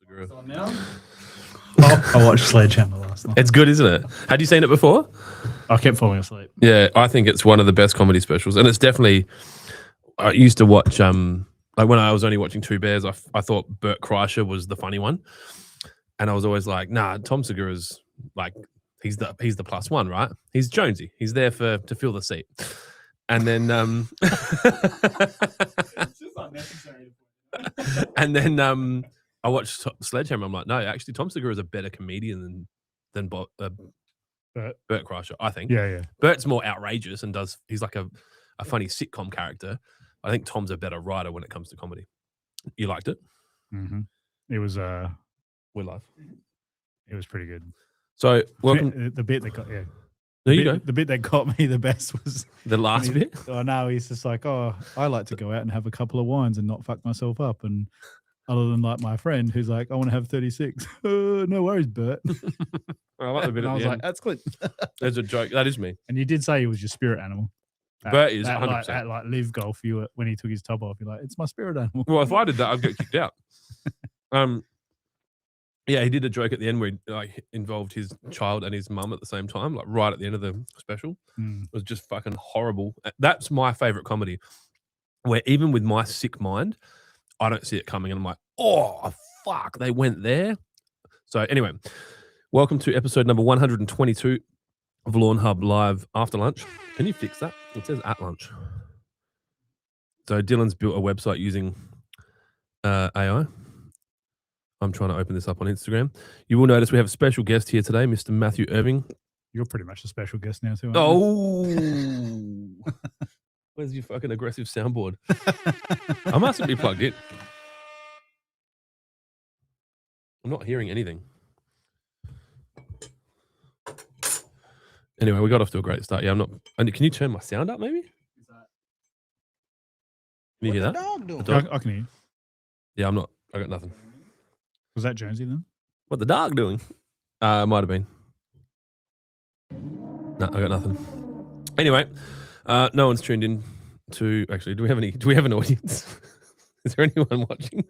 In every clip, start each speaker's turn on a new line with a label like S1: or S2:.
S1: Guru.
S2: I watched Sledgehammer last night.
S1: It's good, isn't it? Had you seen it before?
S2: I kept falling asleep.
S1: Yeah, I think it's one of the best comedy specials, and it's definitely. I used to watch like when I was only watching Two Bears, I thought Bert Kreischer was the funny one, and I was always like, nah, Tom Segura's like he's the plus one, right? He's Jonesy. He's there to fill the seat, and then
S2: It's just unnecessary.
S1: and then I watched Sledgehammer. I'm like, no, actually, Tom Segura is a better comedian than Bert Kreischer, I think.
S2: Yeah.
S1: Bert's more outrageous and he's like a funny sitcom character. I think Tom's a better writer when it comes to comedy. You liked it?
S2: Mm-hmm. It was
S1: We're live.
S2: It was pretty good.
S1: So welcome.
S2: The bit that got the bit that got me the best was
S1: the last bit.
S2: Oh no, he's just like, oh, I like to go out and have a couple of wines and not fuck myself up, and other than like my friend who's like, I want to have 36. No worries, Bert.
S1: I like the bit.
S2: And I was like, that's Clint.
S1: There's a joke. That is me.
S2: And you did say he was your spirit animal.
S1: Bert is 100%.
S2: At like Live Golf, when he took his top off, you're like, it's my spirit animal.
S1: Well, if I did that, I'd get kicked out. Yeah, he did a joke at the end where he like involved his child and his mum at the same time, like right at the end of the special. It was just fucking horrible. That's my favorite comedy, where even with my sick mind, I don't see it coming, and I'm like, oh fuck, they went there. So anyway, welcome to episode number 122 of Lawnhub Live After Lunch. Can you fix that? It says at lunch. So Dylan's built a website using AI. I'm trying to open this up on Instagram. You will notice we have a special guest here today, Mr. Matthew Irving.
S2: You're pretty much a special guest now too, aren't
S1: you? Oh, where's your fucking aggressive soundboard? I mustn't be plugged in. I'm not hearing anything. Anyway, we got off to a great start. Yeah, I'm not. Can you turn my sound up, maybe? Can you hear that?
S2: The dog? I can hear you.
S1: Yeah, I'm not. I got nothing.
S2: Was that Jonesy then?
S1: What the dog doing? Might have been. No, I got nothing. Anyway, no one's tuned in to. Actually, do we have an audience? Is there anyone watching?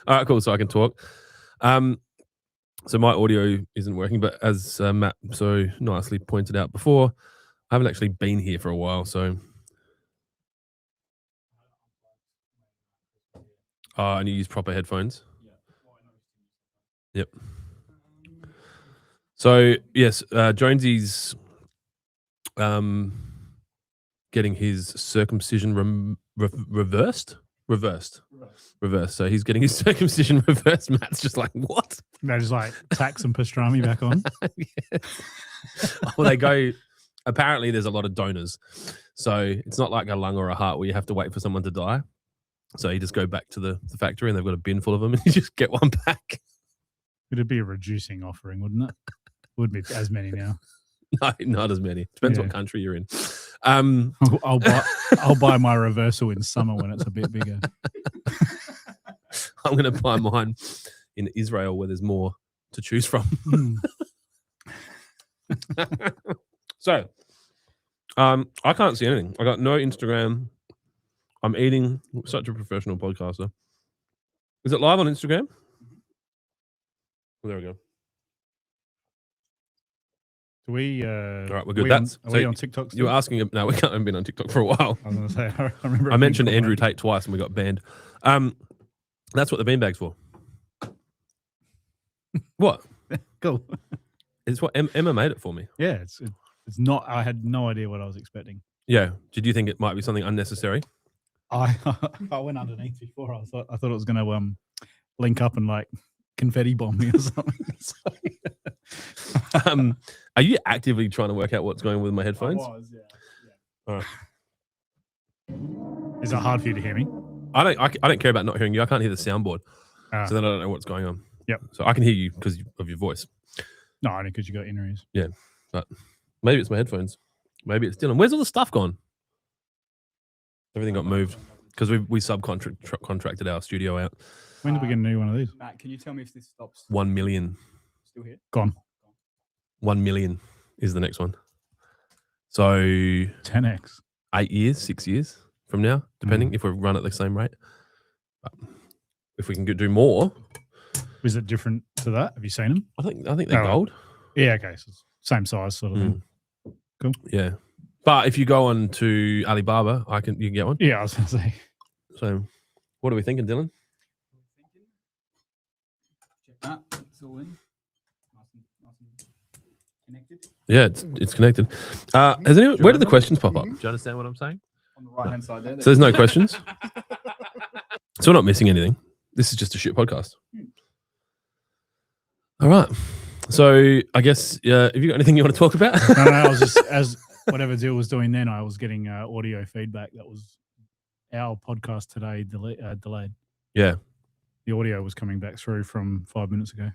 S1: All right, cool. So I can talk. So my audio isn't working, but as Matt so nicely pointed out before, I haven't actually been here for a while. So, and you use proper headphones. Yep. So yes, Jonesy's getting his circumcision reversed. So he's getting his circumcision reversed. Matt's just like, what?
S2: They just like tack some pastrami back on.
S1: Well, they go. Apparently, there's a lot of donors, so it's not like a lung or a heart where you have to wait for someone to die. So you just go back to the factory and they've got a bin full of them, and you just get one back.
S2: It'd be a reducing offering, wouldn't it? Wouldn't be as many now.
S1: No, not as many. Depends what country you're in.
S2: I'll buy my reversal in summer when it's a bit bigger.
S1: I'm going to buy mine in Israel where there's more to choose from. So, I can't see anything. I got no Instagram. I'm eating. Such a professional podcaster. Is it live on Instagram? Oh, there we go.
S2: Do we?
S1: All right, we're good. Are
S2: we on TikTok?
S1: You were asking. No, we haven't been on TikTok for a while.
S2: I was going to say. I remember.
S1: I mentioned Andrew Tate twice, and we got banned. That's what the beanbag's for. What?
S2: Cool.
S1: It's what Emma made it for me.
S2: Yeah, it's not. I had no idea what I was expecting.
S1: Yeah. Did you think it might be something unnecessary?
S2: I went underneath before. I thought it was going to link up and like confetti bomb me or something.
S1: Are you actively trying to work out what's going on with my headphones?
S2: I was, yeah.
S1: All right.
S2: Is it hard for you to hear me?
S1: I don't care about not hearing you. I can't hear the soundboard, so then I don't know what's going on.
S2: Yep.
S1: So I can hear you because of your voice.
S2: No, only because you got inner ears.
S1: Yeah, but maybe it's my headphones. Maybe it's Dylan. Where's all the stuff gone? Everything got moved because we subcontracted our studio out.
S2: When did we get a new one of these?
S3: Matt, can you tell me if this stops?
S1: 1 million.
S3: Still here?
S2: Gone.
S1: 1 million is the next one. So
S2: 10x.
S1: 8 years, 6 years from now, depending if we run at the same rate. But if we can do more,
S2: Was it different to that? Have you seen them?
S1: I think they're
S2: Oh,
S1: gold.
S2: Yeah, okay. So it's same size sort of thing. Cool.
S1: Yeah. But if you go on to Alibaba, you can get one.
S2: Yeah, I was going to say.
S1: So what are we thinking, Dylan?
S3: Check that. It's all in. Nice and connected.
S1: Yeah, it's connected. Where did the questions pop up? Do you understand what I'm saying?
S3: On the right hand side there.
S1: So there's no questions. So we're not missing anything. This is just a shit podcast. All right. So I guess have you got anything you want to talk about?
S2: No, I was just as whatever Dill was doing then. I was getting audio feedback that was our podcast today delayed.
S1: Yeah.
S2: The audio was coming back through from 5 minutes ago.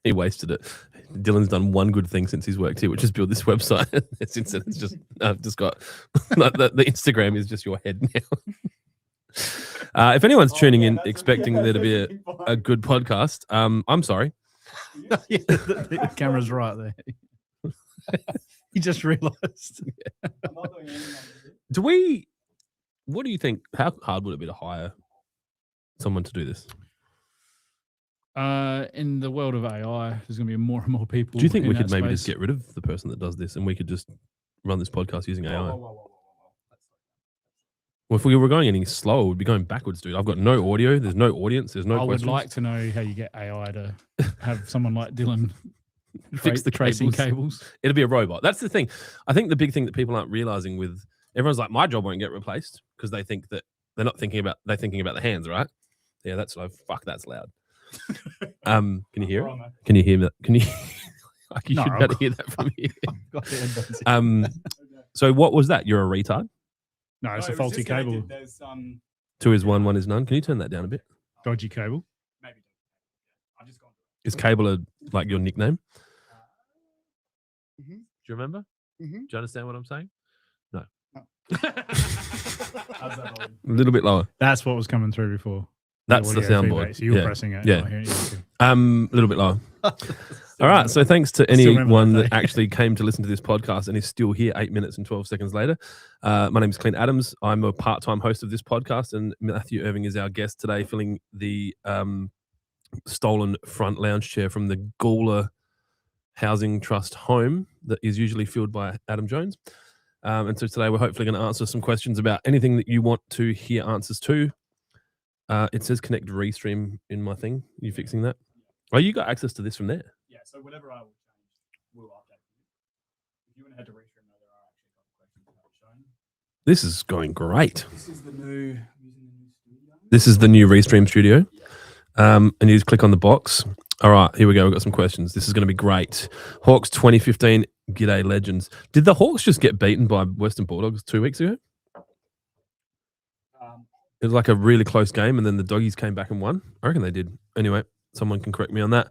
S1: He wasted it. Dylan's done one good thing since he's worked here, which is build this website. Since then, it's just I've just got the Instagram is just your head now. If anyone's tuning in expecting there to be a good podcast, I'm sorry.
S2: Yeah, the camera's right there. He just realised.
S1: What do you think? How hard would it be to hire someone to do this?
S2: In the world of AI, there's going to be more and more people.
S1: Do you think we
S2: in
S1: could
S2: that
S1: maybe
S2: space.
S1: just get rid of the person that does this and we could just run this podcast using AI? Well, if we were going any slower, we'd be going backwards, dude. I've got no audio. There's no audience. There's no questions.
S2: would like to know how you get AI to have someone like Dylan
S1: Fix the
S2: tracing
S1: cables.
S2: cables.
S1: It'll be a robot. That's the thing. I think the big thing that people aren't realizing with everyone's like, my job won't get replaced because they think that they're thinking about the hands, right? Yeah, that's loud. Fuck, that's loud. Can you hear it? Can you hear that? Can you? You
S2: No,
S1: should be able to hear that from here.
S2: Got the headphones.
S1: So what was that? You're a retard.
S2: No, it's a faulty cable.
S3: There's
S1: 2 is 1, 1 is none. Can you turn that down a bit?
S2: Dodgy cable.
S3: maybe. I've just gone.
S1: Is cable like your nickname?
S3: Mhm.
S1: Do you remember?
S3: Mhm.
S1: Do you understand what I'm saying? No.
S3: How's that volume?
S1: A little bit lower.
S2: That's what was coming through before.
S1: That's the
S2: audio
S1: soundboard.
S2: feedback. So you were
S1: Yeah.
S2: pressing it.
S1: Yeah.
S2: Oh, here, okay.
S1: A little bit lower. All right. So thanks to
S2: Still remember
S1: anyone
S2: that
S1: that
S2: day.
S1: actually came to listen to this podcast and is still here 8 minutes and 12 seconds later. My name is Clint Adams. I'm a part-time host of this podcast, and Matthew Irving is our guest today, filling the stolen front lounge chair from the Gawler Housing Trust home that is usually filled by Adam Jones. And so today we're hopefully going to answer some questions about anything that you want to hear answers to. It says connect restream in my thing. Are you fixing that? Oh, you got access to this from there.
S3: Yeah, so whatever I will change, we'll update you. If you want to head to restream, there are actually a couple of questions about showing.
S1: This is going great.
S3: This is the new, using the new studio.
S1: This is the new Restream studio. And you just click on the box. All right, here we go. We've got some questions. This is going to be great. Hawks 2015, G'day Legends. Did the Hawks just get beaten by Western Bulldogs 2 weeks ago? It was like a really close game, and then the Doggies came back and won. I reckon they did. Anyway, someone can correct me on that.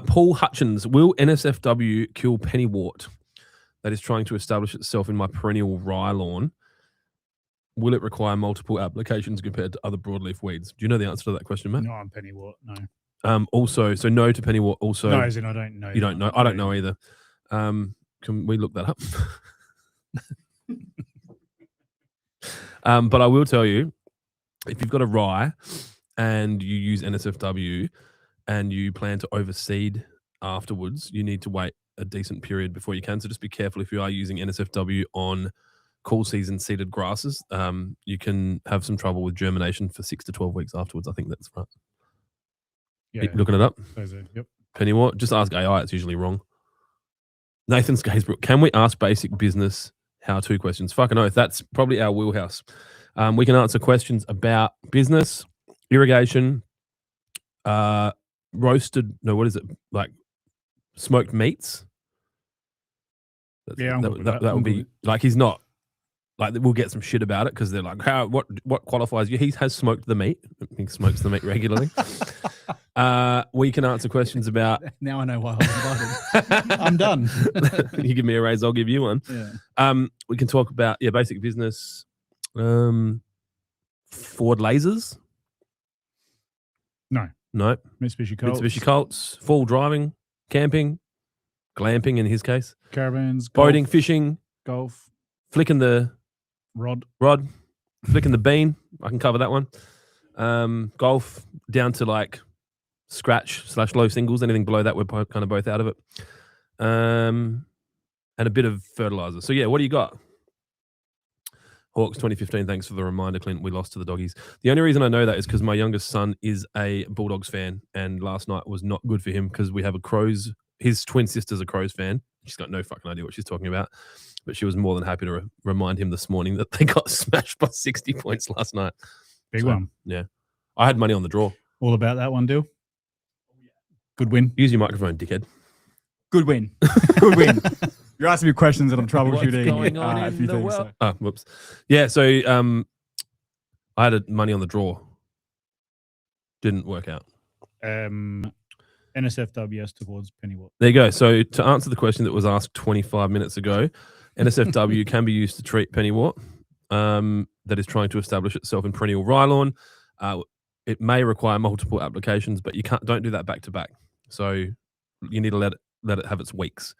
S1: Paul Hutchins, will NSFW kill pennywort that is trying to establish itself in my perennial rye lawn? Will it require multiple applications compared to other broadleaf weeds? Do you know the answer to that question, Matt?
S2: No, I'm pennywort. No.
S1: Also, so no to pennywort. Also,
S2: No, as in I don't know.
S1: you don't know. I don't know either. Can we look that up? But I will tell you, if you've got a rye and you use NSFW and you plan to overseed afterwards, you need to wait a decent period before you can. So just be careful if you are using NSFW on cool season seeded grasses. You can have some trouble with germination for 6 to 12 weeks afterwards. I think that's right.
S2: Yeah.
S1: Keep looking it up.
S2: Those are, yep.
S1: Pennywort, just ask AI. It's usually wrong. Nathan Scasebrook, can we ask basic business how-to questions? Fucking oath. That's probably our wheelhouse. We can answer questions about business, irrigation, roasted. No, what is it? Like smoked meats.
S2: Yeah, I'm good with that.
S1: That
S2: I'm
S1: would
S2: good
S1: be
S2: with-
S1: like he's not. Like we'll get some shit about it because they're like, what qualifies you? He has smoked the meat. He smokes the meat regularly. We can answer questions about.
S2: Now I know why I was invited. I'm done.
S1: You give me a raise, I'll give you one.
S2: Yeah.
S1: We can talk about basic business. Ford lasers.
S2: No. Mitsubishi Colts.
S1: Mitsubishi Colts. Fall driving, camping, glamping in his case,
S2: Caravans.
S1: boating,
S2: golf,
S1: fishing,
S2: Golf.
S1: flicking the
S2: Rod.
S1: rod, flicking the bean. I can cover that one. Golf down to like scratch/low singles. Anything below that, we're kind of both out of it. And a bit of fertilizer. So yeah, what do you got? Hawks 2015. Thanks for the reminder, Clint. We lost to the doggies. The only reason I know that is because my youngest son is a Bulldogs fan, and last night was not good for him because we have a Crows. His twin sister's a Crows fan. She's got no fucking idea what she's talking about, but she was more than happy to remind him this morning that they got smashed by 60 points last night.
S2: Big one.
S1: Yeah, I had money on the draw.
S2: All about that one, Dill. Good win.
S1: Use your microphone, dickhead.
S3: Good win. Good win. You're asking me questions and I'm troubleshooting.
S1: What's going on
S3: a
S1: in
S3: few
S1: the
S3: things.
S1: world?
S3: So.
S1: Oh, whoops. Yeah, so I had money on the draw. Didn't work out.
S2: NSFWS towards Pennywatt.
S1: There you go. So to answer the question that was asked 25 minutes ago, NSFW can be used to treat Pennywatt that is trying to establish itself in perennial rye lawn. It may require multiple applications, but don't do that back to back. So you need to let it have its weeks.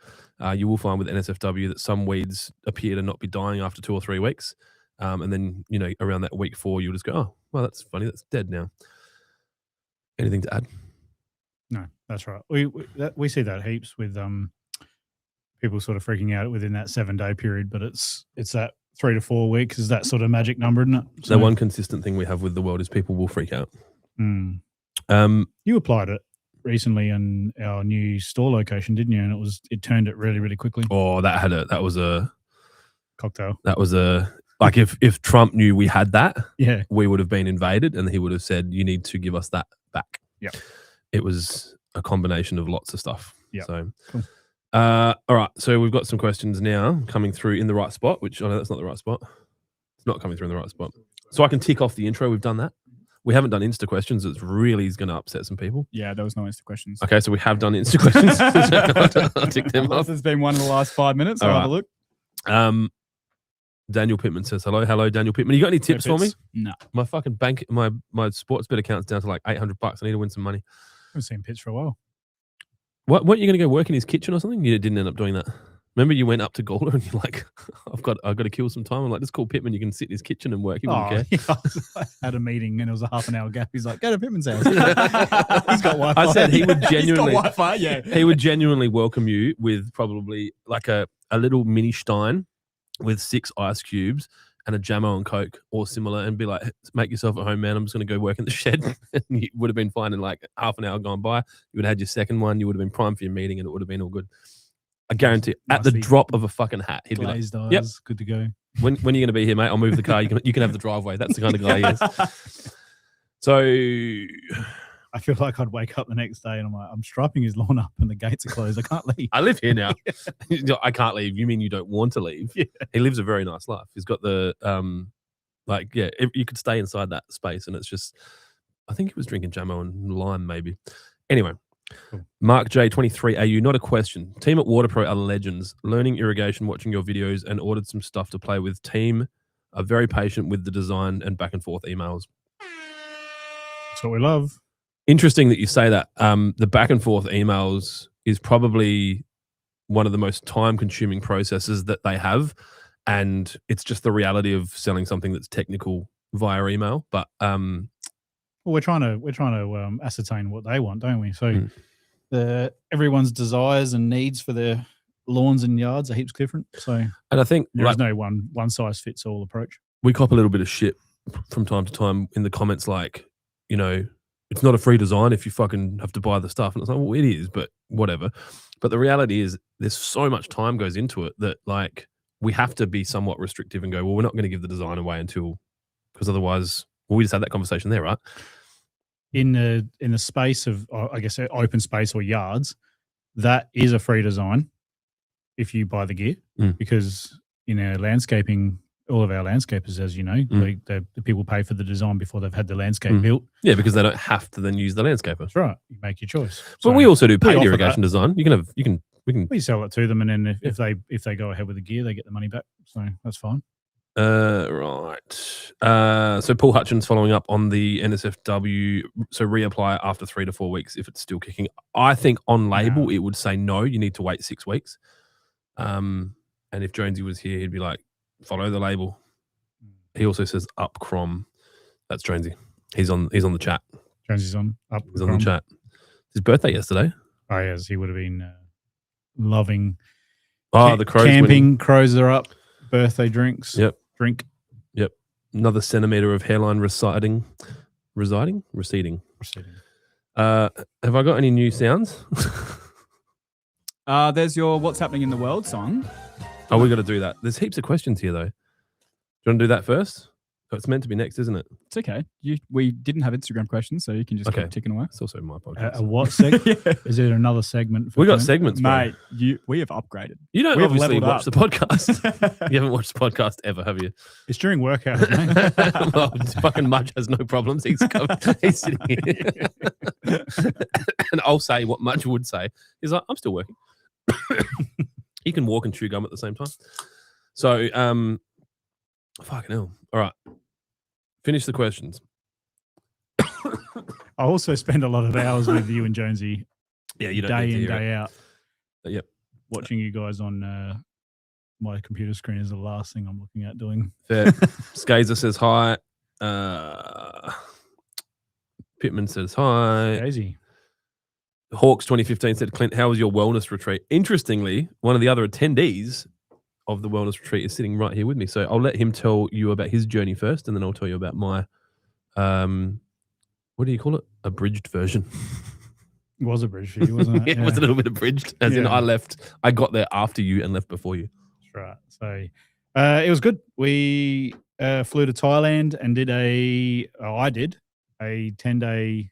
S1: You will find with NSFW that some weeds appear to not be dying after 2 or 3 weeks. And then, around that week 4, you'll just go, oh, well, that's funny. That's dead now. Anything to add?
S2: No, that's right. We see that heaps with people sort of freaking out within that 7-day period, but it's that 3 to 4 weeks is that sort of magic number, isn't it?
S1: So, the one consistent thing we have with the world is people will freak out.
S2: You applied it recently in our new store location, didn't you? And it turned it really, really quickly.
S1: Oh, that was a
S2: cocktail.
S1: That was like if Trump knew we had that,
S2: yeah,
S1: we would have been invaded, and he would have said, "You need to give us that back."
S2: Yeah,
S1: it was a combination of lots of stuff.
S2: Yeah,
S1: so
S2: cool.
S1: All right, so we've got some questions now coming through in the right spot. Which I know that's not the right spot. It's not coming through in the right spot. So I can tick off the intro. We've done that. We haven't done Insta questions. It's really going to upset some people.
S3: Yeah, there was no Insta questions.
S1: Okay, so we have done Insta questions. I'll tick them off.
S3: There's been one in the last 5 minutes. I'll have a look.
S1: Daniel Pittman says, hello, Daniel Pittman. You got any tips for me?
S3: No.
S1: My fucking bank, my sports bet account's down to like $800. I need to win some money.
S2: I haven't seen Pitts for a while.
S1: What, weren't you going to go work in his kitchen or something? You didn't end up doing that. Remember you went up to Gawler and you're like, I've got to kill some time. I'm like, just call Pittman. You can sit in his kitchen and work. He wouldn't care.
S2: Yeah, I had a meeting and it was a half an hour gap. He's like, go to Pittman's house. He's got Wi-Fi.
S1: I said he would genuinely,
S3: He's got Wi-Fi, yeah.
S1: He would genuinely welcome you with probably like a little mini Stein with 6 ice cubes and a Jamo and Coke or similar, and be like, make yourself at home, man. I'm just going to go work in the shed. And you would have been fine in like half an hour gone by. You would have had your second one. You would have been primed for your meeting and it would have been all good. I guarantee at the drop of a fucking hat, he'd be like,
S2: yep, good to go.
S1: When are you going to be here, mate? I'll move the car. You can have the driveway. That's the kind of guy he is. So
S2: I feel like I'd wake up the next day and I'm like, I'm striping his lawn up and the gates are closed. I can't leave.
S1: I live here now. I can't leave. You mean you don't want to leave?
S2: Yeah.
S1: He lives a very nice life. He's got the you could stay inside that space, and it's just, I think he was drinking Jamo and lime maybe. Anyway, cool. Mark J 23AU, not a question. Team at WaterPro are legends. Learning irrigation, watching your videos, and ordered some stuff to play with. Team are very patient with the design and back and forth emails.
S2: That's what we love.
S1: Interesting that you say that. The back and forth emails is probably one of the most time-consuming processes that they have, and it's just the reality of selling something that's technical via email. But
S2: well, we're trying to ascertain what they want, don't we? So everyone's desires and needs for their lawns and yards are heaps different. So,
S1: and I think
S2: there's no one size fits all approach.
S1: We cop a little bit of shit from time to time in the comments, like, it's not a free design if you fucking have to buy the stuff. And it's like, well, it is, but whatever. But the reality is there's so much time goes into it that, like, we have to be somewhat restrictive and go, well, we're not going to give the design away because otherwise, we just had that conversation there, right?
S2: In the space of, I guess, open space or yards, that is a free design if you buy the gear, because in our landscaping, all of our landscapers, as you know, the people pay for the design before they've had the landscape built.
S1: Yeah, because they don't have to then use the landscaper.
S2: That's right. You make your choice.
S1: But we also do paid irrigation design.
S2: We sell it to them, and then if they go ahead with the gear, they get the money back. So that's fine.
S1: Right. So Paul Hutchins following up on the NSFW. So reapply after 3 to 4 weeks if it's still kicking. I think on label it would say no. You need to wait 6 weeks. And if Jonesy was here, he'd be like, follow the label. He also says up Crom. That's Jonesy. He's on the chat.
S2: Jonesy's on. Up.
S1: He's on the chat. His birthday yesterday.
S2: Oh, yes. He would have been loving
S1: the crows
S2: camping.
S1: winning.
S2: Crows are up. Birthday drinks.
S1: Yep.
S2: Drink.
S1: Yep. Another centimetre of hairline receding. Have I got any new sounds?
S3: There's your What's Happening in the World song.
S1: Oh, we got to do that. There's heaps of questions here, though. Do you want to do that first? Oh, it's meant to be next, isn't it?
S3: It's okay. We didn't have Instagram questions, so you can just keep ticking away.
S1: It's also my podcast.
S2: A what segment? Is it another segment?
S1: We got segments,
S3: mate. We have upgraded.
S1: You don't
S3: We have
S1: obviously
S3: leveled
S1: watch
S3: up.
S1: the podcast. You haven't watched the podcast ever, have you?
S2: It's during work hours, mate.
S1: Well, fucking Mudge has no problems. He's sitting here. And I'll say what Mudge would say. He's like, I'm still working. He can walk and chew gum at the same time. So, fucking hell. All right. Finish the questions.
S2: I also spend a lot of hours with you and Jonesy.
S1: Yeah, you don't
S2: day
S1: need to
S2: in,
S1: hear
S2: day
S1: it.
S2: out.
S1: Yep.
S2: Watching you guys on my computer screen is the last thing I'm looking at doing.
S1: Fair. Skazer says hi. Pittman says hi.
S2: Crazy.
S1: Hawks 2015 said, Clint, how was your wellness retreat? Interestingly, one of the other attendees of the wellness retreat is sitting right here with me. So I'll let him tell you about his journey first, and then I'll tell you about my, what do you call it? Abridged version.
S2: It was abridged for you, wasn't it?
S1: It was a little bit abridged, as in I got there after you and left before you.
S2: That's right. So it was good. We flew to Thailand and did a 10-day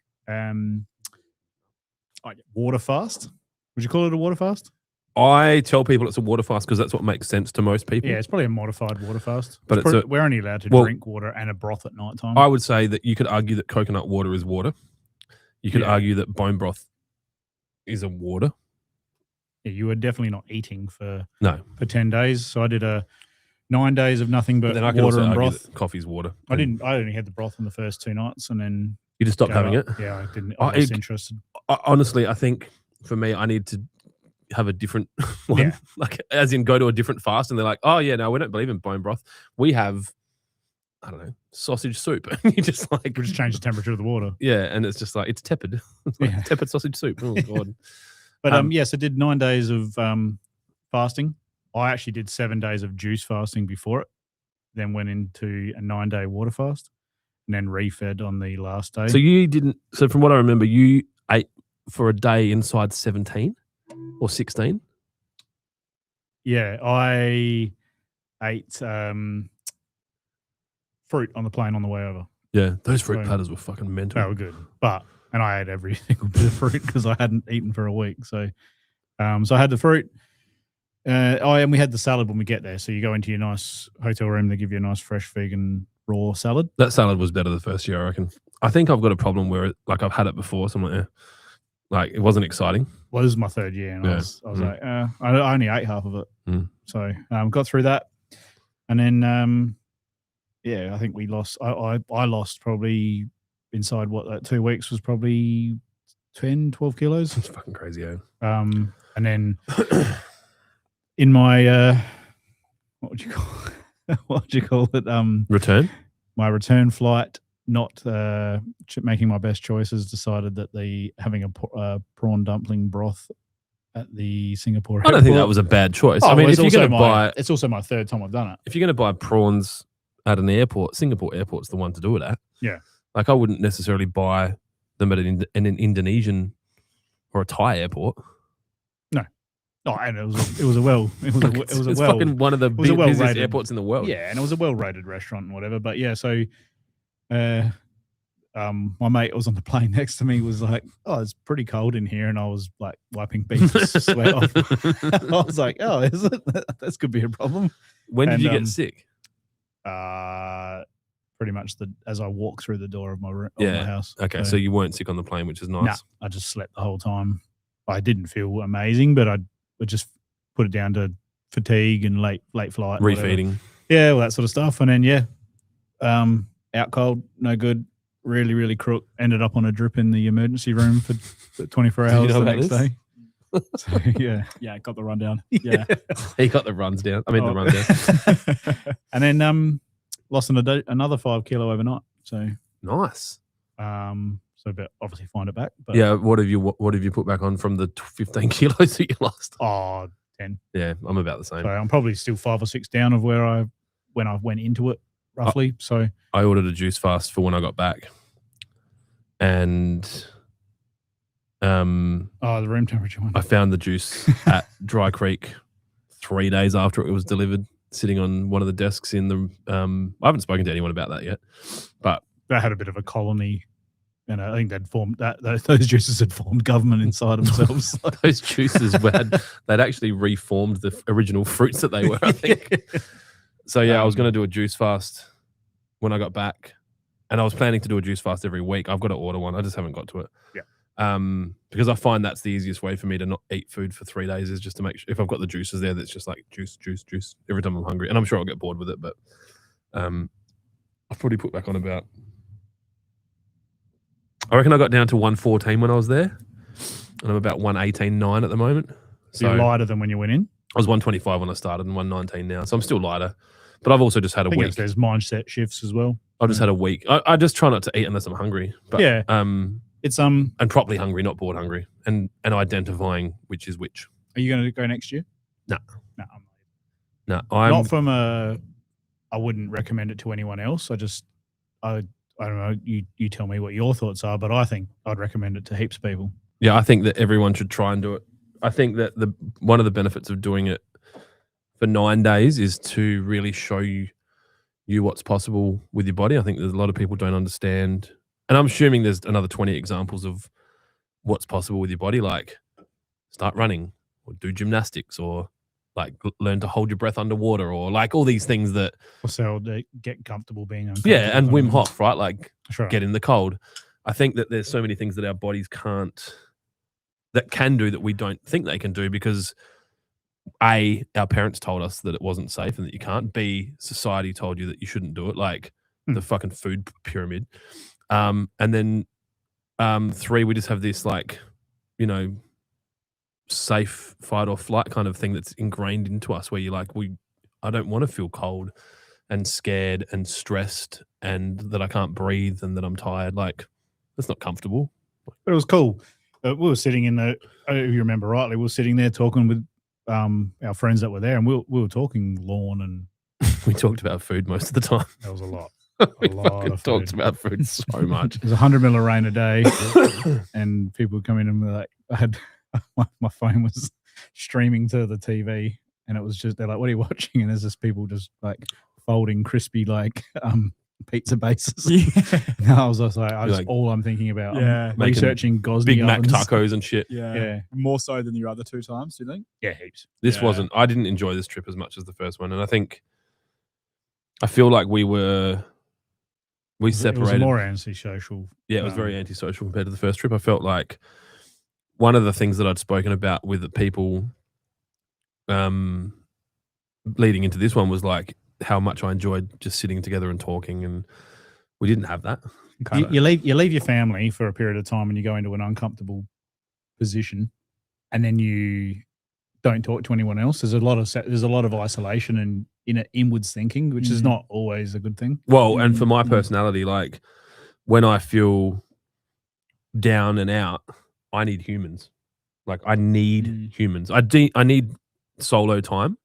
S2: water fast. Would you call it a water fast?
S1: I tell people it's a water fast because that's what makes sense to most people.
S2: Yeah, it's probably a modified water fast.
S1: But
S2: we're only allowed to drink water and a broth at night time.
S1: I would say that you could argue that coconut water is water. You could argue that bone broth is a water.
S2: Yeah, you were definitely not eating for 10 days. So I did 9 days of nothing but water and broth.
S1: Coffee's water.
S2: I only had the broth on the first 2 nights, and then
S1: you just stopped having it.
S2: Yeah, I didn't. I was interested.
S1: Honestly, I think for me, I need to have a different one.
S2: Yeah.
S1: Like, as in go to a different fast, and they're like, oh yeah, no, we don't believe in bone broth. We have, I don't know, sausage soup. And you just like
S2: we just change the temperature of the water.
S1: Yeah, and it's just like it's tepid. It's like tepid sausage soup. Oh god.
S2: But yes, I did 9 days of fasting. I actually did 7 days of juice fasting before it, then went into a 9-day water fast, and then refed on the last day.
S1: So you didn't. So from what I remember, you ate for a day inside 17 or 16.
S2: Yeah, I ate fruit on the plane on the way over.
S1: Yeah, those fruit platters were fucking mental.
S2: They were good, and I ate every single bit of fruit because I hadn't eaten for a week. So, so I had the fruit. And we had the salad when we get there. So you go into your nice hotel room, they give you a nice fresh vegan raw salad.
S1: That salad was better the first year, I reckon. I think I've got a problem where I've had it before, so I'm like, like it wasn't exciting.
S2: Well, this is my 3rd year, and I was like, I only ate half of it. So got through that, and then I think we lost. I lost probably inside that 2 weeks was probably 10, 12 kilos.
S1: It's fucking crazy, eh?
S2: And then in my what would you call it?
S1: Return?
S2: My return flight, not making my best choices, decided that having a prawn dumpling broth at the Singapore airport.
S1: I don't think that was a bad choice. I mean, if you're going to buy...
S2: It's also my 3rd time I've done it.
S1: If you're going to buy prawns at an airport, Singapore airport's the one to do it at.
S2: Yeah.
S1: Like, I wouldn't necessarily buy them at an Indonesian or a Thai airport.
S2: No. Oh, and it was
S1: fucking one of the busiest airports in the world.
S2: Yeah, and it was a well-rated restaurant and whatever. But yeah, so my mate was on the plane next to me was like, "Oh, it's pretty cold in here," and I was like wiping beef sweat off. I was like, "Oh, is it? This could be a problem."
S1: When did you get sick?
S2: Pretty much as I walk through the door of my room,
S1: my
S2: house.
S1: Okay, so you weren't sick on the plane, which is nice.
S2: Nah, I just slept the whole time. I didn't feel amazing, but I just put it down to fatigue and late flight,
S1: refeeding.
S2: Yeah, all that sort of stuff. And then out cold, no good. Really, really crook. Ended up on a drip in the emergency room for 24 hours the next day. So, yeah,
S3: got the rundown. Yeah,
S1: he got the runs down. I mean the rundown.
S2: And then lost another 5 kilo overnight. So
S1: nice.
S2: So, but obviously find it back. But
S1: Yeah, what have you put back on from the 15 kilos that you lost?
S2: 10.
S1: Yeah, I'm about the same.
S2: So I'm probably still 5 or 6 down of when I went into it, roughly. So
S1: I ordered a juice fast for when I got back, and
S2: the room temperature one.
S1: I found the juice at Dry Creek 3 days after it was delivered, sitting on one of the desks in the. I haven't spoken to anyone about that yet, but
S2: They had a bit of a colony. And I think they'd formed those juices had formed government inside themselves.
S1: those juices they'd actually reformed the original fruits that they were, I think. So yeah, I was going to do a juice fast when I got back, and I was planning to do a juice fast every week. I've got to order one. I just haven't got to it.
S2: Yeah.
S1: Because I find that's the easiest way for me to not eat food for 3 days is just to make sure if I've got the juices there, that's just like juice every time I'm hungry. And I'm sure I'll get bored with it, but I've probably put back on about. I reckon I got down to 114 when I was there, and I'm about 118.9 at the moment.
S2: So you're lighter than when you went in?
S1: I was 125 when I started and 119 now, so I'm still lighter. But I've also just had a week.
S2: There's mindset shifts as well.
S1: I've just had a week. I just try not to eat unless I'm hungry. But,
S2: yeah.
S1: It's and properly hungry, not bored hungry, and identifying which is which.
S2: Are you going to go next year?
S1: No.
S2: No,
S1: I'm
S2: not from I wouldn't recommend it to anyone else. I don't know. You tell me what your thoughts are, but I think I'd recommend it to heaps of people.
S1: Yeah, I think that everyone should try and do it. I think that one of the benefits of doing it for 9 days is to really show you what's possible with your body. I think there's a lot of people don't understand, and I'm assuming there's another 20 examples of what's possible with your body, like start running or do gymnastics or like learn to hold your breath underwater or like all these things that
S2: also get comfortable being uncomfortable.
S1: Yeah, and Wim Hof, right? Like
S2: right.
S1: Get in the cold. I think that there's so many things that our bodies can do that we don't think they can do because A, our parents told us that it wasn't safe and that you can't. B, society told you that you shouldn't do it, like the fucking food pyramid. And then 3, we just have this like, safe fight or flight kind of thing that's ingrained into us where you're like, I don't want to feel cold and scared and stressed and that I can't breathe and that I'm tired. Like, that's not comfortable.
S2: But it was cool. We were sitting if you remember rightly, we were sitting there talking with our friends that were there, and we were talking lawn, and
S1: we talked about food most of the time.
S2: That was a lot.
S1: We talked about food so much.
S2: It was 100 mil of rain a day, and people would come in and be like, I had my phone was streaming to the TV, and it was just they're like, "What are you watching?" And there's just people just like folding crispy like pizza bases. Yeah. And I was just like, all I'm thinking about.
S3: Yeah,
S2: I'm researching Gosney
S1: Big Mac
S2: ovens.
S1: tacos and shit.
S3: Yeah, more so than your other 2 times. Do you think?
S2: Yeah, heaps.
S1: This wasn't. I didn't enjoy this trip as much as the first one, and I feel like we separated.
S2: It was more antisocial.
S1: Yeah, it was very antisocial compared to the first trip. I felt like one of the things that I'd spoken about with the people leading into this one was like how much I enjoyed just sitting together and talking, and we didn't have that.
S2: You leave your family for a period of time and you go into an uncomfortable position, and then you don't talk to anyone else. There's a lot of isolation and inwards thinking, which is not always a good thing.
S1: Well, and for my personality, like when I feel down and out, I need humans. Like I need humans. I need solo time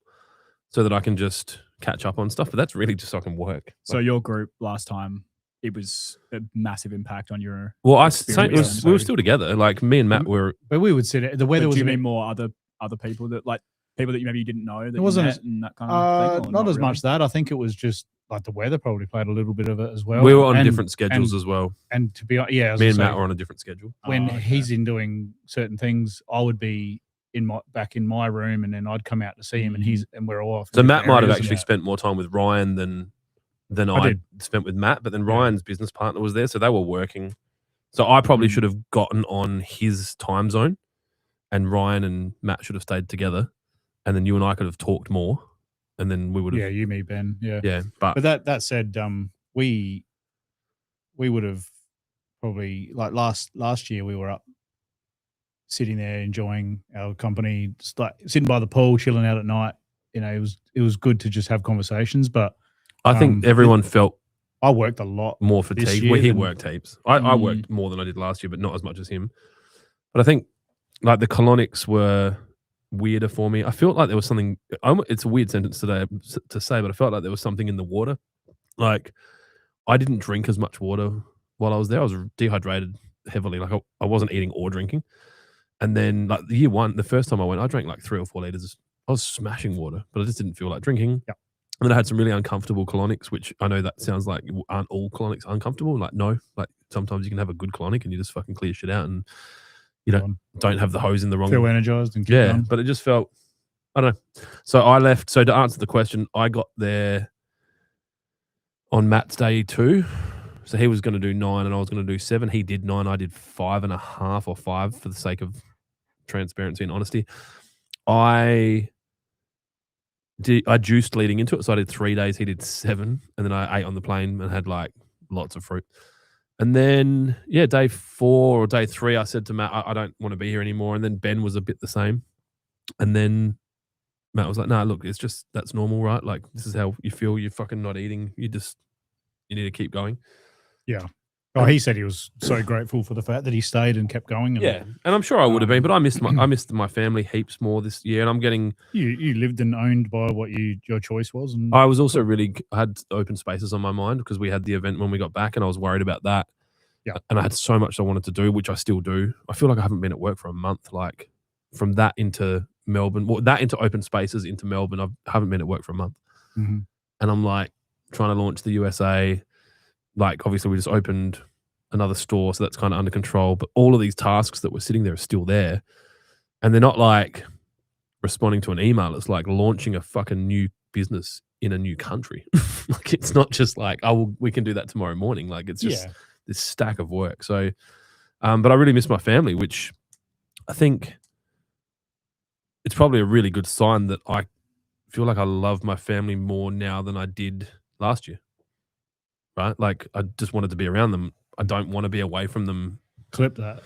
S1: so that I can just catch up on stuff. But that's really just so I can work.
S3: So your group last time, it was a massive impact on your.
S1: Well, we were still together. Like me and Matt were.
S2: But we would sit. The weather was.
S3: Do you mean more other people that like people that maybe you didn't know? That it wasn't that kind of thing.
S2: Not as much that. I think it was just like the weather probably played a little bit of it as well.
S1: We were on different schedules as well.
S2: And to be honest,
S1: me and Matt were on a different schedule.
S2: When he's in doing certain things, I would be back in my room, and then I'd come out to see him, and we're all off.
S1: So Matt might have actually spent more time with Ryan than I spent with Matt, but then Ryan's business partner was there, so they were working. So I probably should have gotten on his time zone, and Ryan and Matt should have stayed together, and then you and I could have talked more, and then we would have.
S2: Yeah, you, me, Ben. Yeah,
S1: yeah.
S2: But that said, we would have probably like last year we were up sitting there enjoying our company, just like sitting by the pool, chilling out at night. It was good to just have conversations, but
S1: I think everyone felt
S2: I worked a lot.
S1: more
S2: this
S1: fatigued.
S2: year
S1: Well, he
S2: than-
S1: worked heaps. I worked more than I did last year, but not as much as him. But I think like the colonics were weirder for me. I felt like there was something. It's a weird sentence today to say, but I felt like there was something in the water. Like I didn't drink as much water while I was there. I was dehydrated heavily. Like I wasn't eating or drinking. And then like year one, the first time I went, I drank like 3 or 4 liters. I was smashing water, but I just didn't feel like drinking.
S2: Yeah.
S1: And then I had some really uncomfortable colonics, which I know that sounds like aren't all colonics uncomfortable. Like no, like sometimes you can have a good colonic and you just fucking clear shit out and you don't have the hose in the wrong.
S2: Feel energized and keep
S1: Yeah,
S2: going.
S1: but it just felt, I don't know. So I left. So to answer the question, I got there on Matt's day 2. So he was going to do 9 and I was going to do 7. He did 9. I did 5.5 or 5 for the sake of transparency and honesty. I juiced leading into it. So I did 3 days. He did 7. And then I ate on the plane and had like lots of fruit. And then, yeah, day 4 or day 3, I said to Matt, I don't want to be here anymore. And then Ben was a bit the same. And then Matt was like, no, look, it's just, that's normal, right? Like, this is how you feel. You're fucking not eating. You need to keep going.
S2: Yeah. Oh, he said he was so grateful for the fact that he stayed and kept going. And
S1: Yeah. And I'm sure I would have been, but I missed my family heaps more this year. And I'm getting.
S2: You lived and owned by what your choice was. And
S1: I was also I had open spaces on my mind because we had the event when we got back and I was worried about that.
S2: Yeah.
S1: And I had so much I wanted to do, which I still do. I feel like I haven't been at work for a month. Like from that into Melbourne, that into open spaces into Melbourne, I haven't been at work for a month.
S2: Mm-hmm.
S1: And I'm like trying to launch the USA. Like obviously we just opened another store, so that's kind of under control. But all of these tasks that were sitting there are still there. And they're not like responding to an email. It's like launching a fucking new business in a new country. Like it's not just like, we can do that tomorrow morning. Like it's just this stack of work. So, but I really miss my family, which I think it's probably a really good sign that I feel like I love my family more now than I did last year. Right? Like I just wanted to be around them. I don't want to be away from them.
S2: Clip that.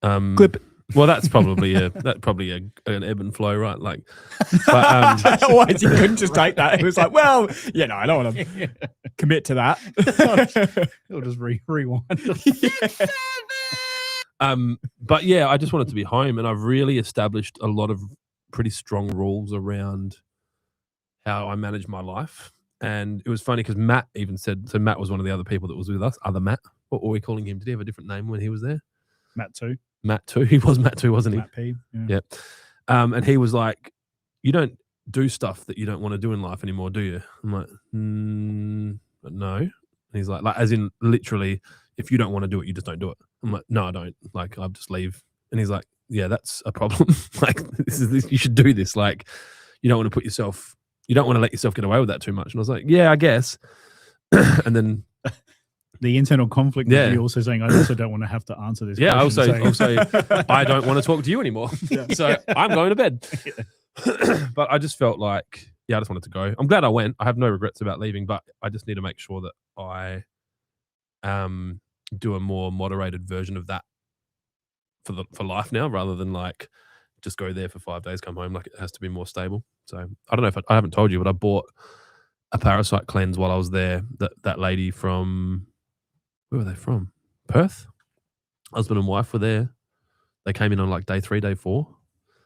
S1: Clip it. Well, that's probably an ebb and flow, right? Like, but,
S3: otherwise you couldn't just take that. It was like, well, I don't want to commit to that.
S2: It'll just rewind.
S1: But yeah, I just wanted to be home, and I've really established a lot of pretty strong rules around how I manage my life. And it was funny because Matt even said, so Matt was one of the other people that was with us, other Matt. What were we calling him? Did he have a different name when he was there?
S2: Matt 2.
S1: Matt 2. He was Matt 2, wasn't he?
S2: Matt P.
S1: Yeah. And he was like, you don't do stuff that you don't want to do in life anymore, do you? I'm like, no. And he's like, as in literally, if you don't want to do it, you just don't do it. I'm like, no, I don't. Like, I'll just leave. And he's like, yeah, that's a problem. Like, you should do this. Like, you don't want to let yourself get away with that too much. And I was like, yeah, I guess. And then
S2: the internal conflict of you also saying, I also don't want to have to answer this.
S1: Yeah, I'll
S2: question,
S1: say, I don't want to talk to you anymore. So I'm going to bed. But I just felt like, I just wanted to go. I'm glad I went. I have no regrets about leaving, but I just need to make sure that I do a more moderated version of that for life now, rather than like just go there for 5 days, come home. Like it has to be more stable. So I don't know if I haven't told you, but I bought a parasite cleanse while I was there. That lady from, where were they from? Perth. Husband and wife were there. They came in on like day 3, day 4.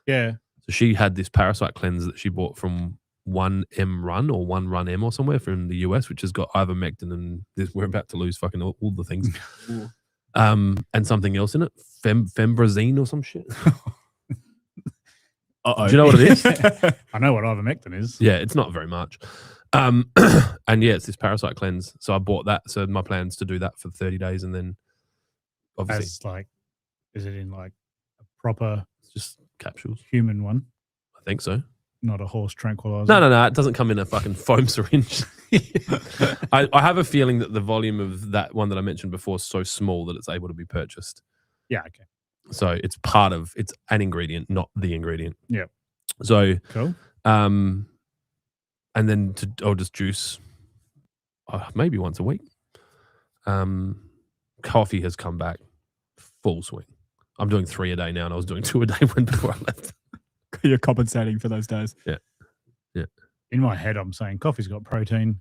S2: Yeah.
S1: So she had this parasite cleanse that she bought from 1M Run or 1 Run M or somewhere from the US, which has got ivermectin and we're about to lose fucking all the things. And something else in it, fembrazine or some shit.
S2: Uh-oh.
S1: Do you know what it is?
S2: I know what ivermectin is.
S1: Yeah, it's not very much. And yeah, it's this parasite cleanse. So I bought that. So my plan's to do that for 30 days, and then obviously,
S2: is it in like a proper,
S1: it's just capsules,
S2: human one?
S1: I think so.
S2: Not a horse tranquilizer.
S1: No. It doesn't come in a fucking foam syringe. I have a feeling that the volume of that one that I mentioned before is so small that it's able to be purchased.
S2: Yeah. Okay.
S1: So it's an ingredient, not the ingredient.
S2: Yeah.
S1: So
S2: cool.
S1: And then I'll just juice maybe once a week. Coffee has come back full swing. I'm doing 3 a day now, and I was doing 2 a day before I left.
S3: You're compensating for those days.
S1: Yeah.
S2: In my head, I'm saying coffee's got protein.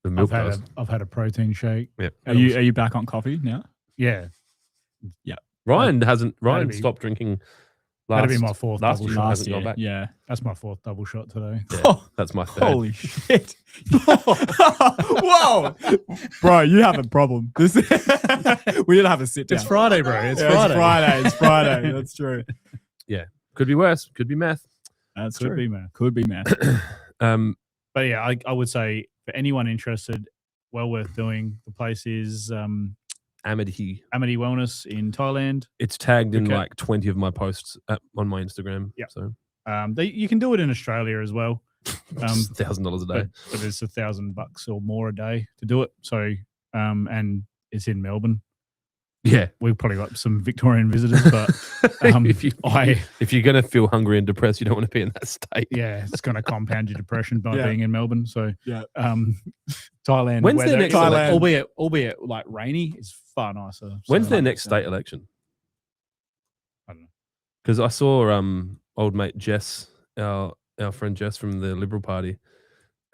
S1: The milk does.
S2: I've had a protein shake.
S1: Yeah.
S4: Are you back on coffee now?
S2: Yeah,
S1: Ryan
S2: be-
S1: stopped drinking.
S2: that'd be my fourth
S1: last
S2: double
S1: year.
S2: shot.
S1: Hasn't gone back.
S4: Yeah.
S2: That's my fourth double shot today.
S1: Yeah, that's my third.
S4: Holy shit. Whoa. Bro, you have a problem. We didn't have a sit down.
S2: It's Friday, bro. It's
S4: Yeah,
S2: Friday.
S4: It's Friday. That's true.
S1: Could be worse. Could be meth.
S4: That's
S2: Could
S4: true.
S2: be, man.
S4: Could be, man.
S2: But yeah, I would say for anyone interested, well worth doing. The place is
S1: Amity.
S2: Amity Wellness in Thailand.
S1: It's tagged in
S2: Okay.
S1: like 20 of my posts on my Instagram.
S2: Yeah.
S1: So
S2: You can do it in Australia as well.
S1: $1,000 a day.
S2: But it's $1,000 or more a day to do it. So and it's in Melbourne.
S1: Yeah.
S2: We've probably got some Victorian visitors, but
S1: if you're gonna feel hungry and depressed, you don't want to be in that state.
S2: yeah, it's going to compound your depression by
S4: Yeah.
S2: being in Melbourne. So
S4: Yeah.
S2: Thailand,
S1: When's their
S2: weather,
S1: next election?
S2: albeit like rainy, is far nicer.
S1: When's
S2: So,
S1: their next state election?
S2: I don't know.
S1: Because I saw old mate Jess, our friend Jess from the Liberal Party,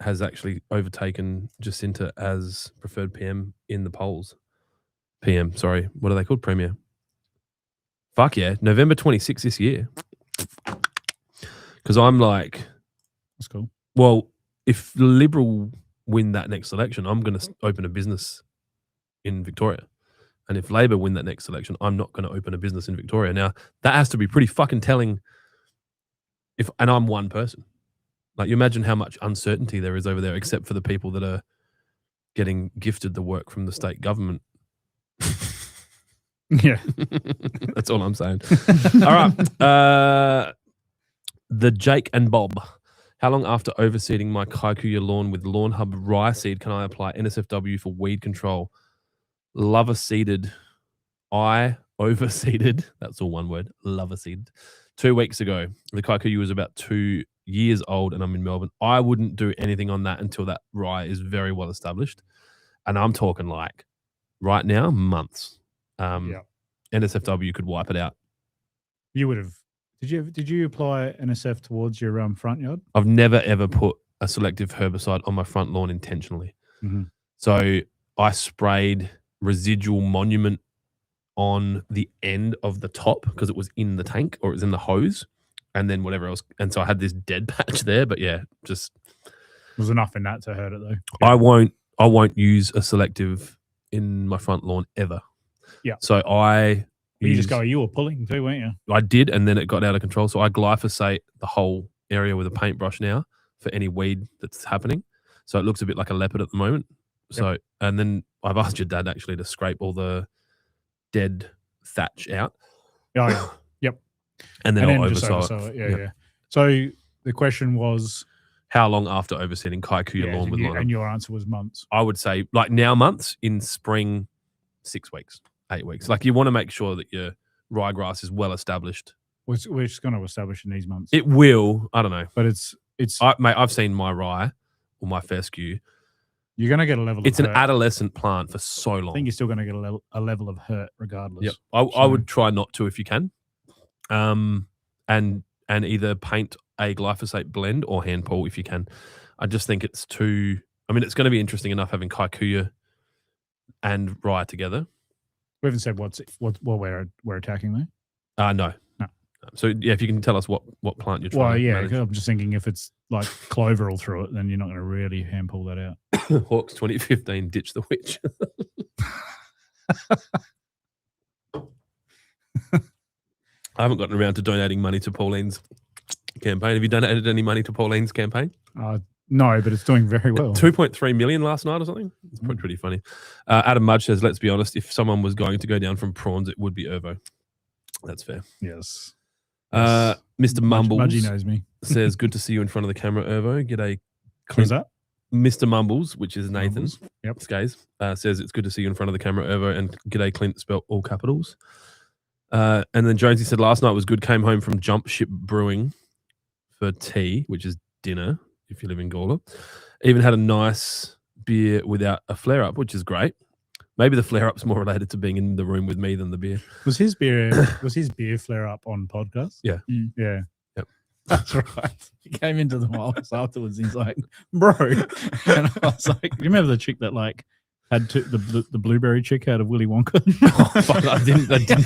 S1: has actually overtaken Jacinta as preferred PM in the polls. PM, sorry. What are they called? Premier. Fuck yeah. November 26th this year. Because I'm like,
S2: That's cool.
S1: well, if the Liberal win that next election, I'm going to open a business in Victoria. And if Labor win that next election, I'm not going to open a business in Victoria. Now, that has to be pretty fucking telling. And I'm one person. Like, you imagine how much uncertainty there is over there, except for the people that are getting gifted the work from the state government.
S2: Yeah.
S1: That's all I'm saying. All right. The Jake and Bob. How long after overseeding my Kaikuya lawn with Lawnhub rye seed can I apply NSFW for weed control? Lover seeded. I overseeded. That's all one word. Lover seeded. 2 weeks ago. The Kaikuya was about 2 years old and I'm in Melbourne. I wouldn't do anything on that until that rye is very well established. And I'm talking like right now, months.
S2: Yeah.
S1: NSFW could wipe it out.
S2: You would have. Did you apply NSF towards your front yard?
S1: I've never ever put a selective herbicide on my front lawn intentionally.
S2: Mm-hmm.
S1: So I sprayed residual monument on the end of the top because it was in the tank or it was in the hose, and then whatever else. And so I had this dead patch there. But yeah, just
S2: There's enough in that to hurt it though.
S1: I won't use a selective in my front lawn ever.
S2: Yeah.
S1: So
S2: You were pulling too, weren't you?
S1: I did, and then it got out of control. So I glyphosate the whole area with a paintbrush now for any weed that's happening. So it looks a bit like a leopard at the moment. So, and then I've asked your dad actually to scrape all the dead thatch out.
S2: Oh, yeah. Yep.
S1: And then I'll
S2: just
S1: oversow
S2: oversow
S1: it.
S2: it. Yeah. So the question was,
S1: How long after overseeding Kaikuya lawn with Lawnhub?
S2: and your answer was months.
S1: I would say like now months, in spring 6 weeks, 8 weeks. Like you want to make sure that your ryegrass is well established.
S2: We're just going to establish in these months.
S1: It will. I don't know.
S2: But it's
S1: Mate, I've seen my rye or my fescue.
S2: you're going to get a level
S1: It's
S2: of
S1: an
S2: hurt.
S1: adolescent plant for so long.
S2: I think you're still going to get a level of hurt regardless.
S1: Yep. I would try not to if you can. And either paint a glyphosate blend or hand pull if you can. I just think it's too. I mean, it's going to be interesting enough having Kaikuya and rye together.
S2: We haven't said what we're attacking there.
S1: No.
S2: No.
S1: So yeah, if you can tell us what plant you're trying
S2: Well,
S1: to
S2: yeah,
S1: manage.
S2: 'cause I'm just thinking if it's like clover all through it, then you're not going to really hand pull that out.
S1: Hawks 2015, ditch the witch. I haven't gotten around to donating money to Pauline's campaign. Have you donated any money to Pauline's campaign?
S2: No, but it's doing very well.
S1: 2.3 million last night or something. It's pretty funny. Adam Mudge says, let's be honest, if someone was going to go down from prawns, it would be Irvo. That's fair.
S2: Yes.
S1: Mr. Mumbles
S2: Mudgy knows me.
S1: says, good to see you in front of the camera, Irvo. G'day,
S2: Who's
S1: Clint.
S2: that?
S1: Mr. Mumbles, which is Nathan.
S2: Mumbles. Yep.
S1: Skays, says it's good to see you in front of the camera, Irvo, and g'day, Clint, spelled all capitals. And then Jonesy said last night was good. Came home from Jump Ship Brewing for tea, which is dinner if you live in Gawler. Even had a nice beer without a flare up, which is great. Maybe the flare up's more related to being in the room with me than the beer.
S2: Was his beer flare up on podcast?
S1: Yeah.
S2: Yeah. That's right. He came into the office afterwards. He's like, bro. And I was like, you remember the chick that like had the blueberry chick out of Willy Wonka?
S1: Oh, fuck,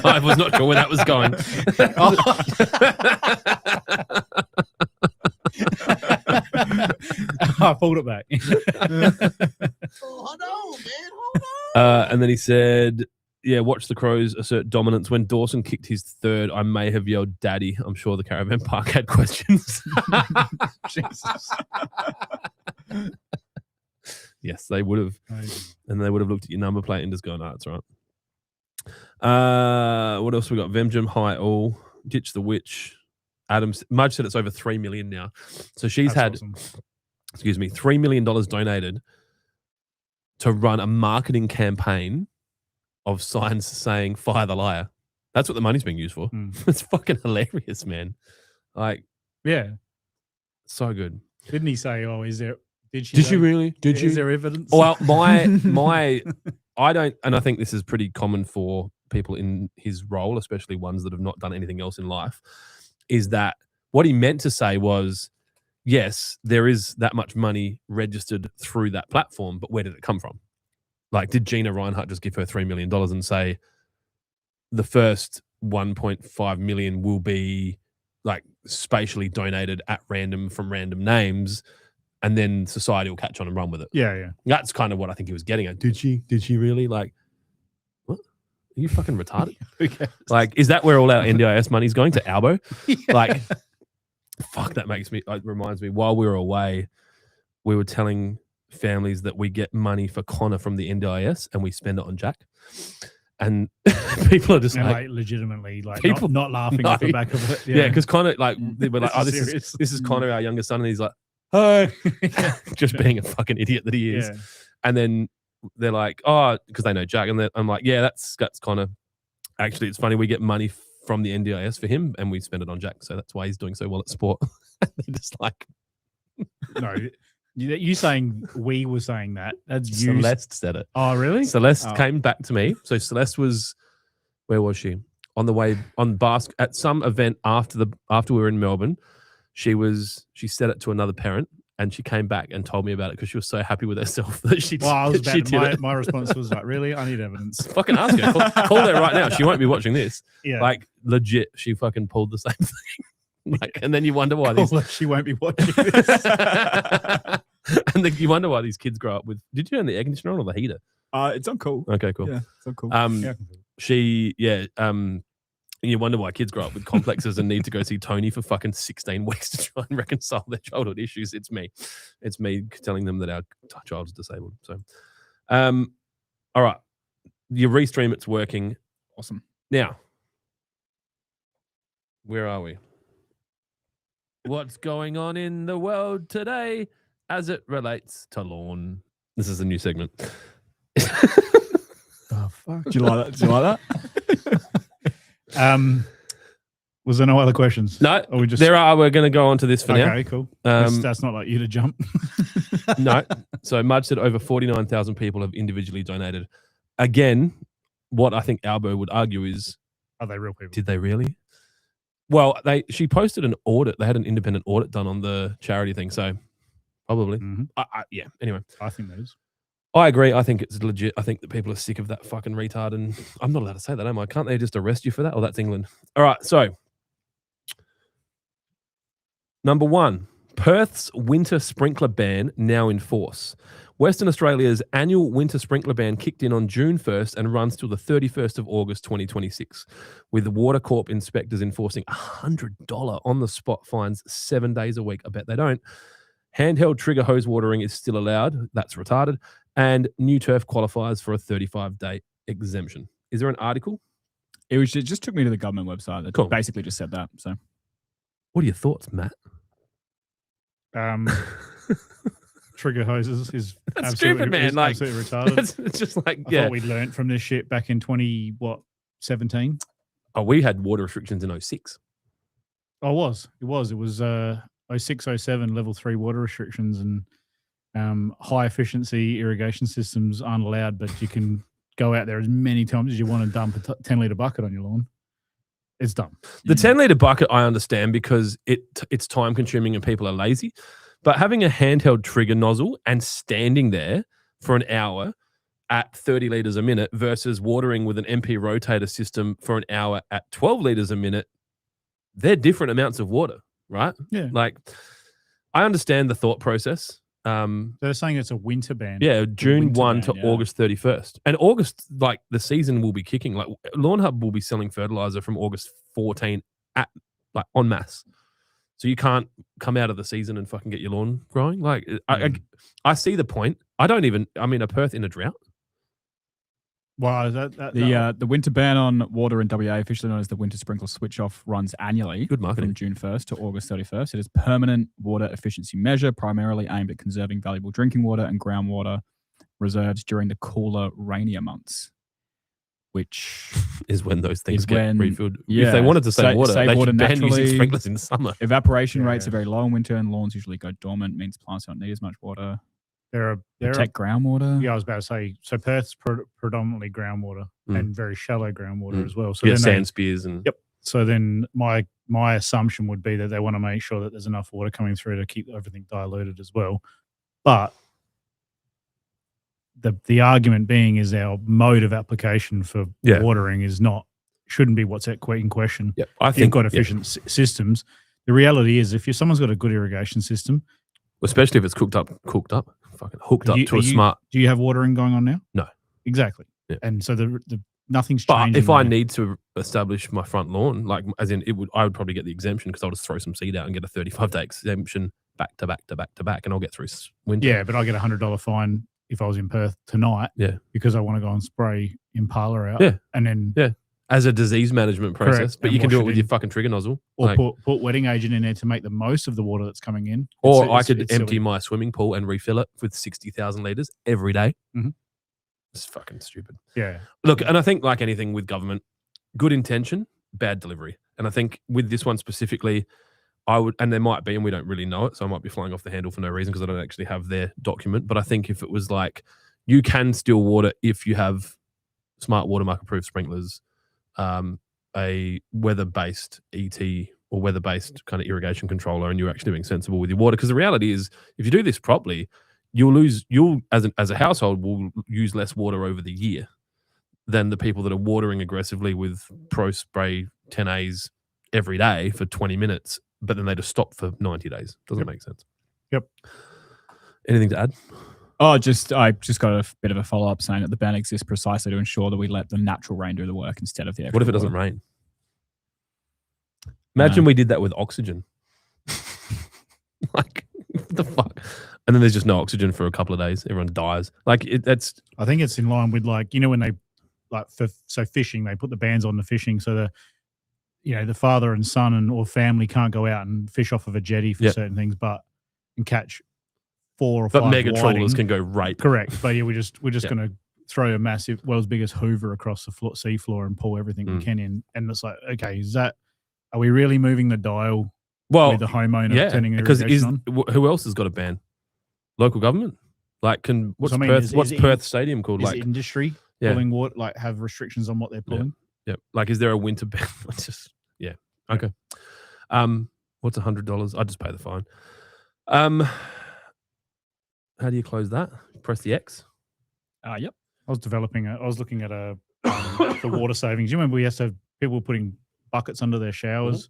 S1: I was not sure where that was going.
S2: I pulled it back.
S5: Hold on, man. Hold on.
S1: And then he said, yeah, watch the Crows assert dominance. When Dawson kicked his third, I may have yelled daddy. I'm sure the caravan park had questions.
S2: Jesus.
S1: Yes, they would have.
S2: Nice.
S1: And they would have looked at your number plate and just gone, oh, that's right. What else we got? Vemjum, High All, Ditch the Witch. Mudge said it's over 3 million now. So she's
S2: That's
S1: had,
S2: awesome.
S1: excuse me, $3 million donated to run a marketing campaign of signs saying fire the liar. That's what the money's being used for. It's fucking hilarious, man. Like,
S2: yeah.
S1: So good.
S2: Didn't he say, oh, is there, did she
S1: Did you really? Did you?
S2: Is there evidence?
S1: Well, I don't, and I think this is pretty common for people in his role, especially ones that have not done anything else in life, is that what he meant to say was, yes, there is that much money registered through that platform, but where did it come from? Like, did Gina Reinhart just give her $3 million and say the first 1.5 million will be like spatially donated at random from random names, and then society will catch on and run with it?
S2: Yeah, yeah.
S1: That's kind of what I think he was getting at. Did she really? Like, what? Are you fucking retarded? Like, is that where all our NDIS money's going, to Albo?
S2: Yeah.
S1: Like, fuck, that makes me, like, reminds me, while we were away, we were telling families that we get money for Connor from the NDIS and we spend it on Jack. And people are just
S2: And
S1: like
S2: legitimately, like,
S1: people,
S2: not laughing at the back of it.
S1: Yeah, because Connor, like, they were like, oh, this is Connor, our youngest son. And he's like, oh, just being a fucking idiot that he is.
S2: Yeah.
S1: And then they're like, oh, because they know Jack. And I'm like, yeah, that's Connor. Actually, it's funny. We get money from the NDIS for him and we spend it on Jack. So that's why he's doing so well at sport. They're just like,
S2: no, you saying we were saying that. That's you.
S1: Celeste said it.
S2: Oh, really?
S1: Celeste came back to me. So Celeste was, where was she? On the way on at some event after we were in Melbourne. She said it to another parent, and she came back and told me about it because she was so happy with herself that she.
S2: Well, I was
S1: she
S2: about
S1: did it.
S2: My response was like, really? I need evidence.
S1: Fucking ask her. Call her right now. She won't be watching this.
S2: Yeah.
S1: Like, legit, she fucking pulled the same thing. Like, and then you wonder why these.
S2: She won't be watching this.
S1: And then you wonder why these kids grow up with. Did you turn the air conditioner on or the heater?
S4: It's on cool.
S1: Okay, cool.
S4: Yeah, it's on cool.
S1: And you wonder why kids grow up with complexes and need to go see Tony for fucking 16 weeks to try and reconcile their childhood issues. It's me telling them that our child's disabled. So, all right, your restream, it's working.
S4: Awesome.
S1: Now, where are we? What's going on in the world today as it relates to lawn? This is a new segment.
S4: Oh, fuck. Do you like that? Do you like that?
S2: Was there no other questions?
S1: No,
S2: or we just...
S1: there are. We're going to go on to this for now.
S2: Okay, cool. That's not like you to jump.
S1: No. So Mudge said over 49,000 people have individually donated. Again, what I think Albo would argue is,
S2: are they real people?
S1: Did they really? Well, she posted an audit. They had an independent audit done on the charity thing. So probably.
S2: Mm-hmm.
S1: Yeah. Anyway.
S2: I think that is.
S1: I agree. I think it's legit. I think that people are sick of that fucking retard. And I'm not allowed to say that, am I? Can't they just arrest you for that? Oh, that's England. All right. So, number 1, Perth's winter sprinkler ban now in force. Western Australia's annual winter sprinkler ban kicked in on June 1st and runs till the 31st of August 2026, with the Water Corp inspectors enforcing $100 on-the-spot fines 7 days a week. I bet they don't. Handheld trigger hose watering is still allowed. That's retarded. And new turf qualifies for a 35-day exemption. Is there an article?
S4: It just took me to the government website that basically just said that. So,
S1: what are your thoughts, Matt?
S2: Trigger hoses is
S1: that's stupid, man. Like,
S2: absolutely retarded.
S1: It's just like,
S2: I thought we learn't from this shit back in 17?
S1: Oh, we had water restrictions in 06.
S2: Oh, it was 06, 07 level 3 water restrictions, and high efficiency irrigation systems aren't allowed, but you can go out there as many times as you want and dump a 10-litre bucket on your lawn. It's dumb.
S1: The 10-litre bucket, I understand because it's time consuming and people are lazy. But having a handheld trigger nozzle and standing there for an hour at 30 litres a minute versus watering with an MP rotator system for an hour at 12 litres a minute, they're different amounts of water, right?
S2: Yeah.
S1: Like, I understand the thought process.
S2: They're saying it's a winter ban.
S1: Yeah, June
S2: winter
S1: 1
S2: ban,
S1: to
S2: yeah.
S1: August 31st. And August, like, the season will be kicking. Like, Lawnhub will be selling fertilizer from August 14 at, like, en masse. So you can't come out of the season and fucking get your lawn growing. Like, I see the point. I mean, a Perth in a drought.
S2: Well,
S4: The winter ban on water in WA, officially known as the winter sprinkle switch off, runs annually.
S1: Good marketing.
S4: From June 1st to August 31st. It is a permanent water efficiency measure, primarily aimed at conserving valuable drinking water and groundwater reserves during the cooler, rainier months. Which
S1: is when those things
S4: is
S1: get
S4: when-
S1: refilled.
S4: yeah,
S1: if they wanted to save water,
S4: save
S1: they
S4: water
S1: should ban using
S4: naturally.
S1: sprinklers in summer.
S4: evaporation
S2: Yeah.
S4: rates are very low in winter, and lawns usually go dormant. Means plants don't need as much water.
S2: they're
S4: Protect groundwater.
S2: yeah, I was about to say. So Perth's predominantly groundwater and very shallow groundwater as well. So
S1: Yeah,
S2: then
S1: sand spears and
S2: Yep. So then my assumption would be that they want to make sure that there's enough water coming through to keep everything diluted as well. But the argument being is our mode of application for
S1: Yeah.
S2: watering shouldn't be what's in question.
S1: yeah, I
S2: If you've
S1: think
S2: got efficient systems. The reality is, if someone's got a good irrigation system,
S1: especially if it's cooked up, fucking hooked up to a smart.
S2: Do you have watering going on now?
S1: No.
S2: Exactly.
S1: Yeah.
S2: And so the nothing's
S1: But
S2: changing.
S1: if I
S2: there.
S1: need to establish my front lawn, like as in I would probably get the exemption because I'll just throw some seed out and get a 35-day exemption back to back to back to back, and I'll get through winter.
S2: Yeah, but I get $100 fine if I was in Perth tonight.
S1: Yeah.
S2: Because I want to go and spray Impala out.
S1: Yeah.
S2: And then
S1: Yeah. As a disease management process,
S2: Correct.
S1: but
S2: And
S1: you can
S2: wash
S1: do
S2: it
S1: it with
S2: in.
S1: your fucking trigger nozzle.
S2: or
S1: Like,
S2: put wetting agent in there to make the most of the water that's coming in.
S1: or
S2: It's-
S1: I could
S2: it's
S1: empty
S2: silly.
S1: my swimming pool and refill it with 60,000 litres every day.
S2: Mhm.
S1: It's fucking stupid.
S2: Yeah.
S1: Look, and I think like anything with government, good intention, bad delivery. And I think with this one specifically, and there might be, and we don't really know it, so I might be flying off the handle for no reason because I don't actually have their document. But I think if it was like, you can still water if you have smart watermark approved sprinklers, a weather-based ET or weather-based kind of irrigation controller, and you're actually being sensible with your water. Because the reality is, if you do this properly, you'll as a household will use less water over the year than the people that are watering aggressively with Pro Spray 10As every day for 20 minutes, but then they just stop for 90 days. Doesn't make sense.
S2: Yep.
S1: Anything to add?
S4: Oh, I just got a bit of a follow up saying that the ban exists precisely to ensure that we let the natural rain do the work instead of the.
S1: What if it doesn't rain? Imagine we did that with oxygen. Like, what the fuck? And then there's just no oxygen for a couple of days. Everyone dies. Like, that's
S2: I think it's in line with when they fishing, they put the bans on the fishing so the father and son or family can't go out and fish off of a jetty for certain things, but can catch 4 or 5
S1: mega trawlers
S2: whiting.
S1: can go right.
S2: Correct. But yeah, we're just going to throw a massive, as big as Hoover across the sea floor and pull everything we can in. And it's like, okay, are we really moving the dial with the homeowner turning
S1: because
S2: irrigation on?
S1: who else has got a ban? Local government? Like, what's Perth Stadium called?
S2: Is
S1: Like
S2: industry pulling water, like have restrictions on what they're pulling?
S1: Yeah. Like, is there a winter ban? It's just, okay. What's $100? I just pay the fine. How do you close that? Press the X.
S4: Yep.
S2: I was looking at the water savings. You remember we used to have people putting buckets under their showers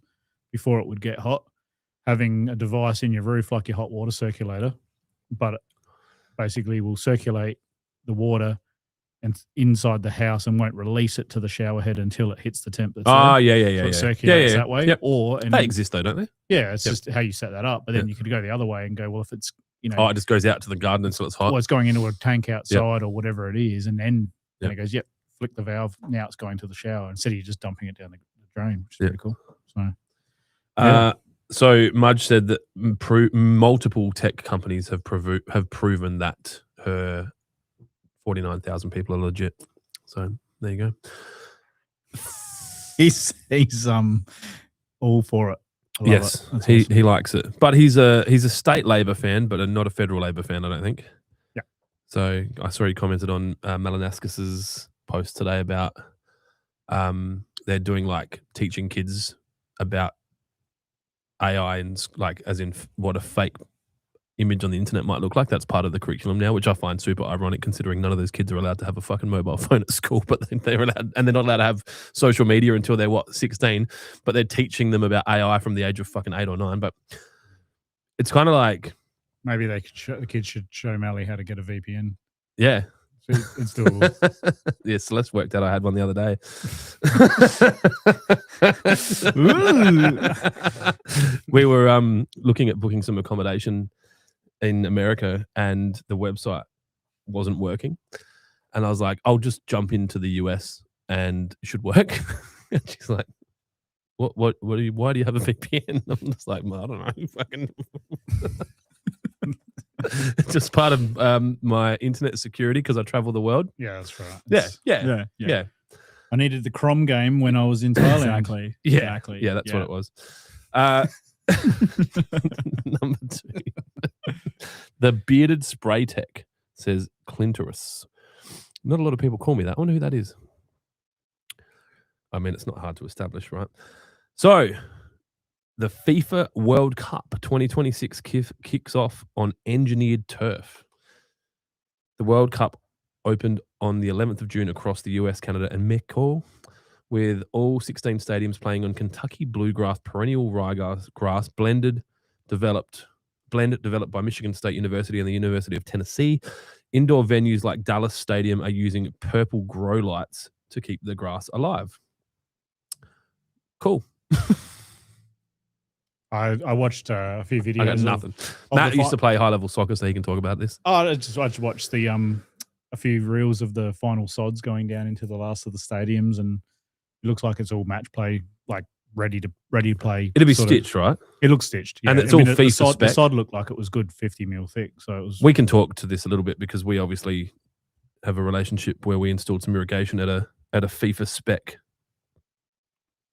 S2: before it would get hot, having a device in your roof like your hot water circulator, but it basically will circulate the water and inside the house and won't release it to the shower head until it hits the temp. That's
S1: Oh,
S2: there.
S1: yeah.
S2: So it circulates that way.
S1: Yep.
S2: And
S1: They exist though, don't they?
S2: yeah, it's just how you set that up. But then you could go the other way and go, well, if it's
S1: it just goes out to the garden until it's hot.
S2: well, it's going into a tank outside or whatever it is, and then it goes, flick the valve. Now it's going to the shower instead of you just dumping it down the drain, which is pretty cool. So,
S1: So Mudge said that multiple tech companies have proven that her 49,000 people are legit. So there you go.
S2: he's all for it. I love
S1: Yes,
S2: it. That's
S1: he
S2: awesome.
S1: he likes it, but he's a state Labor fan, but not a federal Labor fan, I don't think.
S2: Yeah.
S1: So I saw he commented on Malinaskis's post today about they're doing like teaching kids about AI and like as in what a fake image on the internet might look like. That's part of the curriculum now, which I find super ironic considering none of those kids are allowed to have a fucking mobile phone at school, but they're allowed, and they're not allowed to have social media until they're 16, but they're teaching them about AI from the age of fucking 8 or 9. But it's kind of like,
S2: maybe they could the kids should show Mally how to get a VPN.
S1: yeah.
S2: It's doable.
S1: Yeah, Celeste worked out I had one the other day. We were looking at booking some accommodation in America and the website wasn't working. And I was like, I'll just jump into the US and it should work. And she's like, why do you have a VPN? I'm just like, I don't know. Fucking it's just part of my internet security because I travel the world.
S2: Yeah, that's right.
S1: Yeah.
S2: I needed the Crom game when I was in Thailand.
S4: Exactly.
S1: Yeah.
S4: Exactly.
S1: Yeah, that's what it was. Number 2. The bearded spray tech says Clintoris. Not a lot of people call me that. I wonder who that is. I mean, it's not hard to establish, right? So, the FIFA World Cup 2026 kicks off on engineered turf. The World Cup opened on the 11th of June across the US, Canada, and Mexico, with all 16 stadiums playing on Kentucky bluegrass perennial ryegrass developed by Michigan State University and the University of Tennessee. Indoor venues like Dallas Stadium are using purple grow lights to keep the grass alive. Cool.
S2: I watched a few videos.
S1: I got nothing. Matt used to play high-level soccer, so he can talk about this.
S2: I just watched the a few reels of the final sods going down into the last of the stadiums, and it looks like it's all match play, like ready to play.
S1: It'll be stitched, right?
S2: It looks stitched, yeah.
S1: And it's all FIFA spec.
S2: The sod looked like it was good 50 mil thick, so it was.
S1: We can talk to this a little bit because we obviously have a relationship where we installed some irrigation at a FIFA spec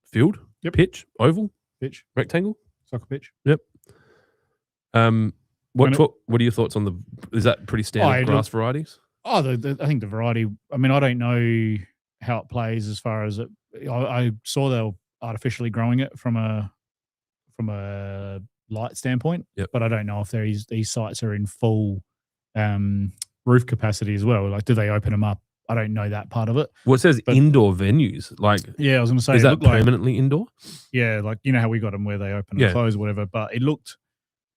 S1: field, pitch, oval,
S2: pitch,
S1: rectangle.
S2: Soccer pitch.
S1: Yep. What are your thoughts on is that pretty standard grass varieties?
S2: I think the variety, I mean, I don't know how it plays as far as I saw they were artificially growing it from a light standpoint, but I don't know if these sites are in full roof capacity as well. Like, do they open them up? I don't know that part of it.
S1: Well, it says indoor venues. Like,
S2: yeah, I was going to say,
S1: is that permanently indoor?
S2: Yeah, like you know how we got them where they open and close, or whatever. But it looked.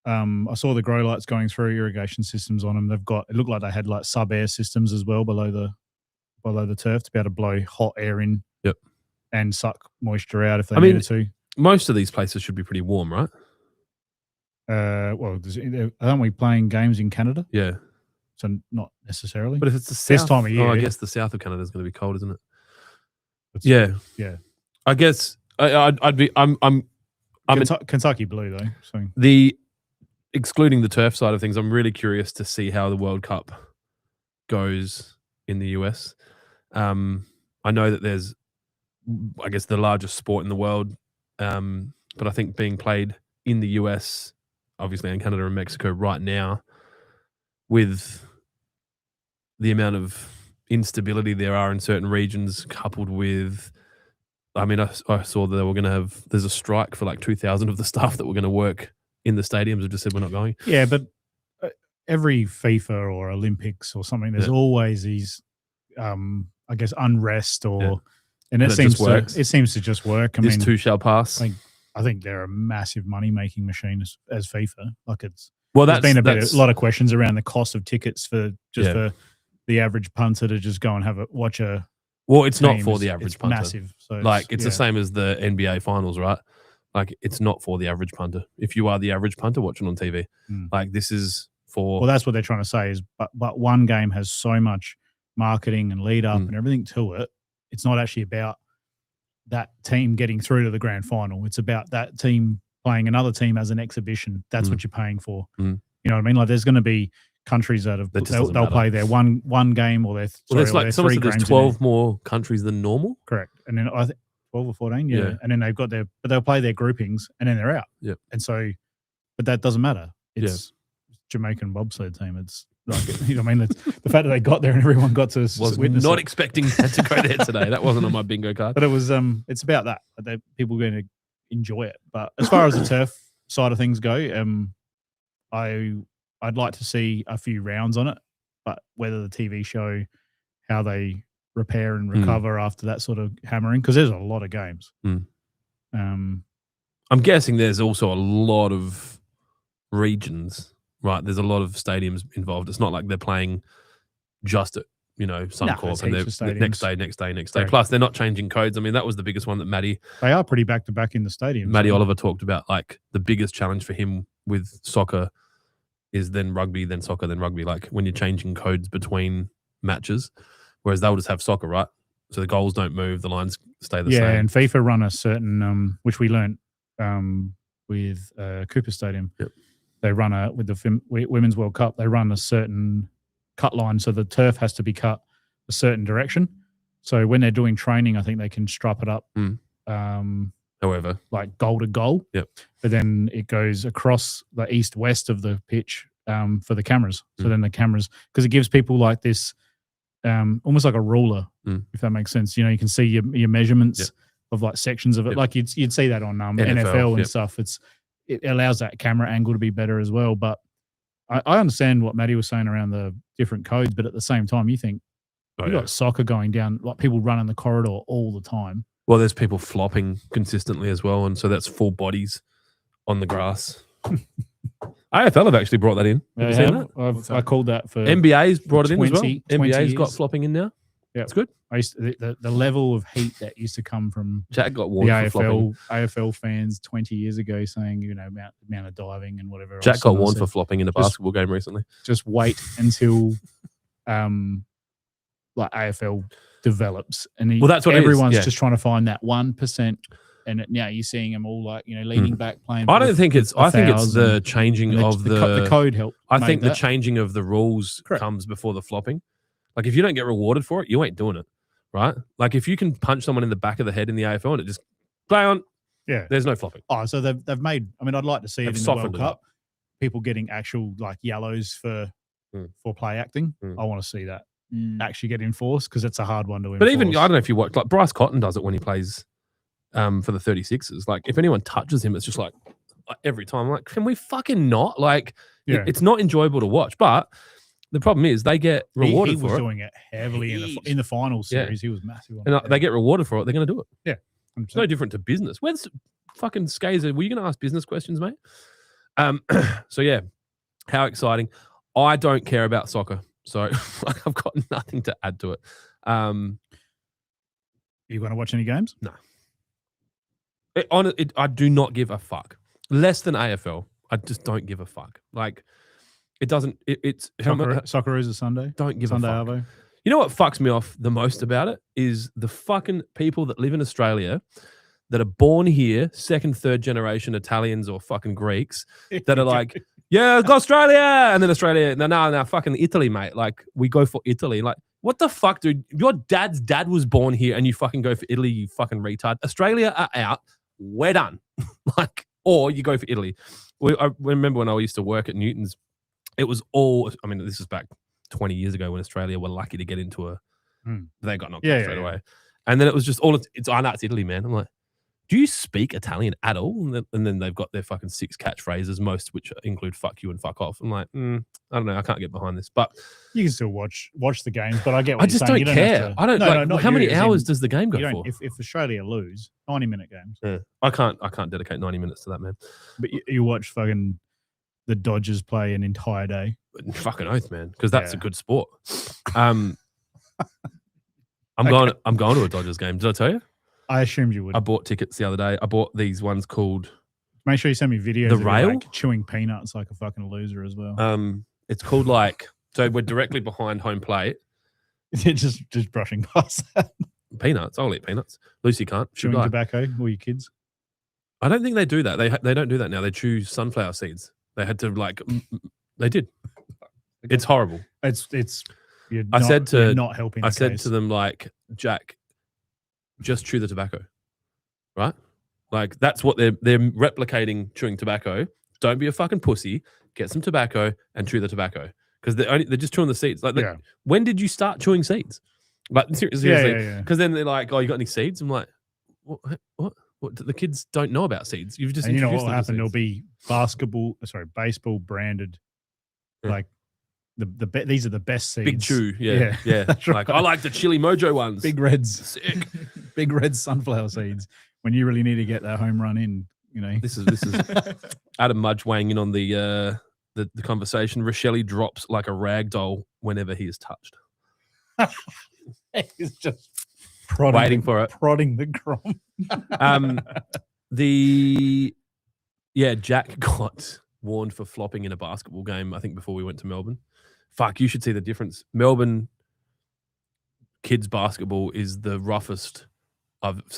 S2: I saw the grow lights going through irrigation systems on them. It looked like they had like sub air systems as well below the turf to be able to blow hot air in.
S1: Yep.
S2: And suck moisture out if they needed to.
S1: Most of these places should be pretty warm, right?
S2: Well, aren't we playing games in Canada?
S1: Yeah.
S2: So not necessarily.
S1: But if it's the south,
S2: this time of year,
S1: I guess the south of Canada is going to be cold, isn't it?
S2: Yeah.
S1: I guess I'd be. I'm
S2: Kentucky blue though. So
S1: excluding the turf side of things, I'm really curious to see how the World Cup goes in the US. I know that there's, I guess, the largest sport in the world, but I think being played in the US, obviously in Canada and Mexico right now, with the amount of instability there are in certain regions, coupled with, I mean, I saw that they were going to have, there's a strike for like 2,000 of the staff that were going to work in the stadiums have just said we're not going.
S2: Yeah, but every FIFA or Olympics or something, there's always these, I guess, unrest or, and it seems to just work. I mean,
S1: this too shall pass.
S2: I think they're a massive money making machine as FIFA. Like
S1: there's
S2: been a lot of questions around the cost of tickets for the average punter to just go and watch a.
S1: Well, it's not for the average punter.
S2: Massive. So
S1: it's the same as the NBA finals, right? Like, it's not for the average punter. If you are the average punter watching on TV, like, this is for.
S2: Well, that's what they're trying to say is, but one game has so much marketing and lead up and everything to it. It's not actually about that team getting through to the grand final. It's about that team playing another team as an exhibition. That's what you're paying for. You know what I mean? Like, there's going to be countries that have they'll play their one game or their
S1: there's like someone said there's 12 more countries than normal.
S2: Correct, and then I think 12 or 14, and then they've got but they'll play their groupings and then they're out.
S1: Yep.
S2: And so, but that doesn't matter. It's Jamaican bobsled team. It's like, you know what I mean? It's, the fact that they got there and everyone got to
S1: Was
S2: witness
S1: not
S2: it.
S1: expecting that to go there today. That wasn't on my bingo card.
S2: But it was it's about that. People are going to enjoy it. But as far as the turf side of things go, I'd like to see a few rounds on it. But whether the TV show how they repair and recover after that sort of hammering, because there's a lot of games.
S1: I'm guessing there's also a lot of regions, right? There's a lot of stadiums involved. It's not like they're playing just at, Suncorp and they're next day. Plus, they're not changing codes. I mean, that was the biggest one that
S2: they are pretty back to back in the stadium.
S1: Matty Oliver talked about. Like, the biggest challenge for him with soccer is then rugby, then soccer, then rugby. Like, when you're changing codes between matches, whereas they'll just have soccer, right? So the goals don't move, the lines stay the same.
S2: Yeah, and FIFA run a certain, which we learnt with Cooper Stadium.
S1: Yep.
S2: They run with the Women's World Cup, they run a certain cut line, so the turf has to be cut a certain direction. So when they're doing training, I think they can strap it up.
S1: However,
S2: like goal to goal.
S1: Yep.
S2: But then it goes across the east-west of the pitch for the cameras. So then the cameras, because it gives people like this, almost like a ruler, if that makes sense. You can see your measurements of like sections of it. Like you'd see that on NFL and stuff. It allows that camera angle to be better as well. But I understand what Matty was saying around the different codes, but at the same time, you think you got soccer going down, like people running the corridor all the time.
S1: Well, there's people flopping consistently as well, and so that's full bodies on the grass. AFL have actually brought that in. Have you seen that?
S2: I called that for
S1: NBA's brought it in as well.
S2: 20
S1: NBA's got
S2: years.
S1: flopping in now.
S2: Yeah,
S1: it's good.
S2: The level of heat that used to come from
S1: Jack got
S2: the
S1: warned for flopping.
S2: AFL fans 20 years ago saying, amount of diving and whatever.
S1: Jack got warned for flopping in a basketball game recently.
S2: Just wait until like AFL develops, and
S1: that's what
S2: everyone's just trying to find that 1%. And now you're seeing them all like leaning back playing. I
S1: think it's the changing of
S2: the code help.
S1: I think the changing of the rules comes before the flopping. Like, if you don't get rewarded for it, you ain't doing it, right? Like, if you can punch someone in the back of the head in the AFL and it just play on, there's no flopping.
S2: Oh, so they've made. I mean, I'd like to see it in the World Cup. People getting actual like yellows for play acting. I want to see that actually get enforced, because it's a hard one to enforce.
S1: But even I don't know if you watch, like Bryce Cotton does it when he plays for the 36ers. Like, if anyone touches him, it's just like every time. I'm like, can we fucking not? Like, it's not enjoyable to watch. But the problem is they get rewarded for it.
S2: He was doing it heavily in the final series. He was massive.
S1: And they get rewarded for it. They're going to do it.
S2: Yeah. 100%.
S1: It's no different to business. Where's fucking Skazer? Were you going to ask business questions, mate? So, yeah, how exciting. I don't care about soccer. So I've got nothing to add to it.
S2: You going to watch any games?
S1: No. I do not give a fuck. Less than AFL. I just don't give a fuck. Like, it doesn't. It's
S2: Socceroos is Sunday.
S1: Don't give
S2: Sunday
S1: a fuck.
S2: Arvo.
S1: You know what fucks me off the most about it is the fucking people that live in Australia that are born here, second, third generation Italians or fucking Greeks, that are like, yeah, go Australia, and then Australia. No, fucking Italy, mate. Like, we go for Italy. Like, what the fuck, dude? Your dad's dad was born here, and you fucking go for Italy, you fucking retard. Australia are out. We're done. Like, or you go for Italy. I remember when I used to work at Newton's, it was all, I mean, this is back 20 years ago when Australia were lucky to get into they got knocked out straight away. And then it was just all, it's Italy, man. I'm like, do you speak Italian at all? And then they've got their fucking 6 catchphrases, most which include fuck you and fuck off. I'm like, I don't know. I can't get behind this. But
S2: you can still watch the games, but I get what
S1: I just
S2: you're saying.
S1: don't care. I don't how many hours does the game go for?
S2: If Australia lose, 90-minute games.
S1: Yeah. I can't dedicate 90 minutes to that, man.
S2: But you watch fucking the Dodgers play an entire day.
S1: Fucking oath, man, because that's a good sport. I'm going to a Dodgers game. Did I tell you?
S2: I assumed you would.
S1: I bought tickets the other day. I bought these ones called.
S2: Make sure you send me videos.
S1: The rail,
S2: like chewing peanuts like a fucking loser as well.
S1: It's called like, so we're directly behind home plate.
S2: just brushing past that.
S1: Peanuts. I'll eat peanuts. Lucy can't.
S2: Chewing tobacco. All your kids.
S1: I don't think they do that. They don't do that now. They chew sunflower seeds. They had to like. They did. It's horrible.
S2: It's. You're not helping.
S1: I said to them, like, Jack, just chew the tobacco, right? Like, that's what they're replicating chewing tobacco. Don't be a fucking pussy. get some tobacco, and chew the tobacco because they're just chewing the seeds. Like,
S2: Yeah.
S1: when did you start chewing seeds? Like seriously,
S2: Yeah.
S1: because then they're like, "Oh, you got any seeds?" I'm like, "What? What? The kids don't know about seeds. You've just
S2: And you know what
S1: introduced
S2: will
S1: them to
S2: happen? There'll
S1: seeds."
S2: be baseball branded,
S1: Yeah.
S2: like these are the best seeds.
S1: Big chew, yeah.
S2: That's
S1: Like,
S2: right.
S1: I like the Chili Mojo ones.
S2: Big reds,
S1: Sick.
S2: big red sunflower seeds. When you really need to get that home run in, you know.
S1: This is Adam Mudge weighing in on the conversation. Rochelle drops like a rag doll whenever he is touched.
S2: He's just
S1: Waiting for it.
S2: prodding the crom.
S1: Jack got warned for flopping in a basketball game, I think, before we went to Melbourne. Fuck, you should see the difference. Melbourne kids basketball is the roughest.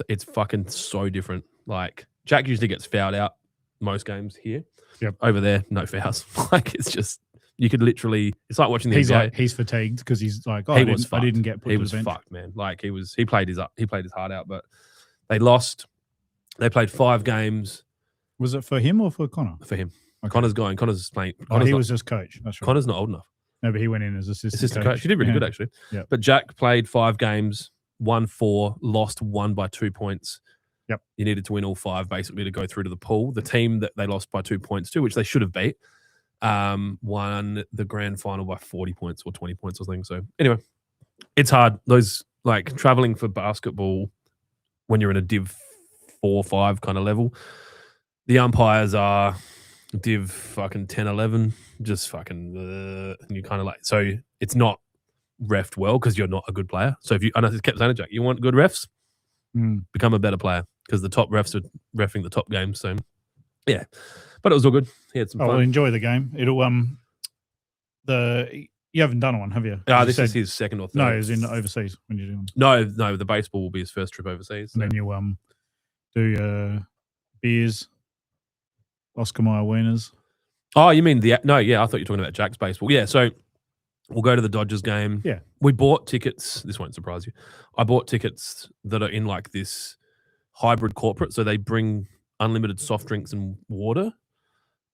S1: It's fucking so different. Like, Jack usually gets fouled out most games here.
S2: Yep.
S1: Over there, no fouls. Like, it's just, you could literally, it's like watching the
S2: He's
S1: NBA.
S2: like, he's fatigued because he's like,
S1: He
S2: I
S1: was
S2: didn't get put
S1: He
S2: to
S1: was
S2: the bench.
S1: fucked, man. Like, he played his heart out, but they lost. They played 5 games
S2: Was it for him or for Connor?
S1: for him.
S2: Okay.
S1: Connor's playing.
S2: He was just coach. That's right.
S1: Connor's not old enough.
S2: No, but he went in as assistant
S1: Coach. He did really
S2: Yeah.
S1: good, actually.
S2: Yeah.
S1: But Jack played 5 games, won 4, lost 1 by 2 points.
S2: Yep.
S1: You needed to win all 5 basically to go through to the pool. The team that they lost by 2 points to, which they should have beat, won the grand final by 40 points or 20 points or something. So anyway, it's hard. Those, like, traveling for basketball when you're in a Div 4-5 kind of level, the umpires are Div fucking 10-11, just fucking, and you kind of like, so it's not reffed well because you're not a good player. So and I just kept saying it, Jack, you want good refs, become a better player because the top refs are reffing the top games. So yeah, but it was all good. He had some
S2: Well,
S1: fun.
S2: enjoy the game. It'll you haven't done one, have you?
S1: This is his second or third.
S2: No, it was in overseas when you're doing.
S1: No, the baseball will be his first trip overseas.
S2: And then you do beers, Oscar Mayer wieners.
S1: Oh, you mean I thought you were talking about Jack's baseball. Yeah, so we'll go to the Dodgers game.
S2: Yeah.
S1: We bought tickets. This won't surprise you. I bought tickets that are in like this hybrid corporate. So they bring unlimited soft drinks and water.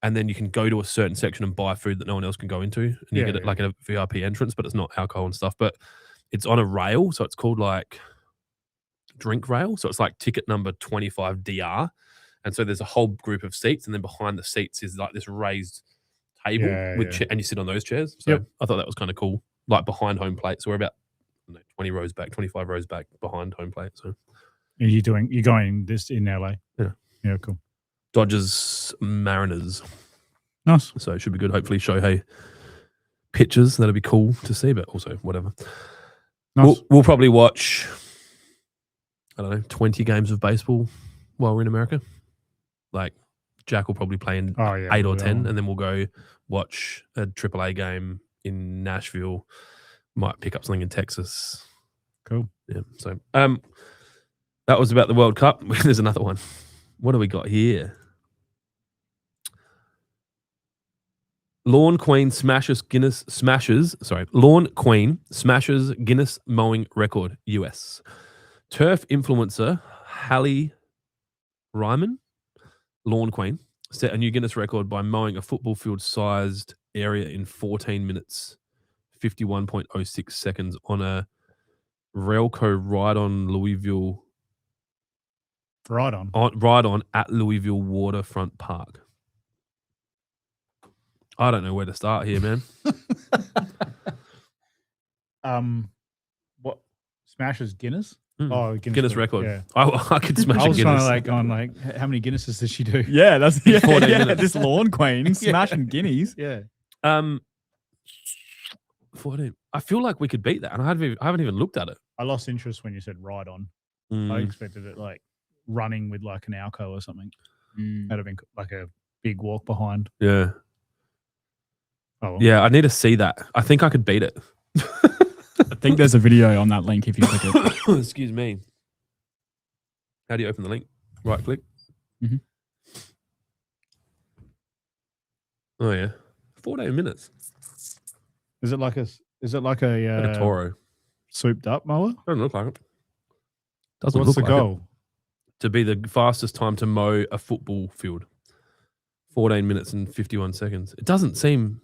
S1: And then you can go to a certain section and buy food that no one else can go into. And you get it like a VIP entrance, but it's not alcohol and stuff. But it's on a rail. So it's called like drink rail. So it's like ticket number 25DR. And so there's a whole group of seats, and then behind the seats is like this raised table and you sit on those chairs. So I thought that was kind of cool, like behind home plate. So we're about 20 rows back, 25 rows back behind home plate. So
S2: you're going this in LA? Yeah, cool.
S1: Dodgers Mariners.
S2: Nice.
S1: So it should be good. Hopefully Shohei pitches. That'll be cool to see, but also whatever.
S2: Nice.
S1: We'll probably watch, I don't know, 20 games of baseball while we're in America. Like, Jack will probably play in 8 or 10, and then we'll go watch a AAA game in Nashville. Might pick up something in Texas.
S2: Cool.
S1: Yeah. So that was about the World Cup. There's another one. What do we got here? Lawn Queen smashes Guinness mowing record, US. Turf influencer Hallie Ryman, Lawn Queen, set a new Guinness record by mowing a football field sized area in 14 minutes, 51.06 seconds on a Railco ride on at Louisville Waterfront Park. I don't know where to start here, man.
S2: What smashes Guinness?
S1: Oh, Guinness record.
S2: Yeah.
S1: I could smash
S2: I was
S1: a Guinness.
S2: trying to how many Guinnesses does she do?
S4: Yeah, that's
S1: 14 minutes.
S4: this lawn queen smashing guineas.
S2: Yeah.
S1: 14. I feel like we could beat that, and I haven't even looked at it.
S2: I lost interest when you said ride on. I expected it like running with like an Alco or something. That'd have been like a big walk behind.
S1: Yeah.
S2: Oh, well.
S1: Yeah, I need to see that. I think I could beat it.
S4: I think there's a video on that link if you click it.
S1: Excuse me. How do you open the link? Right click.
S4: Mm-hmm.
S1: Oh yeah, 14 minutes.
S2: Is it like a
S1: Like a Toro.
S2: souped up mower?
S1: Doesn't look like it. Doesn't
S2: What's
S1: look
S2: the
S1: like
S2: goal?
S1: it. To be the fastest time to mow a football field. 14 minutes and 51 seconds. It doesn't seem.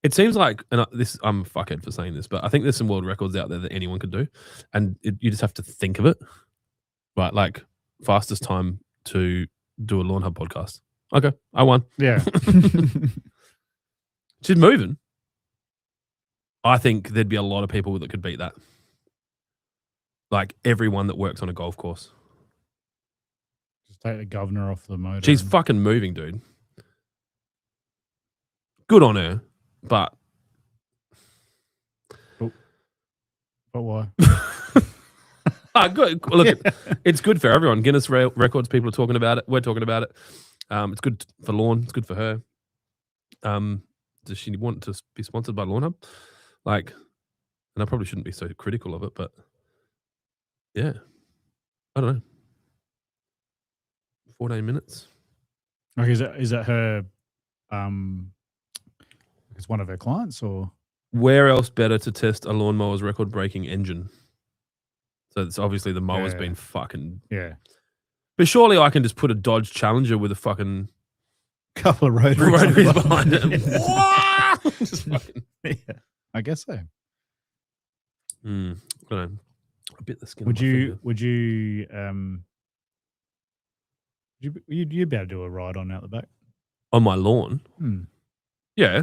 S1: It seems like, and I'm a fuckhead for saying this, but I think there's some world records out there that anyone could do, and you just have to think of it. Right, like fastest time to do a Lawnhub podcast. Okay, I won.
S2: Yeah.
S1: She's moving. I think there'd be a lot of people that could beat that. Like everyone that works on a golf course.
S2: Just take the governor off the motor.
S1: She's fucking moving, dude. Good on her, but
S2: why?
S1: good. Look, it's good for everyone. Guinness records. People are talking about it. We're talking about it. It's good for Lawn. It's good for her. Does she want to be sponsored by Lawnhub? Like, and I probably shouldn't be so critical of it, but yeah, I don't know. 14 minutes.
S2: Okay, is that her? It's one of her clients, or
S1: where else better to test a lawnmower's record-breaking engine? So it's obviously the mower's been fucking But surely I can just put a Dodge Challenger with a fucking
S2: couple of rotaries
S1: behind it. Just fucking.
S2: Yeah, I guess so.
S1: I don't know. I bit the skin.
S2: Would you be able to do a ride on out the back
S1: on my lawn? Yeah.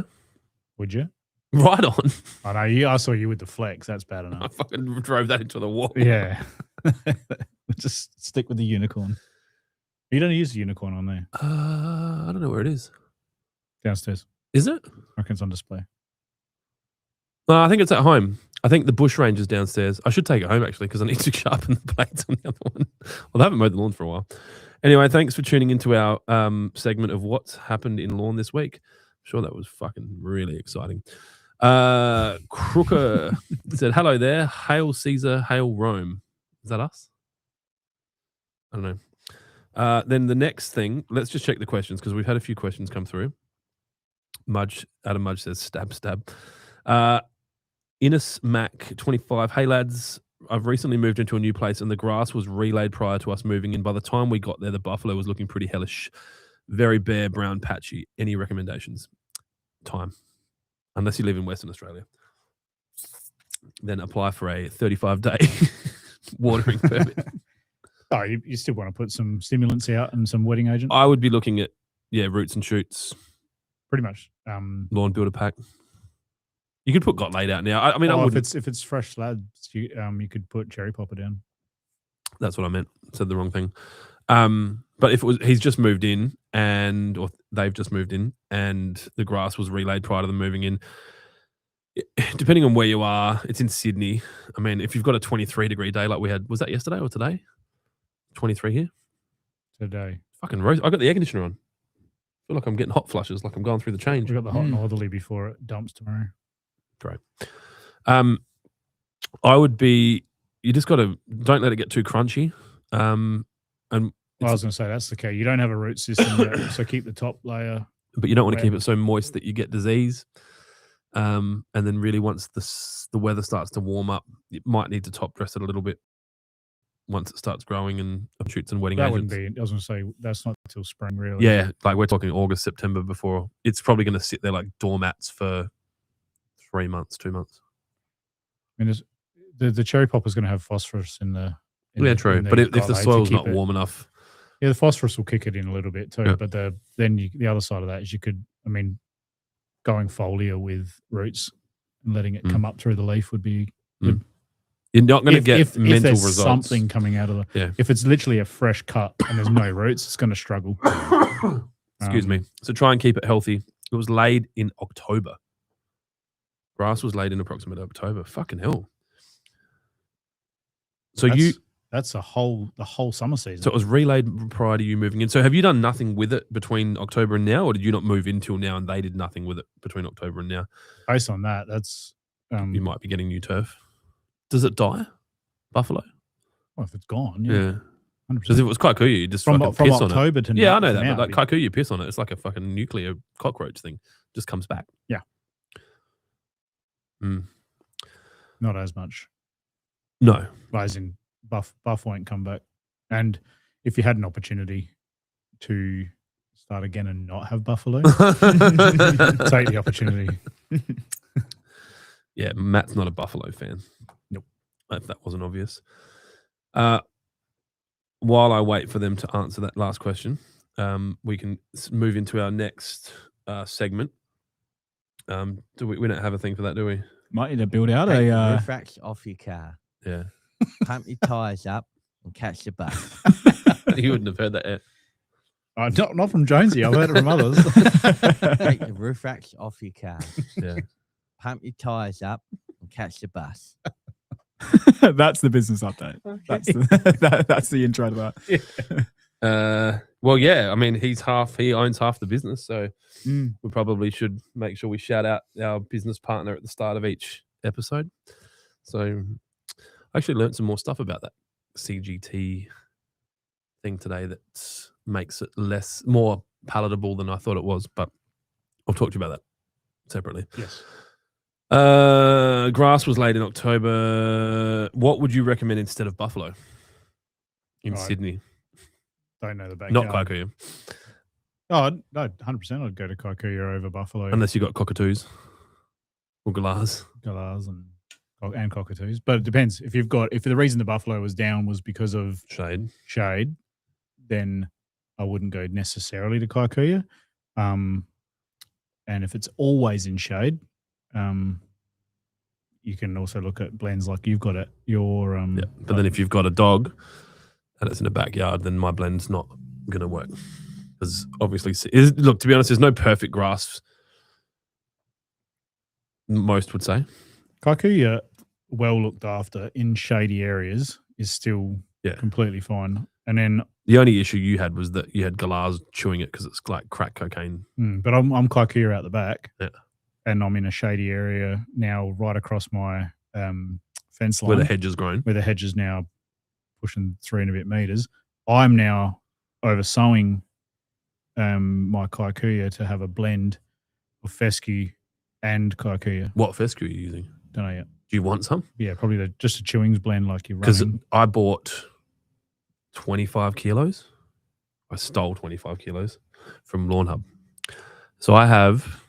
S2: Would you?
S1: Right on.
S2: I know. I saw you with the flex. That's bad enough.
S1: I fucking drove that into the wall.
S2: Yeah. Just stick with the unicorn. You don't use the unicorn on there.
S1: I don't know where it is.
S2: Downstairs.
S1: Is it?
S2: I reckon it's on display.
S1: I think it's at home. I think the bush range is downstairs. I should take it home actually because I need to sharpen the blades on the other one. Well, I haven't mowed the lawn for a while. Anyway, thanks for tuning into our segment of what's happened in lawn this week. I'm sure that was fucking really exciting. Crooker said, hello there. Hail Caesar, hail Rome. Is that us? I don't know. Then the next thing, let's just check the questions because we've had a few questions come through. Adam Mudge says, stab. Innes Mac 25. Hey lads, I've recently moved into a new place and the grass was relayed prior to us moving in. By the time we got there, the buffalo was looking pretty hellish. Very bare, brown, patchy. Any recommendations? Time. Unless you live in Western Australia. Then apply for a 35-day watering permit.
S2: Oh, you still want to put some stimulants out and some wetting agent?
S1: I would be looking at, roots and shoots.
S2: Pretty much.
S1: Lawn builder pack. You could put got laid out now. I mean,
S2: if it's fresh slabs, you could put cherry popper down.
S1: That's what I meant. Said the wrong thing. But if it was, he's just moved in or they've just moved in and the grass was relayed prior to them moving in. Depending on where you are, it's in Sydney. I mean, if you've got a 23-degree day like we had, was that yesterday or today? 23 here?
S2: Today.
S1: Fucking roast. I got the air conditioner on. I feel like I'm getting hot flushes, like I'm going through the change.
S2: We got the hot and northerly before it dumps tomorrow.
S1: Great. I would be, you just got to, don't let it get too crunchy. And
S2: I was going to say that's the key. You don't have a root system yet, so keep the top layer.
S1: But you don't want to keep it so moist that you get disease. And then really once the weather starts to warm up, you might need to top dress it a little bit once it starts growing and shoots and wetting
S2: that
S1: agents.
S2: Wouldn't be, I was going to say, that's not until spring really.
S1: Yeah, like we're talking August, September before. It's probably going to sit there like doormats for 3 months, 2 months.
S2: I mean, the cherry popper is going to have phosphorus in the...
S1: true. But if the soil's not warm enough...
S2: Yeah, the phosphorus will kick it in a little bit too. Yeah. But the other side of that is you could, going foliar with roots and letting it come up through the leaf would be good.
S1: You're not going to get mental
S2: if there's
S1: results.
S2: Something coming out of the...
S1: Yeah.
S2: If it's literally a fresh cut and there's no roots, it's going to struggle.
S1: Excuse me. So try and keep it healthy. It was laid in October. Grass was laid in approximate October. Fucking hell. So
S2: that's the whole summer season.
S1: So it was relayed prior to you moving in. So have you done nothing with it between October and now, or did you not move in till now and they did nothing with it between October and now?
S2: Based on that, that's...
S1: you might be getting new turf. Does it die? Buffalo?
S2: Well, if it's gone, yeah. 100%.
S1: Because if it was Kikuyu, you just fucking piss on it.
S2: From October to now.
S1: Yeah, I know that. But like Kikuyu, you piss on it. It's like a fucking nuclear cockroach thing. Just comes back.
S2: Yeah. Not as much.
S1: No.
S2: As in buff won't come back. And if you had an opportunity to start again and not have buffalo. Take the opportunity.
S1: Yeah, Matt's not a Buffalo fan.
S2: Nope.
S1: If that wasn't obvious. While I wait for them to answer that last question, we can move into our next segment. Do we don't have a thing for that, do we?
S4: Might need to build out
S5: Take the
S4: a.
S5: roof racks off your car.
S1: Yeah.
S5: Pump your tires up and catch the bus.
S1: You wouldn't have heard that yet.
S2: Not from Jonesy. I've heard it from others.
S5: Take the roof racks off your car.
S1: Yeah.
S5: Pump your tires up and catch the bus.
S4: That's the business update.
S2: Okay.
S4: That's the intro to that.
S1: Well, yeah. I mean, he owns half the business, so
S4: Mm.
S1: we probably should make sure we shout out our business partner at the start of each episode. So I actually learned some more stuff about that CGT thing today that makes it more palatable than I thought it was, but I'll talk to you about that separately.
S2: Yes.
S1: Grass was laid in October. What would you recommend instead of buffalo in
S2: Right.
S1: Sydney?
S2: Don't know the backyard.
S1: Not Kikuyu,
S2: Oh, no, 100%. I'd go to Kikuyu over buffalo.
S1: unless you got cockatoos or galahs.
S2: Galahs and cockatoos. But it depends. If the reason the buffalo was down was because of shade, then I wouldn't go necessarily to Kikuyu. And if it's always in shade, you can also look at blends like you've got at your
S1: Yeah. But then if you've got a dog and it's in a backyard, then my blend's not going to work. Because obviously, look, to be honest, there's no perfect grass, most would say.
S2: Kikuyu, well looked after in shady areas, is still
S1: Yeah.
S2: completely fine. And then,
S1: The only issue you had was that you had galahs chewing it because it's like crack cocaine.
S2: but I'm Kikuyu out the back,
S1: Yeah.
S2: and I'm in a shady area now, right across my fence line,
S1: Where the hedge has grown.
S2: where the hedge is now pushing 3 and a bit meters. I'm now oversowing my Kikuyu to have a blend of fescue and Kikuyu.
S1: What fescue are you using?
S2: Don't know yet.
S1: Do you want some?
S2: Yeah, probably just a chewings blend like you're
S1: Because
S2: running.
S1: I bought 25 kilos. I stole 25 kilos from Lawnhub. So I have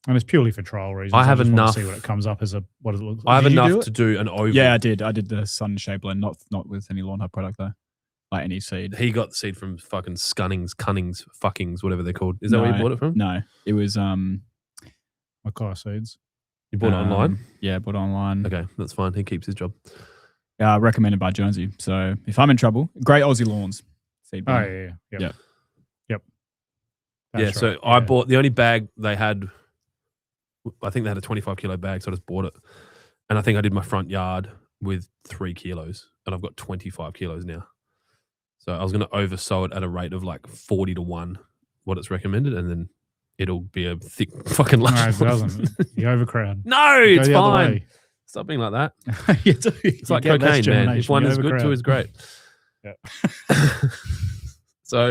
S2: And it's purely for trial reasons.
S1: I have
S2: just wanna
S1: enough-
S2: see what it comes up as what it looks like.
S1: I have
S2: Did you do
S1: enough
S2: it?
S1: to do an oval.
S4: Yeah, I did. I did the sunshade blend, not with any Lawnhub product though, like any seed.
S1: He got the seed from fucking Cunnings, fuckings, whatever they're called. Is that where you bought it from?
S4: No, it was
S2: Mackay seeds.
S1: You bought it online?
S4: Yeah, bought it online.
S1: Okay, that's fine. He keeps his job.
S4: Recommended by Jonesy. So if I'm in trouble, great Aussie lawns. Seed
S2: Oh,
S4: blend.
S2: yeah.
S4: Yeah.
S2: Yep.
S1: Yeah,
S2: That's
S1: so
S2: right,
S1: I
S2: yeah.
S1: bought the only bag they had. I think they had a 25 kilo bag, so I just bought it. And I think I did my front yard with 3 kilos, and I've got 25 kilos now. So I was going to oversow it at a rate of like 40 to 1, what it's recommended, and then it'll be a thick fucking
S2: No,
S1: lunch.
S2: it doesn't. You overcrowd.
S1: No,
S2: Go
S1: it's
S2: the other
S1: fine.
S2: way.
S1: Stop being like that.
S2: You do.
S1: It's like cocaine, man. If one is good, 2 is great.
S2: Yeah.
S1: So,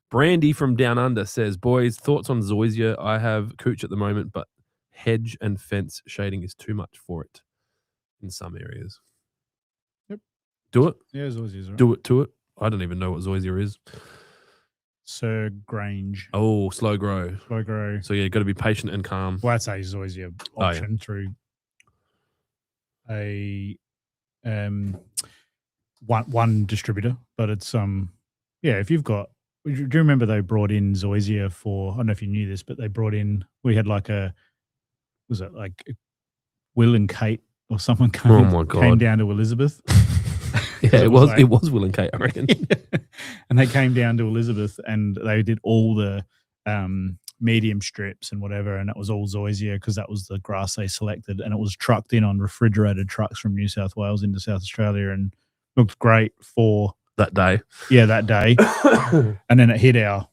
S1: Brandy from Down Under says, boys, thoughts on zoysia? I have cooch at the moment, but hedge and fence shading is too much for it in some areas.
S2: Yep.
S1: Do it.
S2: Yeah, zoysia is right.
S1: Do it to it. I don't even know what zoysia is.
S2: Sir Grange.
S1: Oh, slow grow.
S2: Slow grow.
S1: So, yeah, got to be patient and calm.
S2: Well, that's a zoysia
S1: Oh, yeah.
S2: option through a one distributor, but it's yeah, if you've got, do you remember they brought in zoysia for, I don't know if you knew this, but they brought in, we had like was it like Will and Kate or someone
S1: Oh my God.
S2: came down to Elizabeth.
S1: Yeah,
S2: it was like-
S1: it was Will and Kate, I reckon.
S2: And they came down to Elizabeth and they did all the medium strips and whatever, and it was all zoysia because that was the grass they selected, and it was trucked in on refrigerated trucks from New South Wales into South Australia and looked great for
S1: That day.
S2: that day. And then it hit our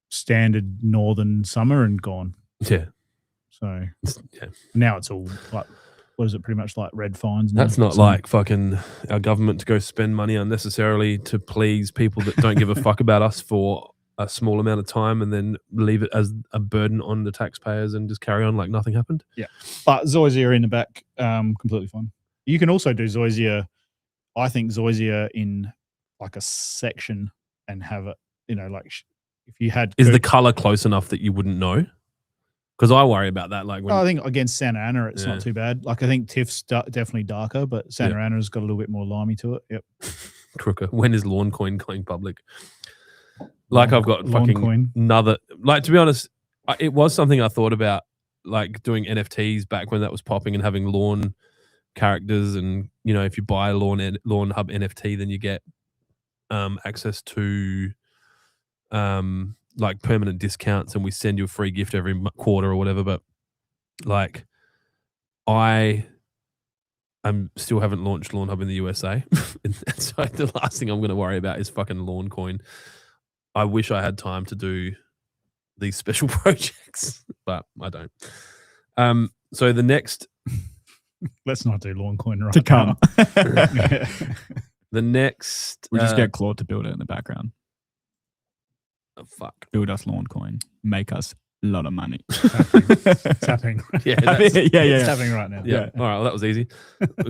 S2: standard northern summer and gone.
S1: Yeah.
S2: So
S1: Yeah.
S2: now it's all like, what is it, pretty much like red fines now?
S1: That's not
S2: So-
S1: like fucking our government to go spend money unnecessarily to please people that don't give a fuck about us for a small amount of time and then leave it as a burden on the taxpayers and just carry on like nothing happened.
S2: But zoysia in the back, completely fine. You can also do zoysia, I think zoysia in like a section and have it. like if you had
S1: Is the color close enough that you wouldn't know? Because I worry about that. Like, when,
S2: I think against Santa Ana, it's not too bad. Like, I think Tiff's definitely darker, but Santa Ana's got a little bit more limey to it. Yep.
S1: Crooker. When is Lawn Coin going public? Like, I've got fucking
S2: Coin.
S1: another. Like, to be honest, it was something I thought about, like doing NFTs back when that was popping and having lawn characters, and if you buy a Lawnhub NFT, then you get access to like permanent discounts, and we send you a free gift every quarter or whatever. But like, I still haven't launched Lawnhub in the USA, and so the last thing I'm going to worry about is fucking Lawn Coin. I wish I had time to do these special projects, but I don't. So the next,
S2: let's not do Lawn Coin right
S4: to come.
S1: The next,
S4: We just get Claude to build it in the background.
S1: oh, fuck.
S4: Build us Lawn Coin. Make us a lot of money.
S2: It's happening.
S1: Yeah,
S2: It's happening right now.
S1: yeah. All right, well, that was easy.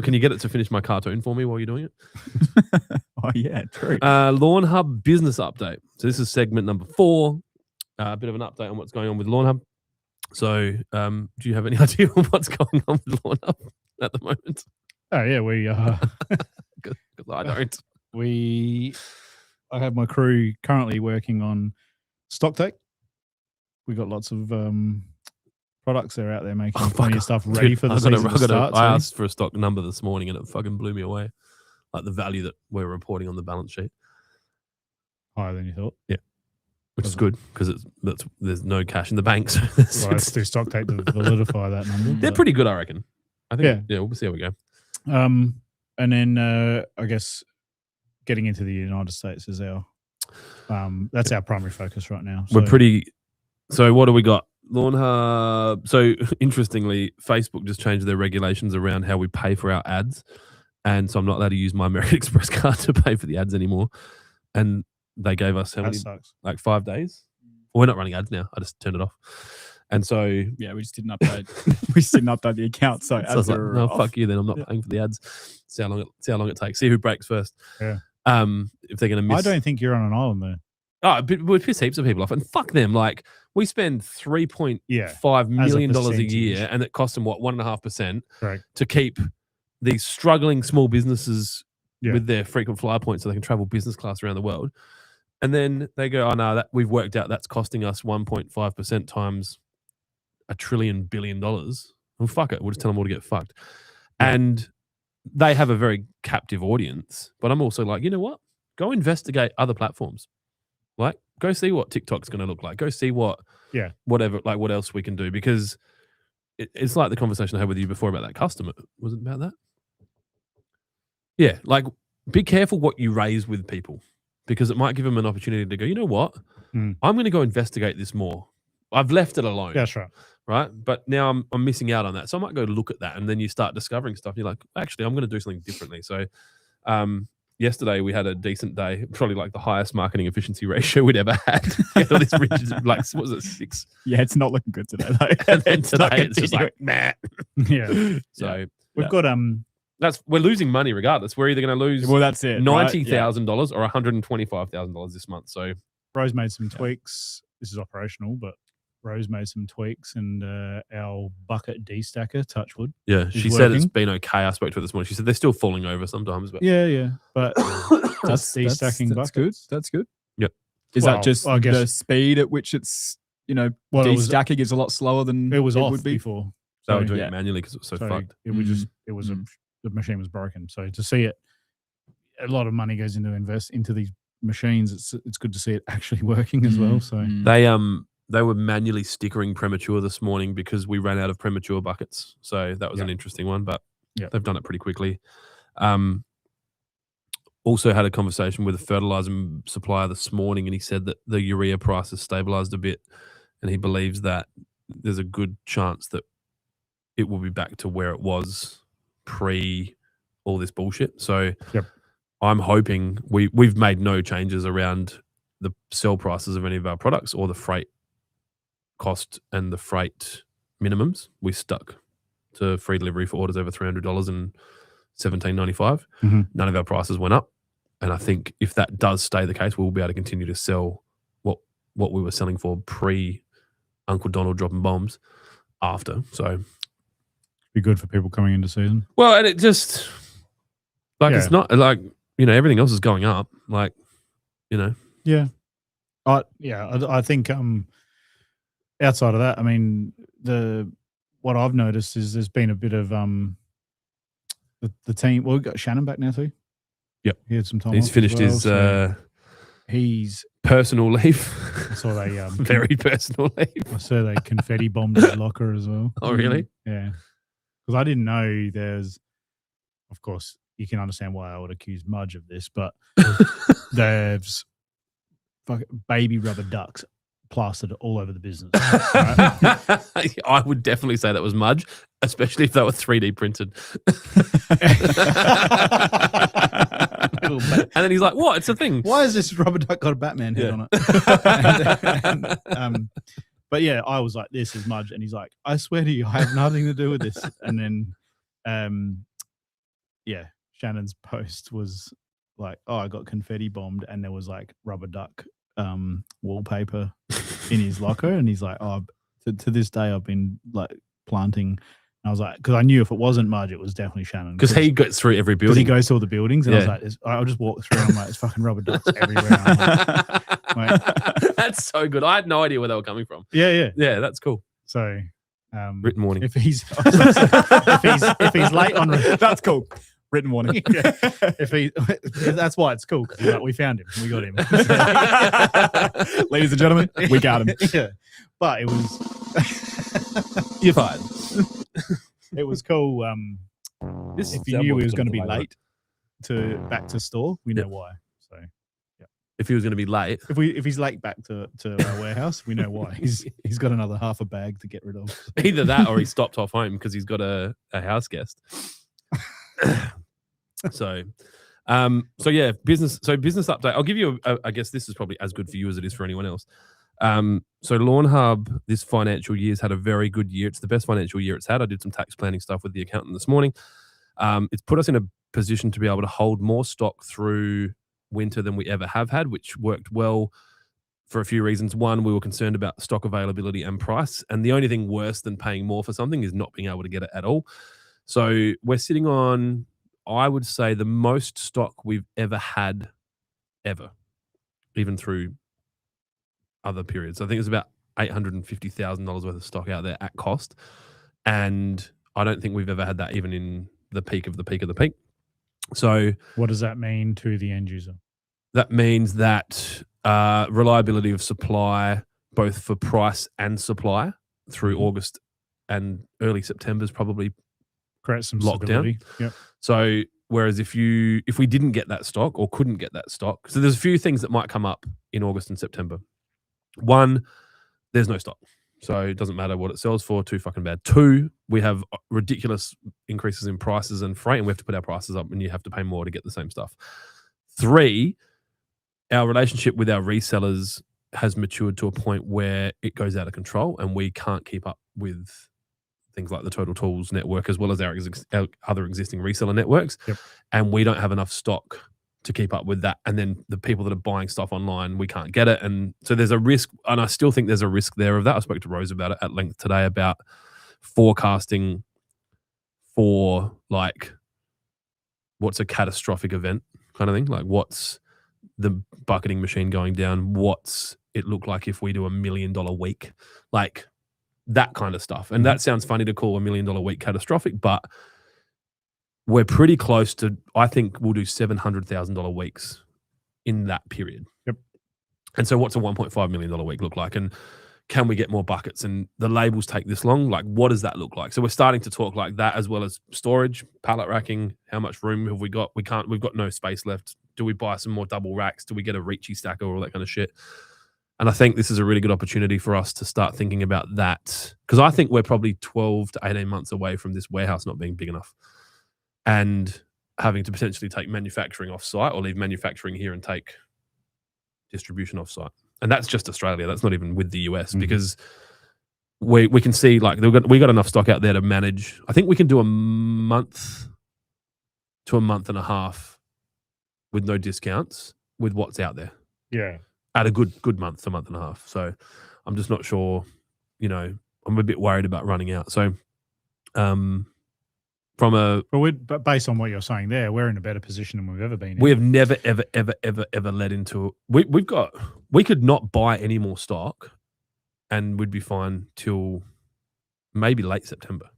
S1: Can you get it to finish my cartoon for me while you're doing it?
S4: Oh yeah, true.
S1: Lawnhub business update. So this is segment number 4. A bit of an update on what's going on with Lawnhub. So, do you have any idea of what's going on with Lawnhub at the moment?
S2: Oh yeah, we
S1: Because I don't.
S2: I have my crew currently working on stock take. We got lots of products that are out there making plenty of stuff ready for the season to start.
S1: I asked for a stock number this morning and it fucking blew me away. Like the value that we're reporting on the balance sheet.
S2: Higher than you thought.
S1: Yeah. Which is good because there's no cash in the bank. So
S2: well, let's do stock take to validify that number.
S1: They're pretty good, I reckon. I think, yeah, we'll see how we go.
S2: And then I guess getting into the United States is that's our primary focus right now.
S1: So what do we got? Lawnhub. So interestingly, Facebook just changed their regulations around how we pay for our ads. And so I'm not allowed to use my American Express card to pay for the ads anymore. And they gave us how many?
S2: Sucks.
S1: Like 5 days? Well, we're not running ads now. I just turned it off. And so
S4: yeah, we just didn't update. We just didn't update the account. So
S1: I was like, no, fuck you. Then I'm not paying for the ads. See how long it takes. See who breaks first.
S2: Yeah.
S1: If they're going to miss.
S2: I don't think you're on an island there.
S1: Oh, but we piss heaps of people off, and fuck them. Like, we spend $3.5 million a year, and it costs them 1.5% to keep these struggling small businesses with their frequent flyer points so they can travel business class around the world. And then they go, oh no, that we've worked out that's costing us 1.5% times $1 trillion billion. Well, fuck it. We'll just tell them all to get fucked. Yeah. And they have a very captive audience. But I'm also like, you know what? Go investigate other platforms. Like, go see what TikTok's going to look like. Go see what else we can do. Because it's like the conversation I had with you before about that customer. Was it about that? Yeah. Like, be careful what you raise with people. Because it might give them an opportunity to go, you know what? I'm going to go investigate this more. I've left it alone.
S2: That's right.
S1: Right? But now I'm missing out on that. So I might go look at that, and then you start discovering stuff. And you're like, actually, I'm going to do something differently. So yesterday we had a decent day, probably like the highest marketing efficiency ratio we'd ever had. All this rigid, like, what was it, 6?
S4: Yeah, it's not looking good today.
S1: And then today it's just like, nah.
S2: Yeah.
S1: So
S2: we've got
S1: we're losing money regardless. We're either going to lose
S4: that's it,
S1: $90,000 or $125,000 this month. So
S2: Rose made some tweaks. This is operational, but Rose made some tweaks, and our bucket destacker, Touchwood.
S1: Yeah, she said it's been okay. I spoke to her this morning. She said they're still falling over sometimes. But
S2: yeah. But that's destacking buckets.
S4: Good. That's good.
S1: Yep.
S4: Is that just the speed at which it's destacking is a lot slower than
S2: it
S4: off
S2: would be before?
S1: They were doing it manually because it was so fucked.
S2: It was the machine was broken. So to see it, a lot of money goes into these machines. It's good to see it actually working as well. So
S1: they were manually stickering premature this morning because we ran out of premature buckets. So that was an interesting one, but they've done it pretty quickly. Also had a conversation with a fertilizer supplier this morning, and he said that the urea price has stabilized a bit, and he believes that there's a good chance that it will be back to where it was pre all this bullshit. So I'm hoping we've made no changes around the sell prices of any of our products or the freight cost and the freight minimums. We stuck to free delivery for orders over $300 and $17.95. None of our prices went up. And I think if that does stay the case, we'll be able to continue to sell what we were selling for pre Uncle Donald dropping bombs after. So
S2: Be good for people coming into season.
S1: well, and it just like
S2: Yeah.
S1: it's not like everything else is going up. Like
S2: Yeah. I think outside of that, I mean, what I've noticed is there's been a bit of the team. Well, we've got Shannon back now too.
S1: Yep.
S2: He had some time.
S1: he's
S2: off as
S1: finished
S2: well,
S1: his
S2: so he's
S1: personal leave.
S2: I saw they
S1: Very personal leave.
S2: I saw they confetti bombed his locker as well.
S1: Oh, really?
S2: Yeah. Because I didn't know there's, of course, you can understand why I would accuse Mudge of this, but there's baby rubber ducks plastered all over the business. Right?
S1: I would definitely say that was Mudge, especially if they were 3D printed. And then he's like, "What? It's a thing."
S2: Why has this rubber duck got a Batman head on it? But yeah, I was like, "This is Mudge," and he's like, "I swear to you, I have nothing to do with this." And then, yeah, Shannon's post was like, "Oh, I got confetti bombed," and there was like rubber duck wallpaper in his locker, and he's like, "Oh, to this day, I've been like planting." And I was like, because I knew if it wasn't Mudge, it was definitely Shannon.
S1: Because he gets through every
S2: Because
S1: building.
S2: he goes to all the buildings, and I was like, I'll just walk through, and I'm like, there's fucking rubber ducks everywhere. And I'm like,
S1: That's so good. I had no idea where they were coming from.
S2: yeah.
S1: Yeah, that's cool.
S2: So,
S1: Written warning.
S2: if he's if he's late on,
S4: That's cool. Written warning.
S2: that's why it's cool. 'Cause, like, we found him, we got him.
S4: Ladies and gentlemen, we got him.
S2: Yeah, but it was
S1: You're fine.
S2: it was cool. If you knew he was going to be late back to store, we know why. So
S1: If he was going to be late,
S2: if he's late back to our warehouse, we know why. He's got another half a bag to get rid of.
S1: either that or he stopped off home because he's got a house guest. So yeah, business update. I'll give you I guess this is probably as good for you as it is for anyone else. So Lawnhub this financial year has had a very good year. It's the best financial year it's had. I did some tax planning stuff with the accountant this morning. It's put us in a position to be able to hold more stock through winter than we ever have had, which worked well for a few reasons. One, we were concerned about stock availability and price, and the only thing worse than paying more for something is not being able to get it at all. So we're sitting on, I would say, the most stock we've ever had, ever, even through other periods. I think it's about $850,000 worth of stock out there at cost, and I don't think we've ever had that even in the peak of the peak of the peak. So
S2: What does that mean to the end user?
S1: that means that reliability of supply, both for price and supply, through August and early September is probably
S2: Create some
S1: lockdown.
S2: stability. Yep.
S1: So whereas if we didn't get that stock or couldn't get that stock, so there's a few things that might come up in August and September. One, there's no stock. So it doesn't matter what it sells for, too fucking bad. Two, we have ridiculous increases in prices and freight, and we have to put our prices up and you have to pay more to get the same stuff. Three, our relationship with our resellers has matured to a point where it goes out of control and we can't keep up with things like the Total Tools network as well as our other existing reseller networks.
S2: Yep.
S1: And we don't have enough stock to keep up with that. And then the people that are buying stuff online, we can't get it. And so there's a risk, and I still think there's a risk there of that. I spoke to Rose about it at length today about forecasting for like what's a catastrophic event kind of thing. Like what's the bucketing machine going down? What's it look like if we do $1 million week? Like that kind of stuff. And that sounds funny to call $1 million week catastrophic, but we're pretty close to, I think we'll do $700,000 weeks in that period.
S2: Yep.
S1: And so what's a $1.5 million week look like? And can we get more buckets? And the labels take this long. Like, what does that look like? So we're starting to talk like that, as well as storage, pallet racking. How much room have we got? We've got no space left. Do we buy some more double racks? Do we get a Reachy stacker or all that kind of shit? And I think this is a really good opportunity for us to start thinking about that, because I think we're probably 12 to 18 months away from this warehouse not being big enough and having to potentially take manufacturing off site or leave manufacturing here and take distribution off site. And that's just Australia. That's not even with the US, because we can see like we got enough stock out there to manage. I think we can do a month to a month and a half with no discounts with what's out there.
S2: Yeah.
S1: at a good month and a half. So I'm just not sure. You know, I'm a bit worried about running out. So,
S2: but based on what you're saying there, we're in a better position than we've ever been in.
S1: We have never, ever led into we could not buy any more stock and we'd be fine till maybe late September.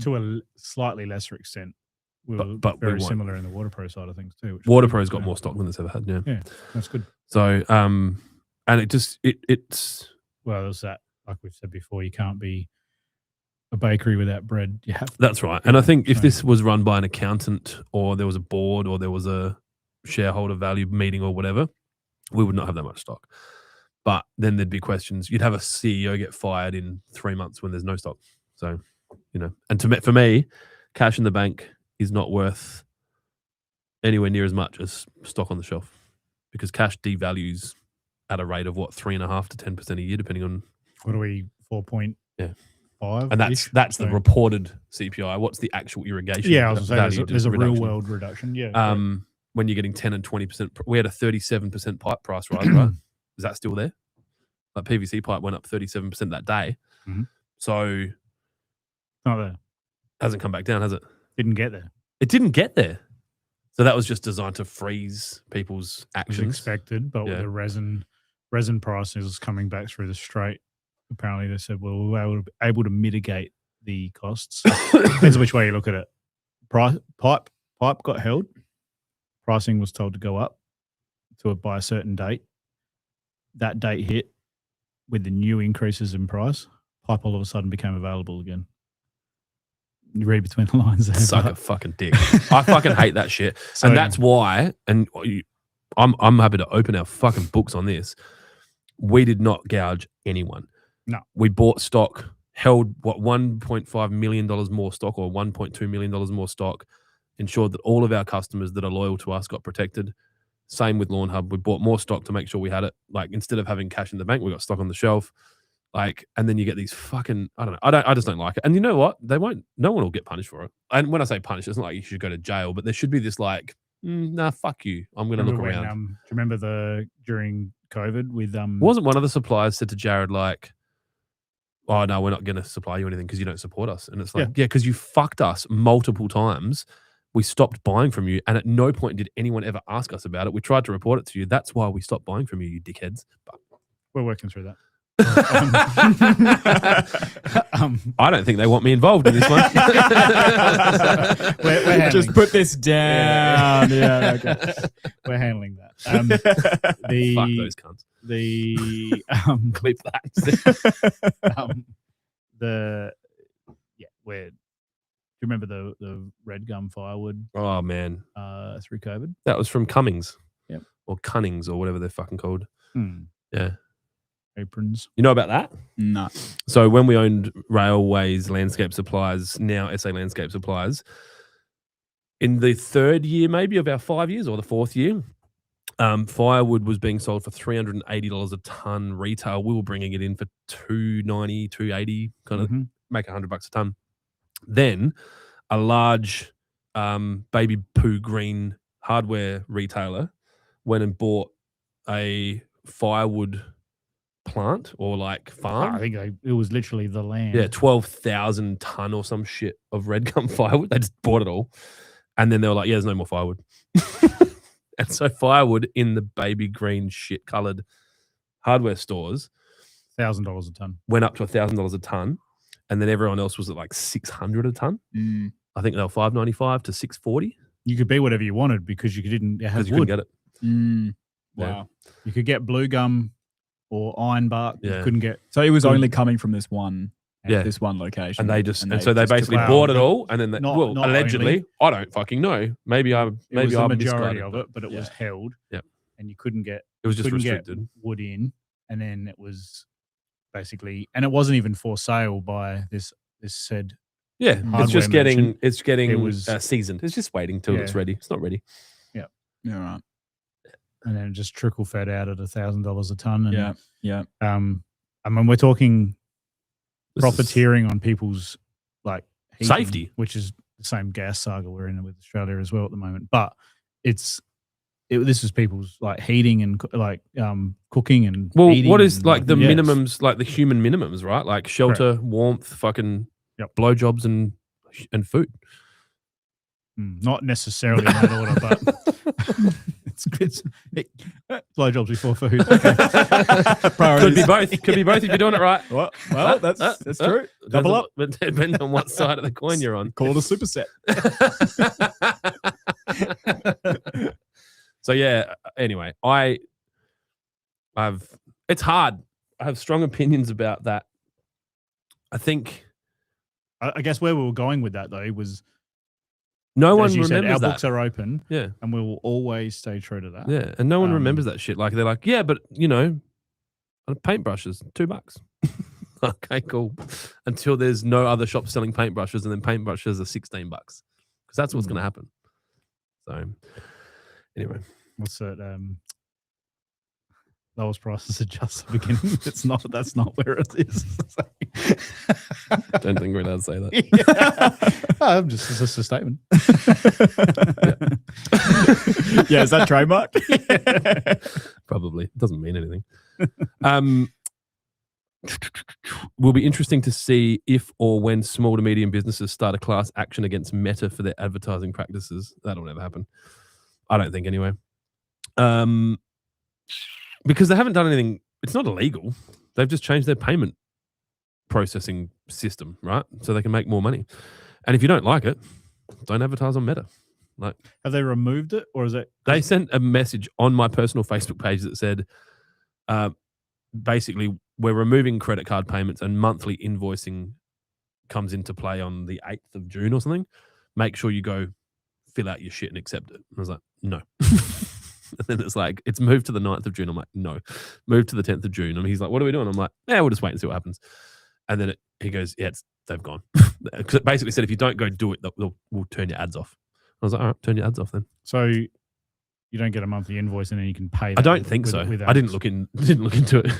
S2: To a slightly lesser extent. We were
S1: But
S2: very similar in the WaterPro side of things too.
S1: WaterPro's got more stock than it's ever had.
S2: Yeah, that's good.
S1: So, and it's
S2: well, there's that, like we've said before, you can't be a bakery without bread. You have to.
S1: That's right. And I think if this was run by an accountant or there was a board or there was a shareholder value meeting or whatever, we would not have that much stock. But then there'd be questions. You'd have a CEO get fired in 3 months when there's no stock. So, you know, and for me, cash in the bank is not worth anywhere near as much as stock on the shelf because cash devalues at a rate of 3.5 to 10% a year, depending on
S2: what are we 4.5?
S1: And that's the reported CPI. What's the actual irrigation?
S2: Yeah, I was going to say there's a real world reduction. Yeah.
S1: When you're getting 10 and 20%, we had a 37% pipe price rise, right? Is that still there? Like PVC pipe went up 37% that day.
S2: Mm-hmm.
S1: So
S2: not there.
S1: Hasn't come back down, has it?
S2: Didn't get there.
S1: It didn't get there. So that was just designed to freeze people's actions.
S2: As expected, but with the resin prices coming back through the straight, apparently they said, well, we were able to mitigate the costs. Depends which way you look at it. Pipe got held. Pricing was told to go up by a certain date. That date hit with the new increases in price. Pipe all of a sudden became available again. You read between the lines there.
S1: Suck a fucking dick. I fucking hate that shit. So, and that's why, and I'm happy to open our fucking books on this. We did not gouge anyone.
S2: No.
S1: We bought stock, held $1.5 million more stock or $1.2 million more stock, ensured that all of our customers that are loyal to us got protected. Same with Lawnhub. We bought more stock to make sure we had it. Like instead of having cash in the bank, we got stock on the shelf. Like, and then you get these fucking, I don't know. I just don't like it. And you know what? No one will get punished for it. And when I say punished, it's not like you should go to jail, but there should be this like, nah, fuck you. I'm going to look around.
S2: Do you remember during COVID with,
S1: wasn't one of the suppliers said to Jared, like, oh no, we're not going to supply you anything because you don't support us. And it's like, yeah, because you fucked us multiple times. We stopped buying from you. And at no point did anyone ever ask us about it. We tried to report it to you. That's why we stopped buying from you, you dickheads. But
S2: we're working through that.
S1: I don't think they want me involved in this one.
S2: we're
S4: just put this down. Yeah, okay.
S2: We're handling that.
S1: Fuck those cunts.
S2: Clip that. Do you remember the red gum firewood?
S1: Oh man,
S2: through COVID.
S1: That was from Cummings,
S2: or
S1: Cunnings, or whatever they're fucking called. Yeah.
S2: Aprons.
S1: You know about that?
S4: No.
S1: So when we owned Railways Landscape Supplies, now SA Landscape Supplies, in the third year maybe of our 5 years or the fourth year, firewood was being sold for $380 a ton retail. We were bringing it in for $290, $280, kind of make $100 a ton. Then a large baby poo green hardware retailer went and bought a firewood plant or like farm.
S2: I think it was literally the land.
S1: Yeah, 12,000 ton or some shit of red gum firewood. They just bought it all. And then they were like, yeah, there's no more firewood. And so firewood in the baby green shit coloured hardware stores,
S2: $1,000 a ton,
S1: went up to $1,000 a ton. And then everyone else was at like $600 a ton. I think they were $595 to $640.
S2: You could be whatever you wanted because you didn't have wood.
S1: You couldn't get it.
S2: Wow.
S1: Yeah.
S2: You could get blue gum or ironbark.
S1: Yeah.
S2: You couldn't get.
S4: So it was only coming from this one.
S1: Yeah.
S4: This one location.
S1: And so they basically bought it all. And then,
S2: not
S1: allegedly, I don't fucking know. Maybe I
S2: the majority of it, but it was held.
S1: Yep.
S2: And you couldn't get.
S1: It was just restricted.
S2: Get wood in. And then it was basically, and it wasn't even for sale by this said.
S1: Yeah, it's getting seasoned. It's just waiting till it's ready. It's not ready.
S2: Yeah.
S4: Yeah, right.
S2: And then just trickle fed out at $1,000 a ton. And,
S4: yeah.
S2: I mean, we're talking profiteering on people's like heating,
S1: safety,
S2: which is the same gas saga we're in with Australia as well at the moment. But it's this is people's like heating and cooking and
S1: Well,
S2: eating
S1: what is
S2: and,
S1: like the
S2: yes.
S1: minimums, like the human minimums, right? Like shelter, warmth, fucking blowjobs and food.
S2: Not necessarily in that order, but blowjobs before food.
S1: Could be both. Could be both if you're doing it right.
S4: Well, that's true. Double up.
S1: But depends on what side of the coin you're on.
S4: Call it a superset.
S1: So yeah. Anyway, it's hard. I have strong opinions about that. I think.
S2: I guess where we were going with that though was.
S1: No one
S2: as you
S1: remembers
S2: said, our
S1: that.
S2: books are open,
S1: and
S2: we will always stay true to that.
S1: Yeah, and no one remembers that shit. Like they're like, yeah, but paintbrushes, $2. Okay, cool. Until there's no other shop selling paintbrushes, and then paintbrushes are $16 because that's what's going to happen. So, anyway,
S2: what's that? Lowest prices are just the beginning. That's not where it is.
S1: Don't think we're allowed to say that.
S2: It's just a statement.
S4: Yeah, is that trademark?
S1: Probably. It doesn't mean anything. Will be interesting to see if or when small to medium businesses start a class action against Meta for their advertising practices. That'll never happen. I don't think anyway. Because they haven't done anything. It's not illegal. They've just changed their payment processing system, right? So they can make more money. And if you don't like it, don't advertise on Meta. Like,
S2: have they removed it, or is it?
S1: They sent a message on my personal Facebook page that said, basically, we're removing credit card payments and monthly invoicing comes into play on the 8th of June or something. Make sure you go fill out your shit and accept it. And I was like, no. And then it's like, it's moved to the 9th of June. I'm like, no. Moved to the 10th of June. And he's like, what are we doing? I'm like, yeah, we'll just wait and see what happens. And then he goes, yeah, they've gone. Because it basically said, if you don't go do it, we'll turn your ads off. I was like, all right, turn your ads off then.
S2: So you don't get a monthly invoice and then you can pay that.
S1: I don't think so. I didn't look into it.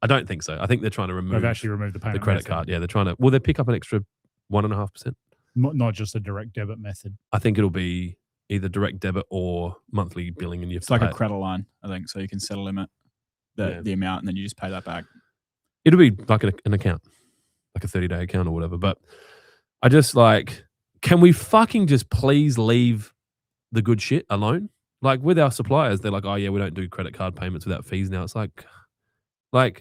S1: I don't think so. I think they're trying to remove.
S2: They've actually removed the payment.
S1: The credit card. Yeah, they're trying to. Well, they pick up an extra 1.5%.
S2: Not just a direct debit method.
S1: I think it'll be either direct debit or monthly billing, and
S4: it's like a credit line, I think. So you can set a limit, the amount, and then you just pay that back.
S1: It'll be like an account, like a 30-day account or whatever. But I just like, can we fucking just please leave the good shit alone? Like with our suppliers, they're like, oh yeah, we don't do credit card payments without fees now. It's like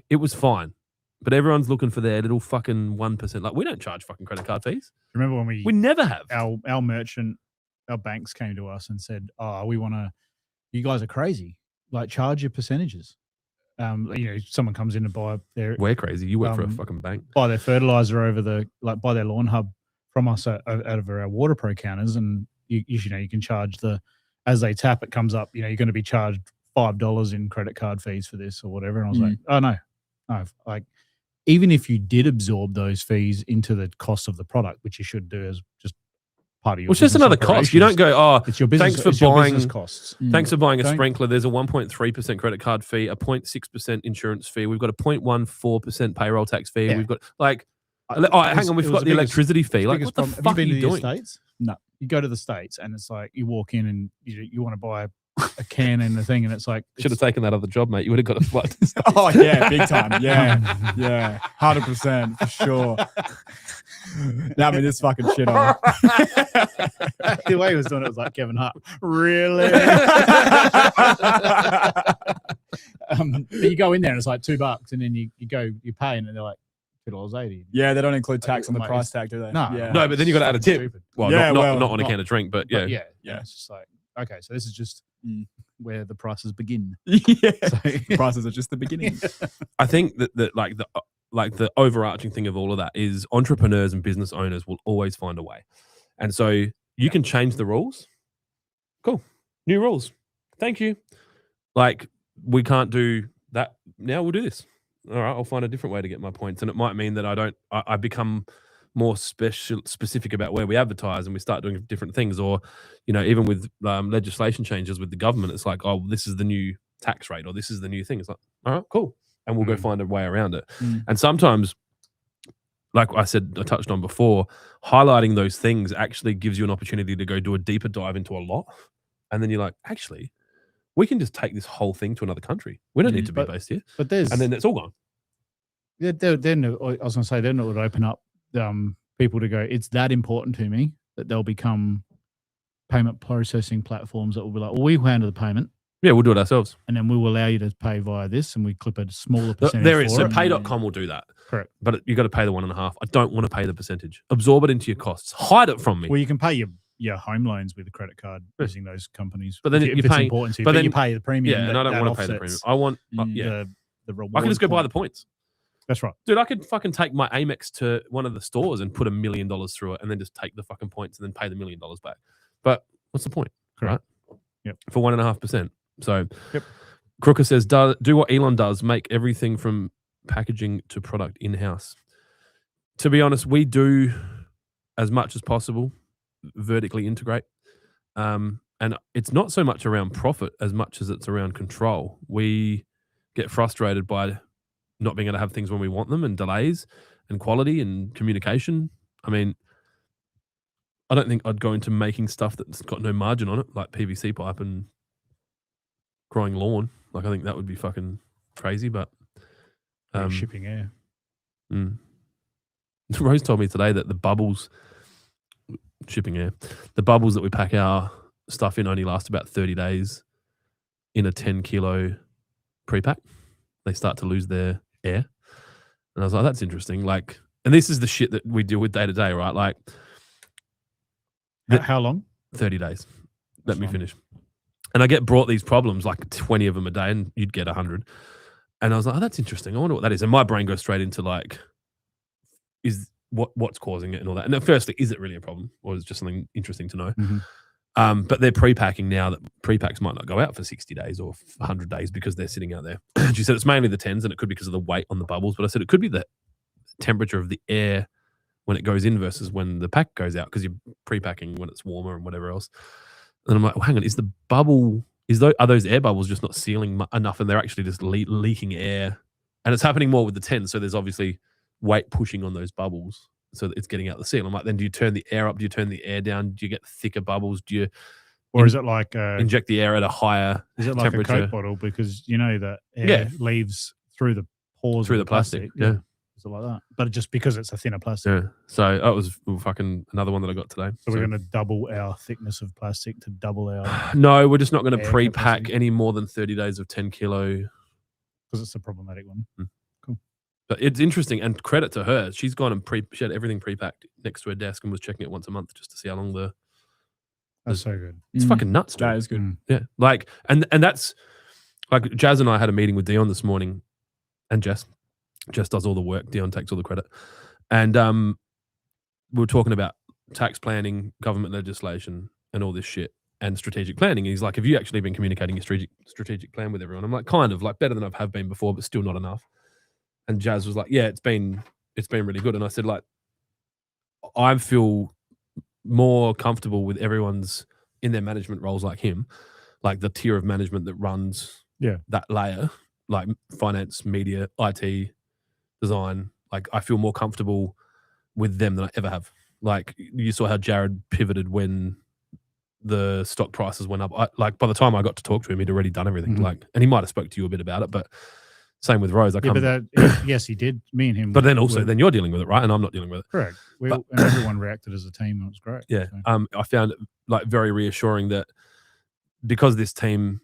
S1: it was fine, but everyone's looking for their little fucking 1%. Like we don't charge fucking credit card fees.
S2: Remember when
S1: we never have.
S2: Our merchant, our banks came to us and said, oh, you guys are crazy. Like charge your percentages. Someone comes in to buy their.
S1: We're crazy. You work for a fucking bank.
S2: Buy their fertilizer buy their Lawnhub from us out of our Water Pro counters, and you can charge as they tap, it comes up. You're going to be charged $5 in credit card fees for this or whatever. And I was like, oh no, like even if you did absorb those fees into the cost of the product, which you should do as just part of your.
S1: Well, it's just another cost. You don't go, oh,
S2: it's your business.
S1: Thanks for buying
S2: costs.
S1: Thanks for buying a sprinkler. There's a 1.3% credit card fee, a 0.6% insurance fee. We've got a 0.14% payroll tax fee. Yeah. We've got hang on, we've got the electricity fee. Like, what the fuck are you doing?
S2: States? No, you go to the States and it's like you walk in and you want to buy a can and the thing, and it's like
S1: should have taken that other job, mate. You would have got a flight to States.
S4: Oh yeah, big time. Yeah, 100% for sure. Now I'm in this fucking shit on.
S2: The way he was doing it was like Kevin Hart. Really? You go in there and it's like $2, and then you pay, and they're like $2.80.
S4: Yeah, they don't include tax on the price tag, do they?
S1: No, but then you got to add a tip.
S2: Stupid.
S1: Well, not on a can of drink, but yeah.
S2: It's just like, okay, so this is just where the prices begin.
S4: Yeah, so, the prices are just the beginning.
S1: I think that the overarching thing of all of that is entrepreneurs and business owners will always find a way, and so you can change the rules. Cool, new rules. Thank you. Like we can't do that now. We'll do this. All right, I'll find a different way to get my points, and it might mean that I become more specific about where we advertise, and we start doing different things. Or, even with legislation changes with the government, it's like, oh, this is the new tax rate, or this is the new thing. It's like, all right, cool, and we'll go find a way around it. And sometimes, like I said, I touched on before, highlighting those things actually gives you an opportunity to go do a deeper dive into a lot, and then you're like, actually, we can just take this whole thing to another country. We don't need to be
S2: But-
S1: based here.
S2: But there's
S1: And then it's all gone.
S2: then I was going to say then it would open up people to go. It's that important to me that they'll become payment processing platforms that will be like, well, we handle the payment.
S1: Yeah, we'll do it ourselves.
S2: And then we will allow you to pay via this, and we clip a smaller percentage.
S1: There is.
S2: for
S1: So
S2: it.
S1: pay.com will do that.
S2: Correct.
S1: But you got to pay the 1.5. I don't want to pay the percentage. Absorb it into your costs. Hide it from me.
S2: Well, you can pay your home loans with a credit card using those companies.
S1: But then
S2: if
S1: you're
S2: it's
S1: paying-
S2: important to you.
S1: but
S2: But
S1: then-
S2: you pay the premium.
S1: yeah, and I don't want to pay the premium. I want, yeah.
S2: the reward.
S1: I can just go buy the
S2: point.
S1: points.
S2: That's right.
S1: Dude, I could fucking take my Amex to one of the stores and put $1 million through it and then just take the fucking points and then pay the $1 million back. But what's the point?
S2: Correct.
S1: Right?
S2: Yep.
S1: For 1.5%. So
S2: Yep.
S1: Crooker says, do what Elon does, make everything from packaging to product in-house. To be honest, we do as much as possible vertically integrate. And it's not so much around profit as much as it's around control. We get frustrated by not being able to have things when we want them and delays and quality and communication. I mean, I don't think I'd go into making stuff that's got no margin on it, like PVC pipe and growing lawn. Like, I think that would be fucking crazy, but
S2: Shipping air.
S1: Rose told me today that the bubbles, shipping air, the bubbles that we pack our stuff in only last about 30 days in a 10 kilo pre-pack. They start to lose their air. And I was like, that's interesting. Like, and this is the shit that we deal with day to day, right? Like,
S2: How long?
S1: 30 days. Let me
S2: Fine.
S1: finish. And I get brought these problems, like 20 of them a day, and you'd get 100. And I was like, oh, that's interesting. I wonder what that is. And my brain goes straight into like, is what's causing it and all that. And firstly, is it really a problem, or is it just something interesting to know?
S2: Mm-hmm.
S1: But they're pre-packing now that pre-packs might not go out for 60 days or 100 days because they're sitting out there. She said it's mainly the 10s, and it could be because of the weight on the bubbles. But I said it could be the temperature of the air when it goes in versus when the pack goes out, because you're pre-packing when it's warmer and whatever else. And I'm like, well, hang on, are those air bubbles just not sealing enough, and they're actually just leaking air? And it's happening more with the 10s. So there's obviously weight pushing on those bubbles so that it's getting out the seal. I'm like, then do you turn the air up? Do you turn the air down? Do you get thicker bubbles? Do you
S2: Or is it like
S1: inject the air at a higher temperature?
S2: a Coke bottle, because you know that air leaves through the pores
S1: Through
S2: of
S1: the plastic. Yeah.
S2: Is it like that? But just because it's a thinner plastic.
S1: Yeah. So that was fucking another one that I got today.
S2: So we're going to double our thickness of plastic to double our,
S1: No, we're just not going to
S2: air
S1: pre-pack
S2: capacity.
S1: any more than 30 days of 10 kilo.
S2: because it's a problematic one.
S1: But it's interesting, and credit to her. She's gone and she had everything pre-packed next to her desk and was checking it once a month just to see how long
S2: That's so good.
S1: it's fucking nuts. Dude.
S4: That is good.
S2: Mm.
S1: Yeah. Like, and that's like Jazz and I had a meeting with Dion this morning, and Jess does all the work. Dion takes all the credit. And we were talking about tax planning, government legislation, and all this shit, and strategic planning. And he's like, have you actually been communicating your strategic plan with everyone? I'm like, kind of, like better than I have been before, but still not enough. And Jazz was like, yeah, it's been really good. And I said, like, I feel more comfortable with everyone's in their management roles like him, like the tier of management that runs that layer, like finance, media, IT, design. Like, I feel more comfortable with them than I ever have. Like, you saw how Jared pivoted when the stock prices went up. Like, by the time I got to talk to him, he'd already done everything.
S2: Mhm.
S1: Like, and he might have spoke to you a bit about it, but same with Rose.
S2: Yes, he did. Me and him.
S1: But then also,
S2: were-
S1: then you're dealing with it, right? And I'm not dealing with it.
S2: correct.
S1: but-
S2: And everyone reacted as a team, and it was great.
S1: Yeah.
S2: So,
S1: I found it like very reassuring that because this team,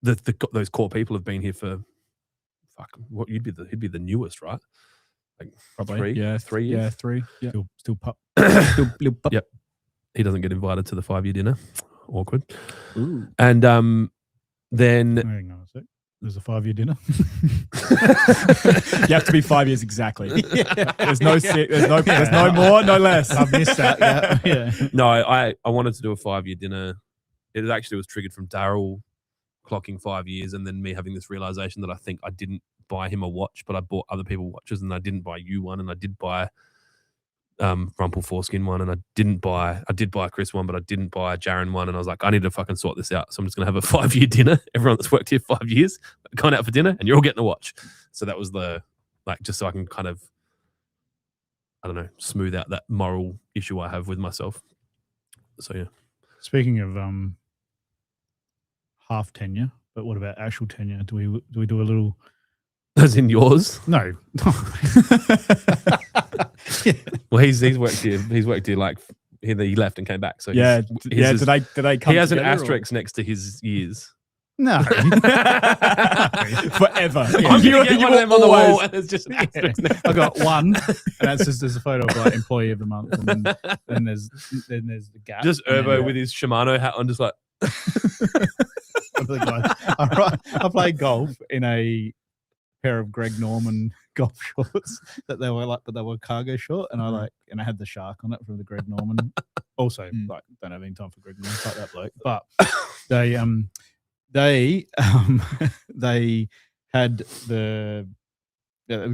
S1: those core people have been here for what he'd be the newest, right? Like
S4: Probably.
S1: 3
S4: Yeah.
S1: 3 years.
S4: Yeah, 3. Yeah.
S2: still pup.
S4: Still little pup.
S1: Yep. He doesn't get invited to the 5-year dinner. Awkward.
S4: Ooh.
S1: And then
S2: Hang on a sec. There's a 5-year dinner.
S4: You have to be 5 years exactly. There's no there's no more, no less.
S2: I've missed that. Yeah.
S1: no, I wanted to do a 5-year dinner. It actually was triggered from Daryl clocking 5 years, and then me having this realization that I think I didn't buy him a watch, but I bought other people watches, and I didn't buy you one, and I did buy Rumple Foreskin one, and I did buy Chris one, but I didn't buy Jaron one, and I was like, I need to fucking sort this out. So I'm just gonna have a 5-year dinner. Everyone that's worked here 5 years, gone out for dinner, and you're all getting a watch. So that was just so I can kind of, I don't know, smooth out that moral issue I have with myself. So yeah.
S2: Speaking of half tenure, but what about actual tenure? Do we do a little?
S1: As in yours?
S2: No.
S1: Well, he's worked here. He's worked here like he left and came back. So
S4: Yeah,
S1: his
S4: Did they come?
S1: he has an
S4: together, or-
S1: asterisk next to his years.
S2: No.
S4: forever.
S1: I'm
S4: You-
S1: gonna get
S4: you
S1: one of them on the
S4: always-
S1: wall, and there's just an asterisk next to
S2: I got one, and that's just there's a photo of like employee of the month, and then there's the gap.
S1: just
S2: and then
S1: Urbo with his Shimano hat on, just like
S2: the guy. I played golf in a pair of Greg Norman golf shorts that they were but they were cargo short, and I had the shark on it from the Greg Norman. Also, don't have any time for Greg Norman, like that bloke. But they had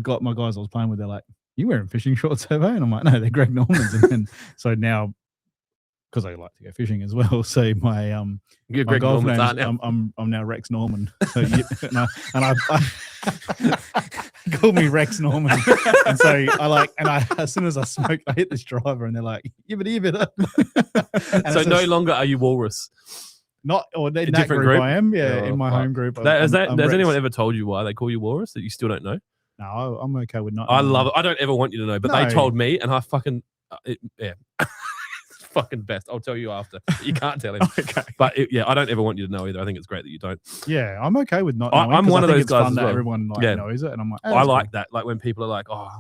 S2: got my guys I was playing with. They're like, "You wearing fishing shorts, Urbo?" And I'm like, "No, they're Greg Normans." And then, so now, because I like to go fishing as well, so my
S1: you're
S2: my
S1: Greg
S2: golf
S1: Norman's
S2: name's,
S1: aunt now.
S2: I'm now Rex Norman. So and I called me Rex Norman, and so as soon as I smoked, I hit this driver, and they're like, "Yibbity."
S1: So no longer are you Walrus.
S2: Not or in that
S1: different
S2: group
S1: group?
S2: I am, yeah.
S1: Oh,
S2: In my
S1: fuck.
S2: home group,
S1: Has
S2: I'm
S1: anyone
S2: Rex.
S1: ever told you why they call you Walrus that you still don't know?
S2: No, I'm okay with not.
S1: I
S2: knowing.
S1: love it. I don't ever want you to know, but
S2: No.
S1: they told me, and I fucking yeah. It's fucking best. I'll tell you after. You can't tell him.
S2: Okay.
S1: But I don't ever want you to know either. I think it's great that you don't.
S2: Yeah, I'm okay with not.
S1: I-
S2: Knowing,
S1: I'm
S2: 'cause
S1: one
S2: I
S1: of
S2: think
S1: those
S2: it's
S1: guys
S2: fun
S1: as
S2: that
S1: well.
S2: everyone
S1: Yeah.
S2: knows it, and I'm like,
S1: I like that. Like when people are like, "Oh,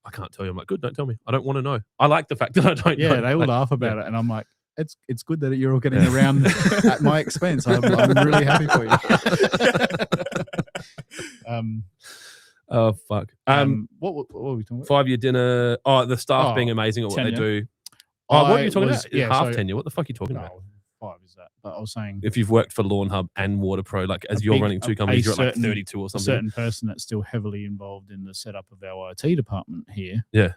S1: I can't tell you." I'm like, "Good, don't tell me. I don't want to know." I like the fact that I don't know.
S2: Yeah, they all
S1: Like,
S2: laugh about it, and I'm like, it's good that you're all getting around at my expense. I'm really happy for you.
S1: Oh fuck.
S2: What were we talking about?
S1: 5-year dinner. Oh, the staff being amazing at what they
S4: tenure.
S1: do. Oh, what are you
S2: I
S1: talking
S2: was-
S1: about?
S2: yeah,
S1: Half
S2: so-
S1: tenure. What the fuck are you talking about?
S2: No, 5 is that? But I was saying
S1: If you've worked for Lawnhub and Water Pro, like as you're running two companies, you're at like 32 or
S2: a
S1: something.
S2: certain person that's still heavily involved in the setup of our IT department here.
S1: Yeah.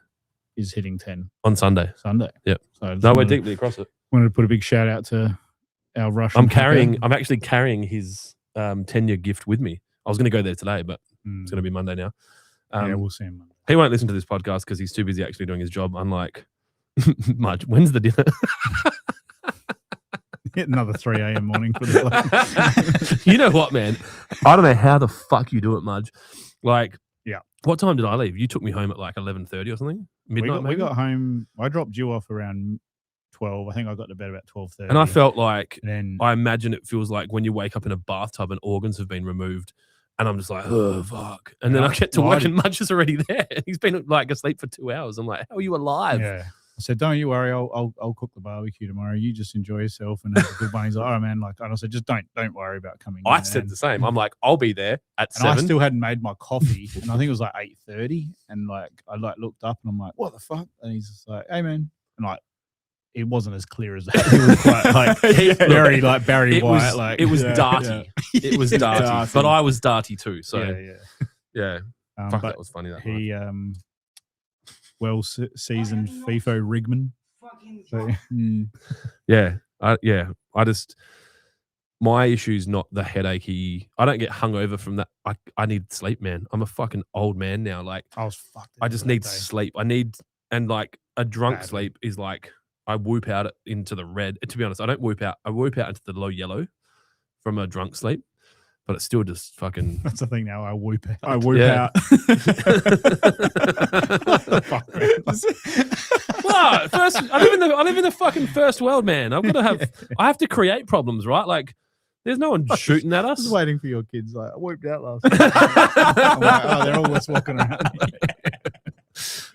S2: Is hitting 10
S1: On Sunday.
S2: Sunday.
S1: Yep.
S2: So I just
S1: No, we're
S2: wanted,
S1: deeply across it.
S2: wanted to put a big shout out to our Russian.
S1: I'm actually carrying his tenure gift with me. I was going to go there today, but it's going to be Monday now.
S2: Yeah, we'll see him Monday.
S1: He won't listen to this podcast because he's too busy actually doing his job. Unlike Mudge, when's the dinner?
S2: Another 3 a.m. morning for the
S1: You know what, man? I don't know how the fuck you do it, Mudge. Like,
S2: yeah.
S1: What time did I leave? You took me home at like 11:30 or something. Midnight.
S2: We got home. I dropped you off around 12. I think I got to bed about 12:30.
S1: And I felt like
S2: then
S1: I imagine it feels like when you wake up in a bathtub and organs have been removed. And I'm just like, oh, fuck. And then I get to work and Mudge is already there. He's been like asleep for 2 hours. I'm like, how are you alive?
S2: Yeah. I said, don't you worry. I'll cook the barbecue tomorrow. You just enjoy yourself and have a good one. He's like, all right, man. Like, and I said, just don't worry about coming.
S1: I
S2: in.
S1: said
S2: And-
S1: the same. I'm like, I'll be there at
S2: And I
S1: 7.
S2: still hadn't made my coffee, and I think it was like 8:30. And like I looked up, and I'm like, "What the fuck?" And he's just like, "Hey, man," and like it wasn't as clear as that. It was quite like very like Barry White.
S1: It was
S2: yeah,
S1: darty. It was darty.
S4: Darty.
S1: But I was darty too. So
S2: yeah.
S1: yeah. Fuck,
S2: But
S1: that was funny. That
S2: he seasoned FIFO rigman. So,
S1: Yeah. I just my issue's not the headachy. I don't get hungover from that. I need sleep, man. I'm a fucking old man now. Like
S2: I was fucked.
S1: I just need sleep. And like a drunk
S2: Bad.
S1: sleep is like I whoop out into the red. To be honest, I don't whoop out. I whoop out into the low yellow from a drunk sleep, but it's still just fucking.
S2: That's the thing now. I whoop out.
S4: I whoop
S1: Yeah.
S4: out.
S2: Fuck, man.
S1: What? I live in the fucking first world, man. I have to create problems, right? Like, there's no one shooting at
S2: I was
S1: us.
S2: waiting for your kids. Like I whooped out last night. I'm like, oh, they're all just walking around.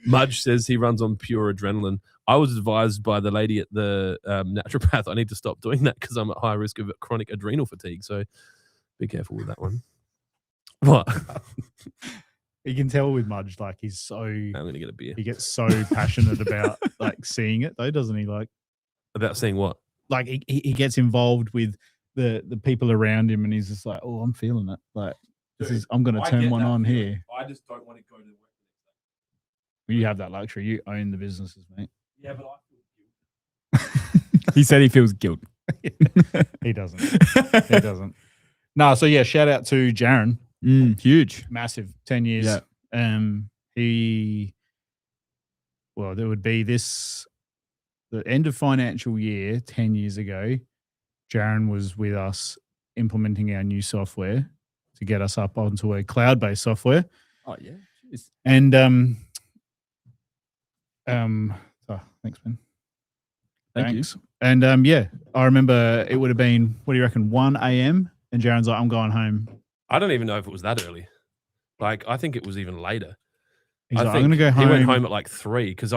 S1: Mudge says he runs on pure adrenaline. I was advised by the lady at the naturopath I need to stop doing that because I'm at high risk of chronic adrenal fatigue. So be careful with that one. What?
S2: You can tell with Mudge, like he's so
S1: I'm going to get a beer.
S2: he gets so passionate about like seeing it though, doesn't he? Like
S1: About seeing what?
S2: like he gets involved with the people around him, and he's just like, oh, I'm feeling it. Like this is I'm going to turn one on here.
S1: I just don't want to go to work.
S2: You have that luxury. You own the businesses, mate.
S1: Yeah, but I feel
S4: He said he feels guilt.
S2: He doesn't. He doesn't. No, so yeah, shout out to Jaron.
S4: Huge.
S2: Massive 10 years.
S4: Yeah.
S2: There would be the end of financial year 10 years ago. Jaron was with us implementing our new software to get us up onto a cloud-based software.
S4: Oh yeah. Jeez.
S2: And thanks, man.
S4: Thanks.
S2: And yeah, I remember it would have been, what do you reckon, 1 a.m. and Jaron's like, I'm going home.
S1: I don't even know if it was that early. Like, I think it was even later.
S2: He's
S1: I
S2: like,
S1: think
S2: I'm gonna go home.
S1: He went home at like 3 because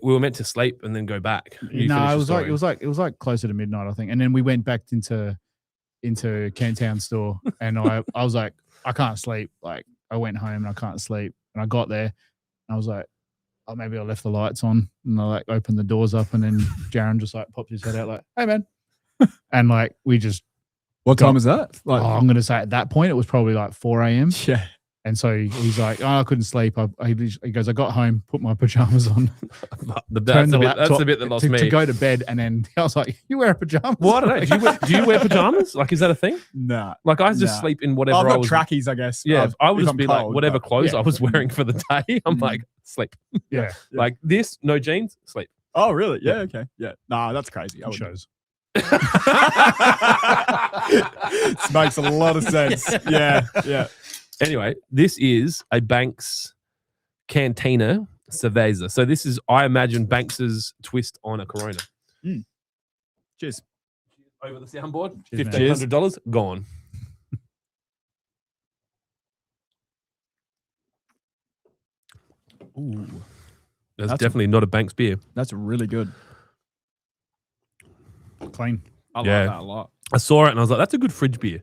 S1: we were meant to sleep and then go back.
S2: No, it was like closer to midnight, I think. And then we went back into Cantown store, and I was like, I can't sleep. Like, I went home and I can't sleep, and I got there, and I was like, oh, maybe I left the lights on, and I like opened the doors up, and then Jaron just like popped his head out like, hey man, and like we just.
S4: What time is that? Like,
S2: I'm gonna say at that point it was probably like 4 a.m.
S4: Yeah.
S2: And so he's like, oh, I couldn't sleep. He goes, I got home, put my pajamas on,
S1: that's the bit that lost me.
S2: To go to bed. And then I was like, you wear pajamas?
S1: Well, I don't know. Do you wear pajamas? Like, is that a thing?
S4: Nah.
S1: Like, I just sleep in whatever.
S4: I've got trackies, I guess.
S1: Yeah, I would
S4: if
S1: just
S4: I'm
S1: be
S4: cold,
S1: like, whatever
S4: but-
S1: clothes I was wearing for the day, I'm like, sleep.
S2: Yeah.
S1: Like this, no jeans, sleep.
S4: Oh, really? Yeah. Okay. Yeah. Nah, that's crazy. I
S2: It
S4: wouldn't.
S2: shows.
S4: This makes a lot of sense. Yeah. Yeah.
S1: Anyway, this is a Banks Cantina Cerveza. So this is, I imagine, Banks's twist on a Corona.
S4: Cheers.
S1: Over the soundboard,
S2: Cheers, mate.
S1: $1,500 gone. Ooh, that's definitely not a Banks beer.
S4: That's really good.
S2: Clean.
S4: I
S1: Yeah.
S4: like that a lot.
S1: I saw it and I was like, that's a good fridge beer.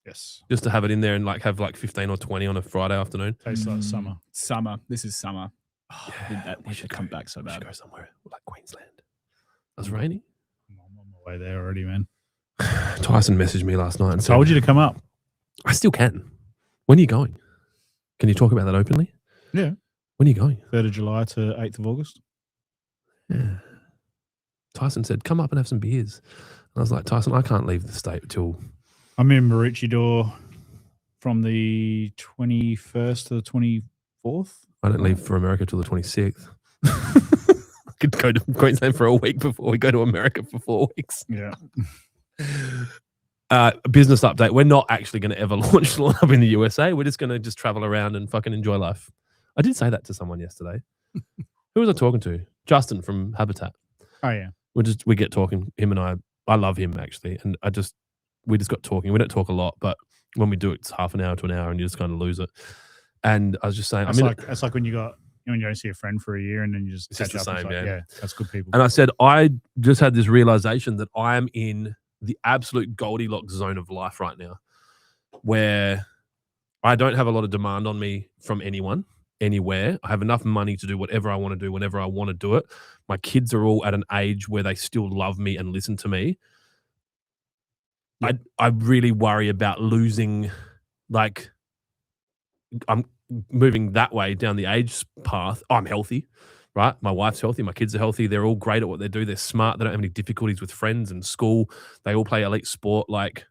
S2: Yes.
S1: Just to have it in there and like have like 15 or 20 on a Friday afternoon.
S2: Tastes like summer.
S4: Summer. This is summer. Oh,
S1: Yeah,
S4: we should come back so
S1: We should
S4: bad.
S1: go somewhere like Queensland. It's raining.
S2: I'm on my way there already, man.
S1: Tyson messaged me last night and said,
S2: Told you to come up.
S1: I still can. When are you going? Can you talk about that openly?
S2: Yeah.
S1: When are you going?
S2: 3rd of July to 8th of August.
S1: Yeah. Tyson said, come up and have some beers. And I was like, Tyson, I can't leave the state till...
S2: I'm in Maroochydore from the 21st to the 24th.
S1: I don't leave for America till the 26th. I could go to Queensland for a week before we go to America for 4 weeks.
S2: Yeah.
S1: Business update. We're not actually going to ever launch Lawnhub in the USA. We're just going to just travel around and fucking enjoy life. I did say that to someone yesterday. Who was I talking to? Justin from Habitat.
S2: Oh, yeah.
S1: We get talking, him and I love him actually. And we just got talking. We don't talk a lot, but when we do, it's half an hour to an hour and you just kind of lose it. And I was just saying,
S2: It's like when you don't see a friend for a year and then you just
S1: It's just
S2: catch
S1: the
S2: up.
S1: same,
S2: It's like,
S1: yeah.
S2: yeah, that's good people.
S1: and I said, I just had this realization that I am in the absolute Goldilocks zone of life right now, where I don't have a lot of demand on me from anyone, anywhere. I have enough money to do whatever I want to do whenever I want to do it. My kids are all at an age where they still love me and listen to me. I really worry about losing, like, I'm moving that way down the age path. I'm healthy, right? My wife's healthy. My kids are healthy. They're all great at what they do. They're smart. They don't have any difficulties with friends and school. They all play elite sport. Like,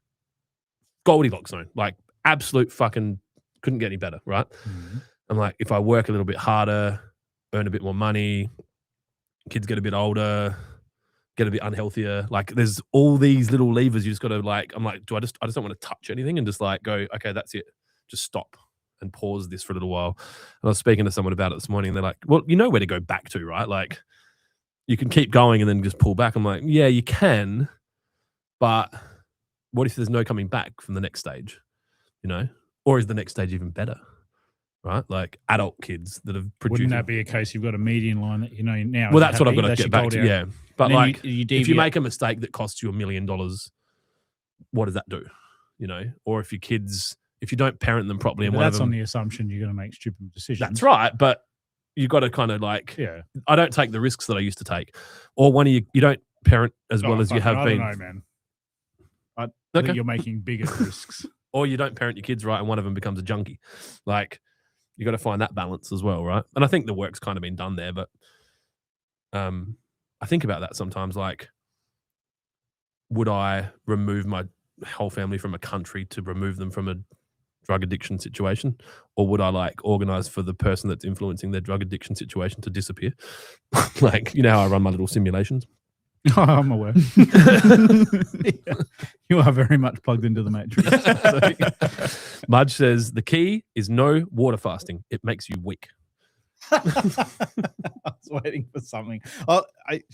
S1: Goldilocks zone. Like, absolute fucking couldn't get any better, right?
S2: Mm-hmm.
S1: I'm like, if I work a little bit harder, earn a bit more money, kids get a bit older, get a bit unhealthier. Like, there's all these little levers you just got to, like, I'm like, I just don't want to touch anything and just like go, okay, that's it. Just stop and pause this for a little while. And I was speaking to someone about it this morning and they're like, well, you know where to go back to, right? Like, you can keep going and then just pull back. I'm like, yeah, you can, but what if there's no coming back from the next stage, you know? Or is the next stage even better? Right, like adult kids that have produced.
S2: Wouldn't that be a case you've got a median line that you know now?
S1: Well, that's what I've got to get back to. Yeah, but
S2: then
S1: like,
S2: you
S1: if you make a mistake that costs you $1 million, what does that do? You know, or if your kids, if you don't parent them properly, and
S2: that's on the assumption you're going to make stupid decisions.
S1: That's right, but you got to kind of like,
S2: yeah.
S1: I don't take the risks that I used to take, or one of you don't parent as well as you have been.
S2: I don't know, man. I think you're making bigger risks.
S1: Or you don't parent your kids right, and one of them becomes a junkie. Like, you got to find that balance as well, right? And I think the work's kind of been done there, but I think about that sometimes. Like, would I remove my whole family from a country to remove them from a drug addiction situation, or would I like organize for the person that's influencing their drug addiction situation to disappear? Like, you know how I run my little simulations.
S2: Oh, I'm aware. Yeah. You are very much plugged into the matrix.
S1: Mudge says the key is no water fasting. It makes you weak.
S2: I was waiting for something.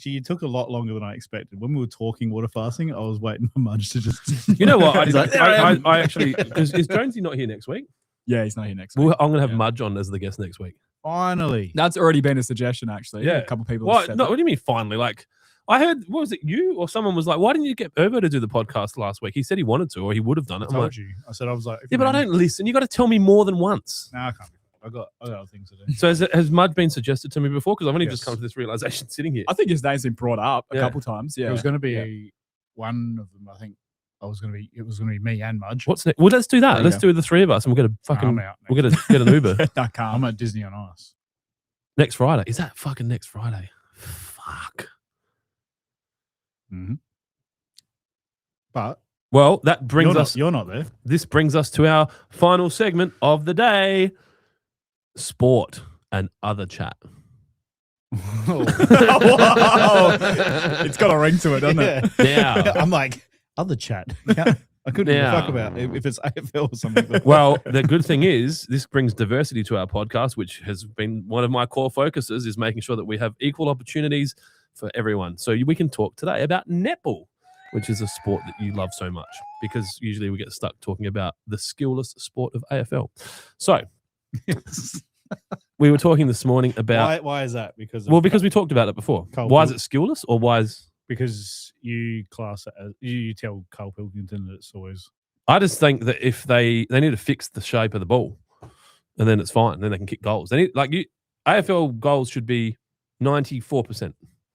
S2: You took a lot longer than I expected. When we were talking water fasting, I was waiting for Mudge to just.
S1: You know what?
S2: He's like, "There I am."
S1: I actually is Jonesy not here next week?
S4: Yeah, he's not here next week.
S1: Well, I'm going to have
S4: Yeah.
S1: Mudge on as the guest next week.
S2: Finally.
S4: That's already been a suggestion, actually.
S1: Yeah.
S4: A couple of people.
S1: What?
S4: have said
S1: No,
S4: that.
S1: what do you mean finally? Like, I heard, what was it, you or someone was like, why didn't you get Irvo to do the podcast last week? He said he wanted to, or he would have done
S2: I
S1: it. I'm
S2: told
S1: like,
S2: you. I said I was like.
S1: yeah, but I don't listen. You got to tell me more than once.
S2: No, I can't. I got other things to do.
S1: So has Mudge been suggested to me before? Because I've only just
S2: Yes.
S1: come to this realization sitting here.
S4: I think his name's been brought up a
S1: Yeah.
S4: couple times. Yeah.
S2: It was going to be
S4: Yeah.
S2: one of them. I think it was going to be me and Mudge.
S1: What's next? Well, let's do that.
S4: There you
S1: Let's
S4: go.
S1: do the three of us, and we'll get a
S2: No,
S1: fucking.
S2: I'm out.
S1: We'll get an Uber
S4: I
S2: I'm
S4: can't.
S2: at Disney on Ice.
S1: next Friday. Is that fucking next Friday? Fuck.
S2: Mm-hmm. But
S1: Well, that brings us.
S2: You're not there.
S1: This brings us to our final segment of the day: sport and other chat.
S4: Whoa. It's got a ring to it, doesn't it?
S1: Yeah.
S2: I'm like other chat. Yeah. I couldn't give a
S1: Yeah.
S2: fuck about if it's AFL or something. But
S1: Well, the good thing is this brings diversity to our podcast, which has been one of my core focuses, is making sure that we have equal opportunities for everyone. So we can talk today about netball, which is a sport that you love so much, because usually we get stuck talking about the skillless sport of AFL. So we were talking this morning about,
S2: why is that? Because
S1: because we talked about it before.
S2: Cole
S1: Why is
S2: Pil-
S1: it skillless, or why is...
S2: because you class it as you tell Cole Pilkington that it's always
S1: I just think that if they need to fix the shape of the ball, and then it's fine. Then they can kick goals. They need, AFL goals should be 94%,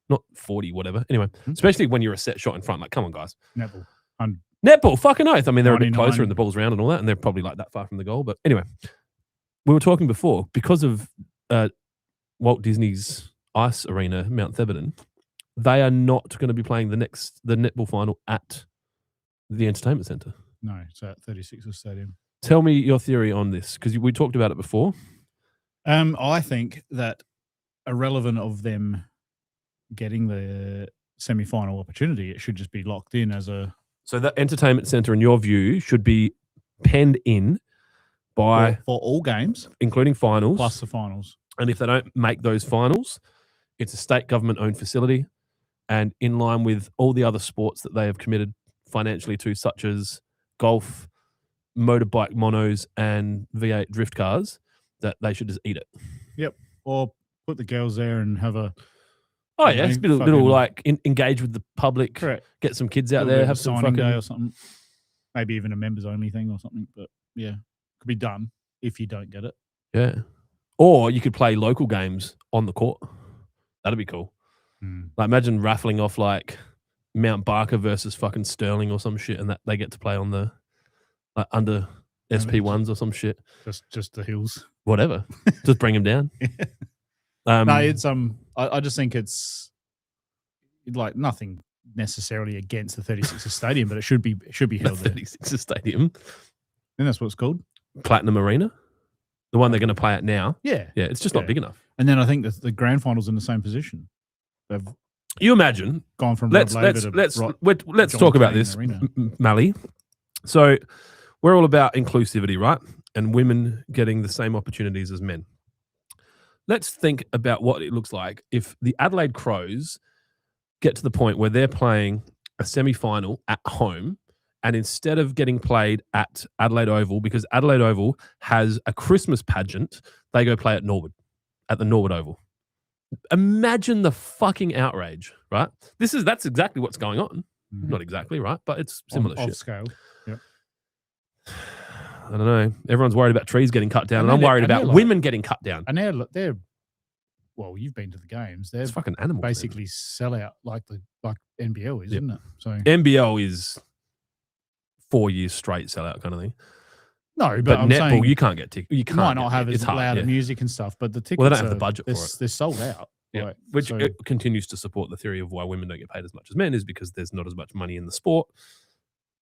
S1: not 40, whatever. Anyway, especially when you're a set shot in front. Like, come on, guys.
S2: netball.
S1: Netball, fucking oath. I mean, they're a bit
S2: 99.
S1: closer and the ball's round and all that, and they're probably like that far from the goal. But anyway, we were talking before, because of Walt Disney's ice arena, Mount Theberton, they are not going to be playing the netball final at the entertainment centre.
S2: No, it's at 36th Stadium.
S1: Tell me your theory on this, because we talked about it before.
S2: I think that irrelevant of them getting the semi-final opportunity, it should just be locked in as a
S1: So that entertainment centre, in your view, should be penned in by,
S2: for all games
S1: including finals.
S2: plus the finals.
S1: And if they don't make those finals, it's a state government-owned facility, and in line with all the other sports that they have committed financially to, such as golf, motorbike monos, and V8 drift cars, that they should just eat it.
S2: Or put the girls there and have a
S1: Oh
S2: You
S1: yeah,
S2: know,
S1: it's a little
S2: fucking-
S1: like engage with the public,
S2: correct
S1: get some kids out
S2: little bit
S1: there,
S2: of a
S1: have some
S2: signing
S1: fucking
S2: day or something. Maybe even a members only thing or something. But yeah, could be done if you don't get it.
S1: yeah. Or you could play local games on the court. That'd be cool. Like, imagine raffling off like Mount Barker versus fucking Sterling or some shit, and that they get to play on the under SP1s or some shit.
S2: Just the hills.
S1: Whatever. Just bring them down.
S2: No, it's I just think it's like nothing necessarily against the 36th Stadium, but it should be
S1: the
S2: held there.
S1: 36ers Stadium,
S2: And that's what it's called.
S1: Platinum Arena, the one they're going to play at now.
S2: Yeah.
S1: Yeah, it's just not
S2: Yeah.
S1: big enough.
S2: And then I think that the grand final's in the same position. They've
S1: You imagine.
S2: gone from
S1: Let's
S2: Rod Laver to
S1: let's
S2: John
S1: talk about
S2: Cain
S1: this,
S2: Arena.
S1: Mally. So we're all about inclusivity, right? And women getting the same opportunities as men. Let's think about what it looks like if the Adelaide Crows get to the point where they're playing a semi-final at home, and instead of getting played at Adelaide Oval, because Adelaide Oval has a Christmas pageant, they go play at the Norwood Oval. Imagine the fucking outrage, right? That's exactly what's going on.
S2: Mhm.
S1: Not exactly, right? But it's similar
S2: Off
S1: shit.
S2: scale.
S1: I don't know. Everyone's worried about trees getting cut down, and
S2: And
S1: I'm
S2: they're-
S1: worried
S2: and
S1: about
S2: they're like-
S1: women getting cut down.
S2: And they're well, you've been to the games. They're
S1: It's fucking animals. man.
S2: basically sell out like NBL is,
S1: Yep.
S2: isn't it? So
S1: NBL is 4 years straight sellout kind of thing.
S2: no,
S1: But
S2: I'm
S1: netball,
S2: saying
S1: you can't get tickets. You
S2: you
S1: can't.
S2: might
S1: get
S2: not have
S1: tickets.
S2: as
S1: It's hard,
S2: loud
S1: yeah.
S2: music and stuff, but the tickets
S1: Well, they don't have the budget for
S2: they're,
S1: it.
S2: they're sold out.
S1: Yeah.
S2: Like,
S1: Which
S2: so-
S1: it continues to support the theory of why women don't get paid as much as men, is because there's not as much money in the sport.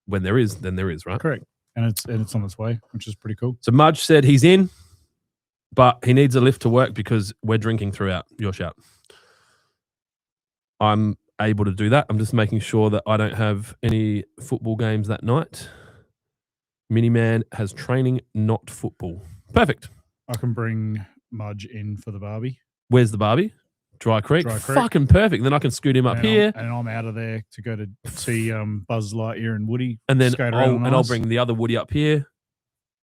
S1: When there is, then there is, right?
S2: correct. And it's on its way, which is pretty cool.
S1: So Mudge said he's in, but he needs a lift to work because we're drinking throughout. Your shout. I'm able to do that. I'm just making sure that I don't have any football games that night. Miniman has training, not football. Perfect.
S2: I can bring Mudge in for the Barbie.
S1: Where's the Barbie? Dry Creek.
S2: Dry Creek.
S1: Fucking perfect. Then I can scoot him up here.
S2: And I'm out of there to go to see Buzz Lightyear and Woody.
S1: And then
S2: skate around on
S1: I'll
S2: ice.
S1: bring the other Woody up here.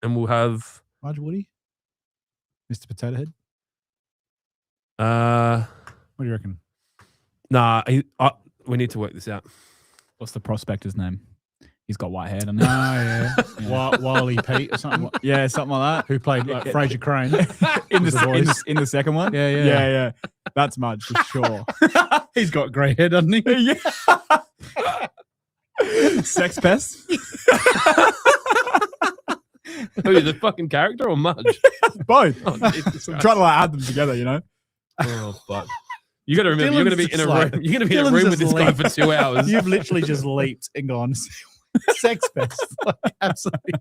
S1: And we'll have
S2: Mudge Woody? Mr. Potato Head? What do you reckon?
S1: nah, we need to work this out.
S4: What's the prospector's name? He's got white hair, doesn't he?
S2: Yeah. Wiley Pete or something.
S4: Yeah, something like
S2: Who played like Fraser Crane.
S4: that. in the second one?
S2: Yeah.
S4: That's Mudge for sure.
S2: He's got grey hair, doesn't he?
S4: Yeah. Sex pest?
S1: Who, the fucking character or Mudge?
S4: Both.
S1: Oh, Jesus
S4: I'm
S1: Christ.
S4: trying to like add them together, you know?
S1: Oh, fuck. You got to remember, you're going to be
S2: Dylan's
S1: in a
S2: just like-
S1: room. You're going to be in a
S2: Dylan's
S1: room with
S2: just
S1: this guy for 2 hours.
S2: You've literally just leaped and gone sex pest. Like, absolutely.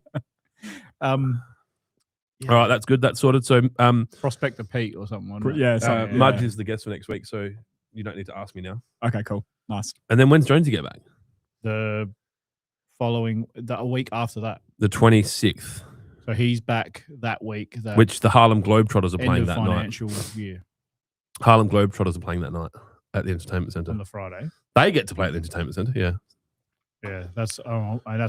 S1: All right, that's good. That's sorted. So,
S2: Prospector Pete or something. wasn't it?
S4: Yeah, something,
S1: Mudge is the guest for next week, so you don't need to ask me now.
S4: Okay, cool. Nice.
S1: And then when's Jonesy get back?
S2: The a week after that.
S1: The 26th,
S2: So he's back that week. That
S1: which the Harlem Globetrotters are
S2: end
S1: playing
S2: of
S1: that night.
S2: financial year
S1: Harlem Globetrotters are playing that night at the entertainment centre.
S2: on the Friday.
S1: They get to play at the entertainment centre, yeah.
S2: Yeah, that's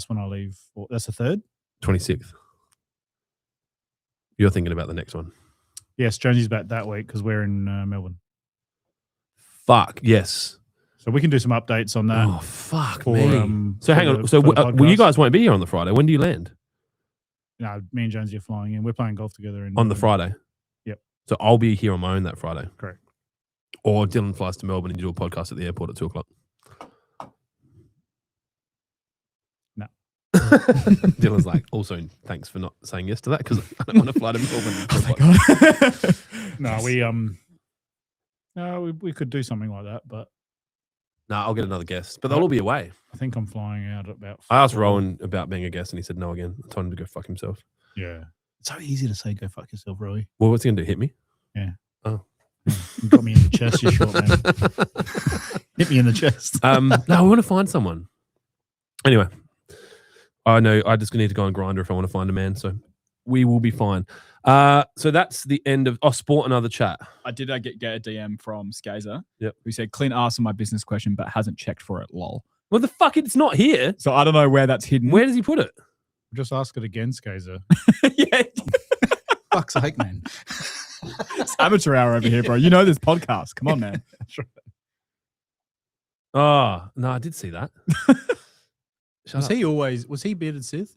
S2: when I leave. That's the 3rd.
S1: 26th. You're thinking about the next one.
S2: Yes, Jonesy's back that week because we're in Melbourne.
S1: Fuck, yes.
S2: So we can do some updates on that.
S1: Oh, fuck
S2: for,
S1: me. So
S2: for
S1: hang on.
S2: the-
S1: So
S2: for the
S1: well, you
S2: podcast.
S1: guys won't be here on the Friday. When do you land?
S2: No, me and Jonesy are flying in. We're playing golf together
S1: On the Friday?
S2: Yep.
S1: So I'll be here on my own that Friday.
S2: Correct.
S1: Or Dylan flies to Melbourne and you do a podcast at the airport at 2:00.
S2: No.
S1: Dylan's like, also, thanks for not saying yes to that because I don't want to fly to Melbourne.
S2: No, we could do something like that, but
S1: No, I'll get another guest, but they'll all be away.
S2: I think I'm flying out at about.
S1: I asked
S2: 4.
S1: Rowan about being a guest and he said no again. I told him to go fuck himself.
S2: Yeah, it's so easy to say go fuck yourself, Roy.
S1: Well, what's he going to do? Hit me?
S2: You got me in the chest, you short man. Hit me in the chest.
S1: No, we want to find someone. Anyway, I know I just need to go on Grindr if I want to find a man, so we will be fine. So that's the end of Sport and Other Chat.
S4: I did get a DM from Skazer.
S1: Yep.
S4: Who said, Clint asked him my business question, but hasn't checked for it, lol.
S1: Well, the fuck, it's not here.
S4: So I don't know where that's hidden.
S1: Where does he put it?
S2: Just ask it again, Skazer.
S4: Yeah.
S2: Fuck's sake, man.
S4: It's amateur hour over here, bro. You know this podcast. Come on, man.
S1: Oh, no, I did see that. Shut up.
S2: Was he Bearded Sith?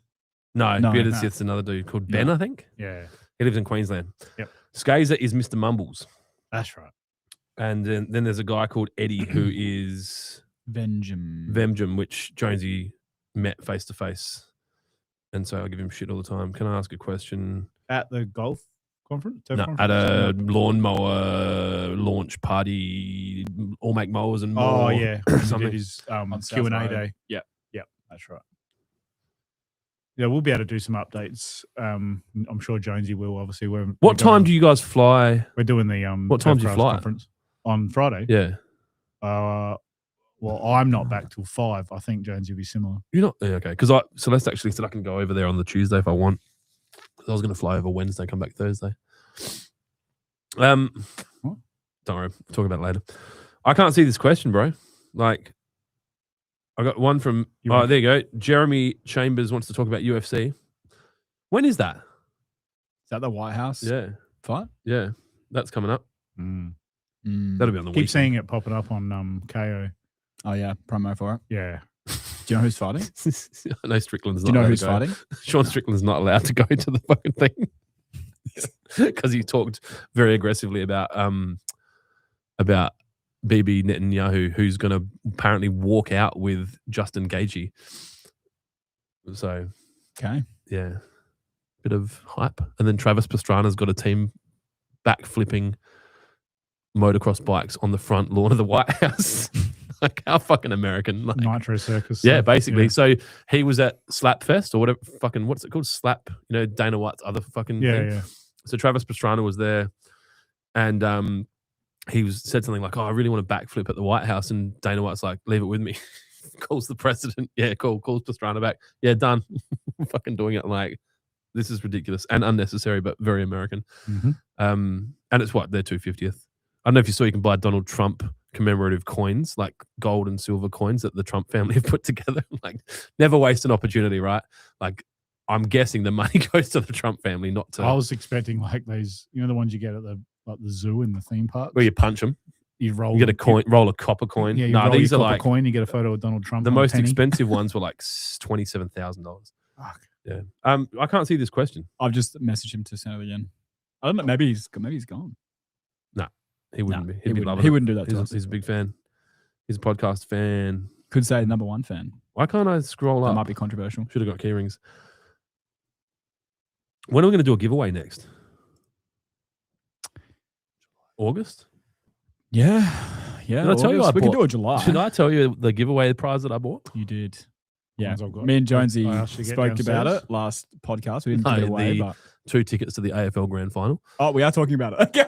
S1: No,
S4: No,
S1: Bearded
S2: no.
S1: Sith's another dude called
S4: No.
S1: Ben, I think.
S2: Yeah,
S1: He lives in Queensland.
S2: Yep.
S1: Skazer is Mr. Mumbles.
S2: that's right.
S1: And then there's a guy called Eddie who is
S4: Benjamin.
S1: Vemjam, which Jonesy met face to face. And so I give him shit all the time. Can I ask a question?
S2: At the golf conference? Turf
S1: No,
S2: conference?
S1: at a lawnmower launch party, all make mowers and more.
S2: Oh yeah,
S1: something.
S2: did his
S4: On South
S2: Q&A
S4: Road.
S2: day.
S4: Yep.
S2: That's right. Yeah, we'll be able to do some updates. I'm sure Jonesy will. Obviously,
S1: What time do you guys fly?
S2: we're doing the
S1: What time do you
S2: Turf Crowds
S1: fly?
S2: conference on Friday?
S1: Yeah.
S2: Well, I'm not back till 5. I think Jonesy will be similar.
S1: You're not okay. Because Celeste actually said I can go over there on the Tuesday if I want. 'Cause I was going to fly over Wednesday, come back Thursday.
S2: What?
S1: Don't worry, we'll talk about it later. I can't see this question, bro. Like, I got one from.
S2: You
S1: There you go. Jeremy Chambers wants to talk about UFC. When is that?
S4: Is that the White House
S1: Yeah,
S4: fight?
S1: yeah, that's coming up.
S4: Mm.
S1: That'll be on the
S2: Keep
S1: weekend.
S2: seeing it popping up on KO.
S4: Oh, yeah. Promo for it.
S2: Yeah.
S4: Do you know who's fighting?
S1: I know Strickland's
S4: Do you
S1: not
S4: know
S1: allowed
S4: who's
S1: to go.
S4: fighting?
S1: Sean Strickland's not allowed to go to the fucking thing because he talked very aggressively about Bibi Netanyahu, who's going to apparently walk out with Justin Gaethje. So
S4: Okay.
S1: yeah, bit of hype. And then Travis Pastrana's got a team backflipping motocross bikes on the front lawn of the White House. Like, how fucking American. Like,
S2: Nitro Circus.
S1: yeah,
S2: stuff.
S1: basically.
S2: Yeah.
S1: So he was at Slapfest or whatever fucking, what's it called? Slap, Dana White's other fucking
S2: Yeah,
S1: thing.
S2: yeah.
S1: So Travis Pastrana was there and he said something like, "Oh, I really want to backflip at the White House," and Dana White's like, "Leave it with me." Calls the president. Yeah, cool. Calls Pastrana back. Yeah, done. Fucking doing it. Like, this is ridiculous and unnecessary, but very American. And it's what, their 250th. I don't know if you saw, you can buy Donald Trump commemorative coins, like gold and silver coins that the Trump family have put together. Like, never waste an opportunity, right? Like, I'm guessing the money goes to the Trump family, not to.
S2: I was expecting like these, the ones you get at the zoo in the theme park.
S1: Where you punch them.
S2: You
S1: You get a coin, roll a copper coin.
S2: Yeah, you
S1: no,
S2: roll
S1: these
S2: your
S1: are
S2: copper
S1: like
S2: coin. You get a photo of Donald Trump.
S1: the
S2: on a
S1: most
S2: penny.
S1: expensive ones were like $27,000.
S2: Fuck.
S1: Yeah. I can't see this question.
S4: I've just messaged him to send it again. I don't know. Maybe he's gone.
S1: No, he wouldn't be.
S4: He
S1: He'd be
S4: wouldn't.
S1: loving
S4: He
S1: it.
S4: wouldn't do that to us.
S1: He's a big fan. He's a podcast fan.
S4: Could say number one fan.
S1: Why can't I scroll
S4: That
S1: up?
S4: might be controversial.
S1: Should have got key rings. When are we going to do a giveaway next? August?
S4: Yeah. Yeah.
S1: Did I tell you
S4: August.
S1: I
S4: we can
S1: bought-
S4: do a July.
S1: Did I tell you the giveaway prize that I bought?
S4: You did. Yeah.
S2: Ones I've got.
S4: Me and Jonesy
S2: I asked you to get
S4: spoke about
S2: downstairs.
S4: it last podcast. We didn't
S1: No,
S4: give it away,
S1: the-
S4: but
S1: 2 tickets to the AFL Grand Final.
S4: oh, we are talking about it. Okay.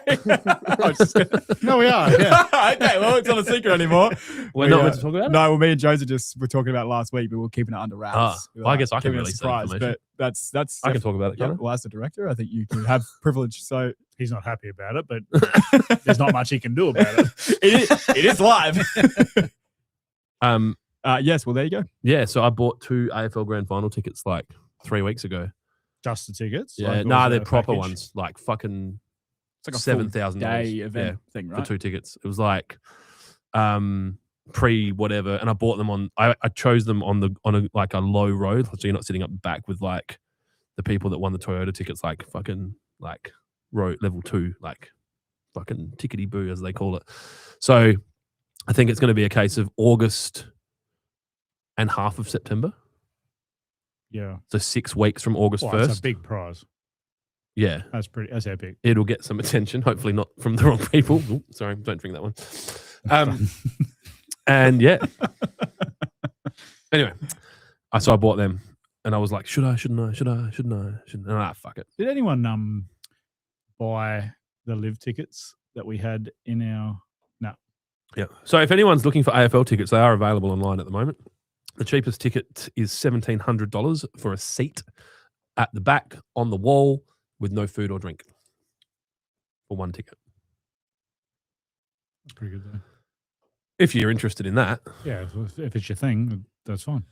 S4: I was just gonna-
S2: No, we are. Yeah.
S4: Okay, well, it's not a secret anymore.
S1: We're not meant to talk about it?
S4: No, well, me and Jonesy just were talking about it last week, but we were keeping it under wraps.
S1: Ah,
S4: We were
S1: well, I guess I can
S4: keeping it a
S1: release that
S4: surprise,
S1: information.
S4: But that's
S1: I can talk about it,
S4: yeah,
S1: can't I?
S4: well, as the director, I think you can have privilege. So
S2: He's not happy about it, but there's not much he can do about it.
S4: it is live. Yes, well, there you go.
S1: Yeah, so I bought 2 AFL Grand Final tickets like 3 weeks ago.
S2: Just the tickets?
S1: Yeah,
S2: Like,
S1: nah,
S2: was
S1: they're
S2: it a
S1: proper
S2: package?
S1: ones, like fucking
S4: It's like a full
S1: $7,000
S4: day event thing,
S1: for
S4: right?
S1: 2 tickets. It was like pre whatever, and I bought them on. I chose them on a low road, so you're not sitting up back with like the people that won the Toyota tickets, like fucking like road level 2, like fucking tickety boo as they call it. So I think it's going to be a case of August and half of September.
S2: Yeah.
S1: So 6 weeks from August
S2: Well, it's
S1: 1st.
S2: a big prize.
S1: Yeah.
S2: That's epic.
S1: It'll get some attention, hopefully not from the wrong people. Ooh, sorry, don't drink that one. And yeah. Anyway, so I bought them and I was like, should I? Fuck it.
S2: Did anyone buy the live tickets that we had in our
S1: Yeah. So if anyone's looking for AFL tickets, they are available online at the moment. The cheapest ticket is $1,700 for a seat at the back on the wall with no food or drink for 1 ticket.
S2: pretty good though.
S1: If you're interested in that.
S2: Yeah, if it's your thing, that's fine.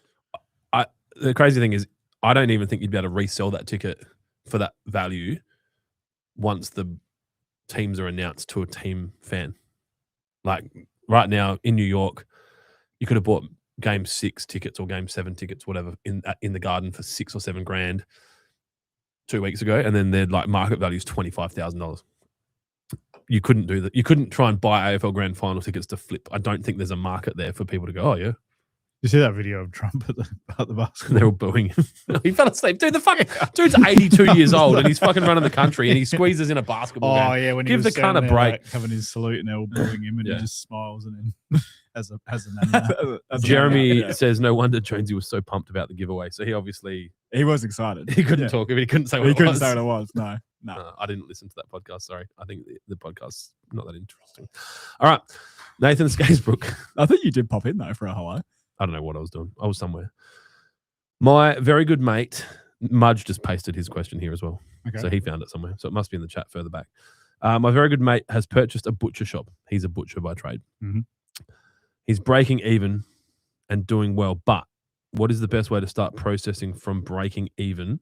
S1: The crazy thing is, I don't even think you'd be able to resell that ticket for that value once the teams are announced to a team fan. Like right now in New York, you could have bought Game 6 tickets or Game 7 tickets, whatever, in the Garden for $6 or $7 grand 2 weeks ago, and then their like market value is $25,000. You couldn't do that. You couldn't try and buy AFL Grand Final tickets to flip. I don't think there's a market there for people to go, oh yeah.
S2: You see that video of Trump at the basketball?
S1: They're all booing him. He fell asleep. Dude, dude's 82 years old and he's fucking running the country and he squeezes in a basketball
S2: Oh
S1: game.
S2: yeah, when
S1: Give
S2: he was
S1: the cunt a
S2: standing there,
S1: break.
S2: like, having his salute and they're all booing him, and
S1: Yeah.
S2: he just smiles and then as an animal.
S1: Jeremy
S4: Yeah.
S1: says, no wonder Jonesy was so pumped about the giveaway. So he obviously,
S4: He was excited.
S1: he couldn't
S4: Yeah.
S1: talk. He couldn't say what
S4: He
S1: it
S4: couldn't
S1: was.
S4: say what it was. No.
S1: I didn't listen to that podcast. Sorry. I think the podcast's not that interesting. All right. Nathan Scasebrook.
S4: I think you did pop in though for a hello.
S1: I don't know what I was doing. I was somewhere. My very good mate, Mudge, just pasted his question here as well.
S2: Okay.
S1: So he found it somewhere. So it must be in the chat further back. My very good mate has purchased a butcher shop. He's a butcher by trade.
S2: Mhm.
S1: He's breaking even and doing well. But what is the best way to start processing from breaking even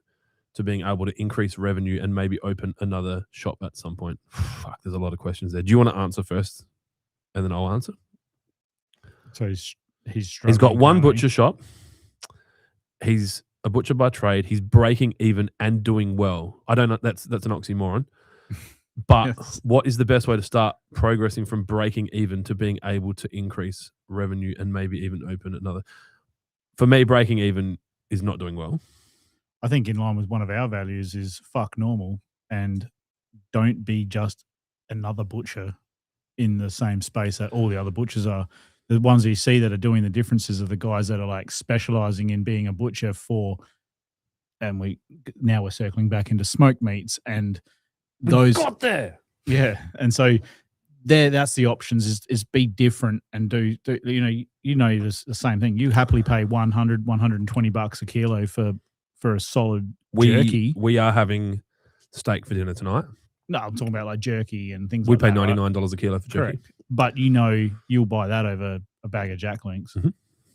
S1: to being able to increase revenue and maybe open another shop at some point? Fuck, there's a lot of questions there. Do you want to answer first and then I'll answer?
S2: So he's
S1: He's got
S2: struggling
S1: one
S2: currently.
S1: butcher shop. He's a butcher by trade. He's breaking even and doing well. I don't know. That's an oxymoron. But
S2: Yes.
S1: what is the best way to start progressing from breaking even to being able to increase revenue and maybe even open another? For me, breaking even is not doing well.
S2: I think in line with one of our values is fuck normal and don't be just another butcher in the same space that all the other butchers are. The ones that you see that are doing the differences are the guys that are like specializing in being a butcher for, and we're circling back into smoked meats and those.
S1: Got there.
S2: Yeah. And so that's the options is be different and do the same thing. You happily pay 100, 120 bucks a kilo for a solid jerky.
S1: We are having steak for dinner tonight.
S2: No, I'm talking about like jerky and things
S1: We
S2: like
S1: pay
S2: that. Right?
S1: $99 a kilo for jerky.
S2: Correct. But you'll buy that over a bag of Jack Links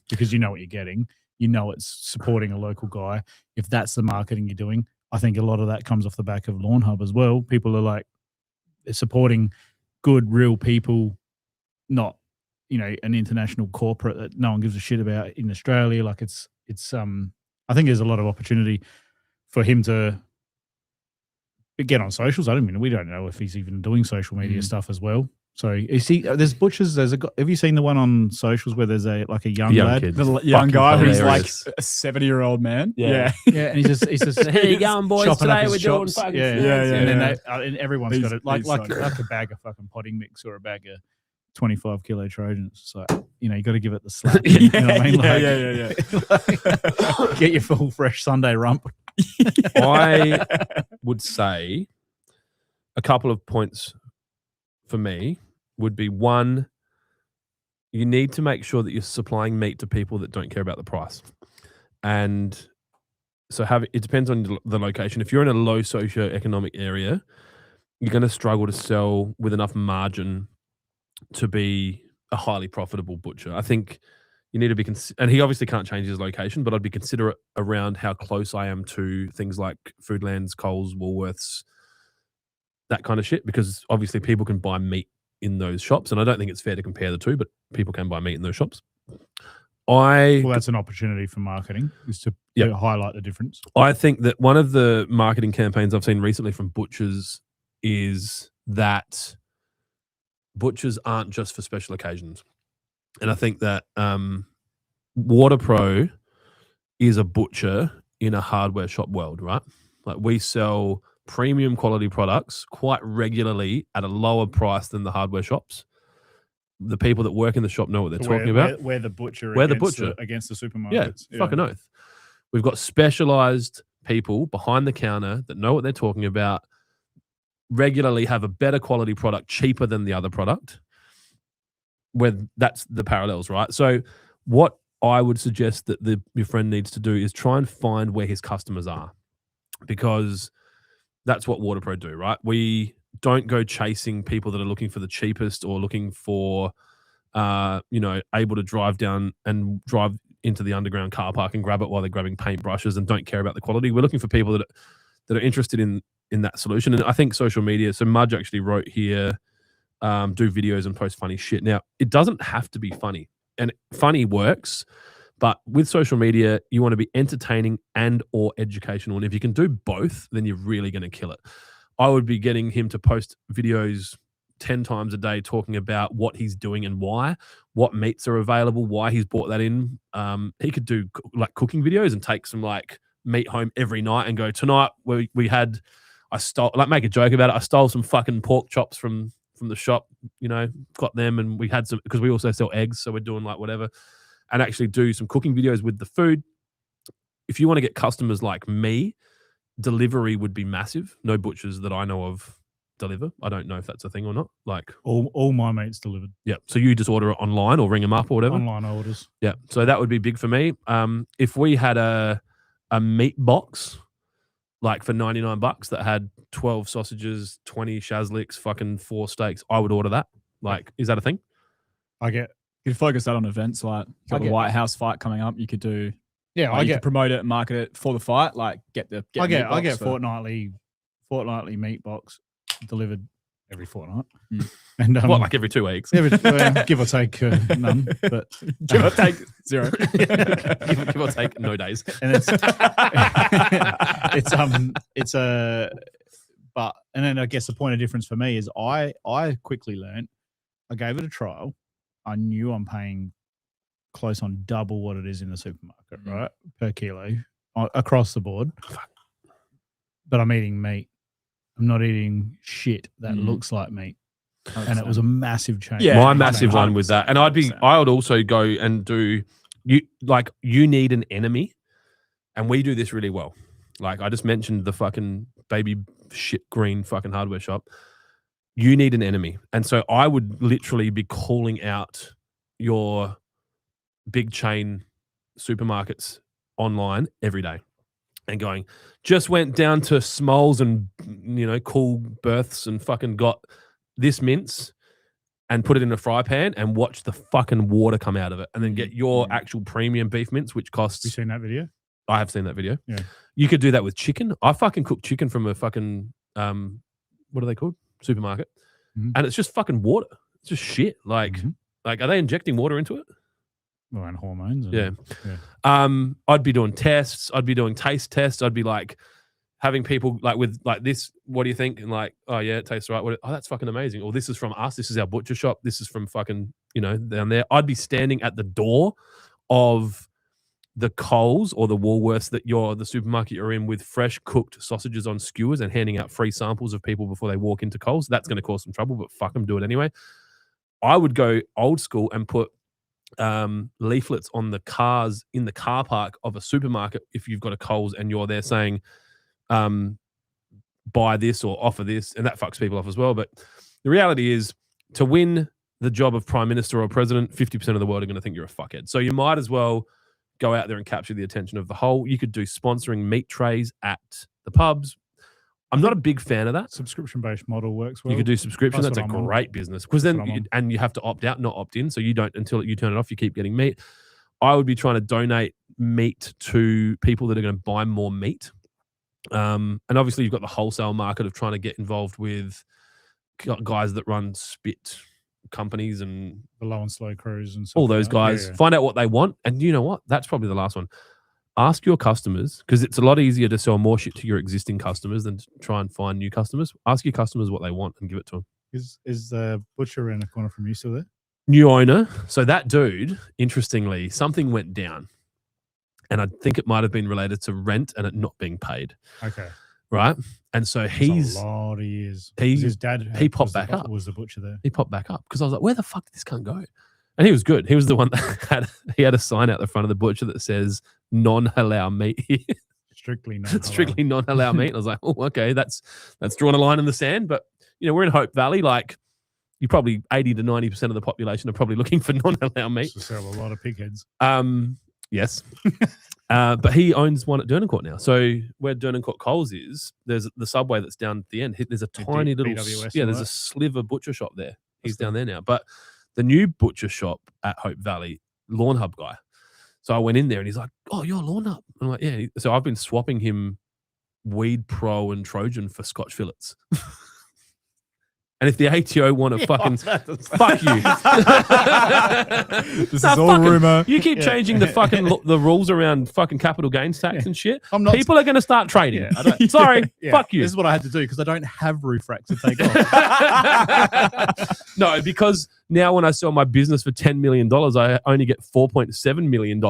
S2: because you know what you're getting. You know it's supporting a local guy. If that's the marketing you're doing, I think a lot of that comes off the back of Lawnhub as well. People are like, they're supporting good, real people, not, an international corporate that no one gives a shit about in Australia. Like it's I think there's a lot of opportunity for him to get on socials. We don't know if he's even doing social media stuff as well. So you see, there's butchers. Have you seen the one on socials where there's a young lad,
S1: kid.
S4: The young guy who's like
S1: hilarious.
S4: a 70-year-old man.
S1: Yeah.
S2: and he's just
S1: Here you going, boys.
S2: chopping up
S1: Today
S2: his
S1: we're doing
S2: chops.
S1: fucking
S2: yeah.
S1: snacks.
S2: And then and everyone's
S4: He's-
S2: got it like
S4: he's
S2: like
S4: so
S2: like a bag of fucking potting mix or a bag of 25 kilo Trojans. So you got to give it the slap. You know what I mean?
S4: Yeah.
S2: Get your full fresh Sunday rump.
S1: I would say a couple of points for me would be, one, you need to make sure that you're supplying meat to people that don't care about the price. And so it depends on the location. If you're in a low socioeconomic area, you're going to struggle to sell with enough margin to be a highly profitable butcher. I think you need to be, and he obviously can't change his location, but I'd be considerate around how close I am to things like Foodlands, Coles, Woolworths, that kind of shit, because obviously people can buy meat in those shops, and I don't think it's fair to compare the two, but people can buy meat in those shops.
S2: Well, that's an opportunity for marketing, is to highlight the difference.
S1: I think that one of the marketing campaigns I've seen recently from butchers is that butchers aren't just for special occasions. And I think that WaterPro is a butcher in a hardware shop world, right? Like, we sell premium quality products quite regularly at a lower price than the hardware shops. The people that work in the shop know what they're talking about.
S2: We're the butcher. Against the supermarkets.
S1: Yeah, fucking oath. We've got specialized people behind the counter that know what they're talking about, regularly have a better quality product, cheaper than the other product, where that's the parallels, right? So what I would suggest that your friend needs to do is try and find where his customers are, because that's what WaterPro do, right? We don't go chasing people that are looking for the cheapest or looking for, able to drive into the underground car park and grab it while they're grabbing paintbrushes and don't care about the quality. We're looking for people that are interested in that solution. And I think social media, so Mudge actually wrote here, do videos and post funny shit. Now, it doesn't have to be funny, and funny works, but with social media, you want to be entertaining and or educational. And if you can do both, then you're really going to kill it. I would be getting him to post videos 10 times a day talking about what he's doing and why, what meats are available, why he's bought that in. He could do like cooking videos and take some like meat home every night and go, tonight I stole, like, make a joke about it. I stole some fucking pork chops from the shop, got them, and we had some, because we also sell eggs, so we're doing like whatever, and actually do some cooking videos with the food. If you want to get customers like me, delivery would be massive. No butchers that I know of deliver. I don't know if that's a thing or not. Like,
S2: all my meat's delivered.
S1: Yeah. So you just order it online or ring them up or whatever?
S2: Online orders.
S1: Yeah. So that would be big for me. If we had a meat box, like for $99 that had 12 sausages, 20 shazliks, fucking 4 steaks, I would order that. Like, is that a thing?
S4: You could focus that on events, like got the White House fight coming up. You could do,
S2: you
S4: could promote it and market it for the fight. Like, I
S2: get fortnightly meat box delivered every fortnight, and
S1: like every 2 weeks,
S2: give or take none, but
S4: give or take 0,
S1: give or take no days,
S2: and and then I guess the point of difference for me is I quickly learned. I gave it a trial. I knew I'm paying close on double what it is in the supermarket, right, per kilo across the board. But I'm eating meat. I'm not eating shit that looks like meat. 100%. And it was a massive change.
S1: Yeah, my massive one with that. And I would also go and do, you need an enemy. And we do this really well. Like, I just mentioned the fucking baby shit green fucking hardware shop. you need an enemy. And so I would literally be calling out your big chain supermarkets online every day and going, just went down to Smalls and, Cool Berths and fucking got this mince and put it in a fry pan and watch the fucking water come out of it, and then get your actual premium beef mince, which costs...
S2: You seen that video?
S1: I have seen that video.
S2: Yeah.
S1: You could do that with chicken. I fucking cook chicken from a fucking, what are they called? Supermarket.
S2: Mhm.
S1: And it's just fucking water. It's just shit. Like, are they injecting water into it?
S2: Well, and hormones.
S1: Yeah.
S2: Yeah.
S1: I'd be doing tests. I'd be doing taste tests. I'd be like having people like with like this, what do you think? And like, oh yeah, it tastes right. Oh, that's fucking amazing. Or this is from us. This is our butcher shop. This is from fucking, down there. I'd be standing at the door of the Coles or the Woolworths the supermarket you're in with fresh cooked sausages on skewers and handing out free samples of people before they walk into Coles. That's going to cause some trouble, but fuck them, do it anyway. I would go old school and put leaflets on the cars in the car park of a supermarket if you've got a Coles and you're there saying buy this or offer this, and that fucks people off as well. But the reality is, to win the job of prime minister or president, 50% of the world are going to think you're a fuckhead. So you might as well go out there and capture the attention of the whole. You could do sponsoring meat trays at the pubs. I'm not a big fan of that.
S2: Subscription-based model works well.
S1: You could do subscription.
S2: That's
S1: That's a
S2: what I'm on.
S1: great business, because then and you have to opt out, not opt in. So you don't, until you turn it off, you keep getting meat. I would be trying to donate meat to people that are going to buy more meat. And obviously you've got the wholesale market of trying to get involved with guys that run spit companies and
S2: the low and slow crews and stuff
S1: all those
S2: like that.
S1: guys. Find out what they want. And you know what? That's probably the last one. Ask your customers, because it's a lot easier to sell more shit to your existing customers than to try and find new customers. Ask your customers what they want and give it to them.
S2: Is the butcher around the corner from you still there?
S1: New owner. So that dude, interestingly, something went down. And I think it might have been related to rent and it not being paid.
S2: Okay.
S1: Right? And so he's...
S2: a lot of years.
S1: His
S2: dad
S1: popped back up.
S2: Was the butcher there?
S1: He popped back up because I was like, where the fuck did this cunt go? And he was good. He was the one that had a sign out the front of the butcher that says non-halal meat here.
S2: Strictly non-halal.
S1: Strictly non-halal meat. And I was like, oh, okay, that's drawn a line in the sand. But, we're in Hope Valley. Like, you probably 80 to 90% of the population are probably looking for non-halal meat.
S2: To sell a lot of pigheads.
S1: Yes. But he owns one at Dernancourt now. So where Dernancourt Coles is, there's the Subway that's down at the end. There's a tiny little, there's a sliver butcher shop there. He's down there now. But the new butcher shop at Hope Valley, Lawnhub guy. So I went in there and he's like, oh, you're Lawnhub. I'm like, yeah. So I've been swapping him Weed Pro and Trojan for Scotch fillets. And if the ATO want to fucking fuck you,
S2: this is all rumor.
S1: You keep changing the fucking the rules around fucking capital gains tax and shit. People are going to start trading.
S2: Yeah,
S1: Sorry, fuck you.
S2: This is what I had to do because I don't have roof racks to take off.
S1: No, because now when I sell my business for $10 million, I only get $4.7 million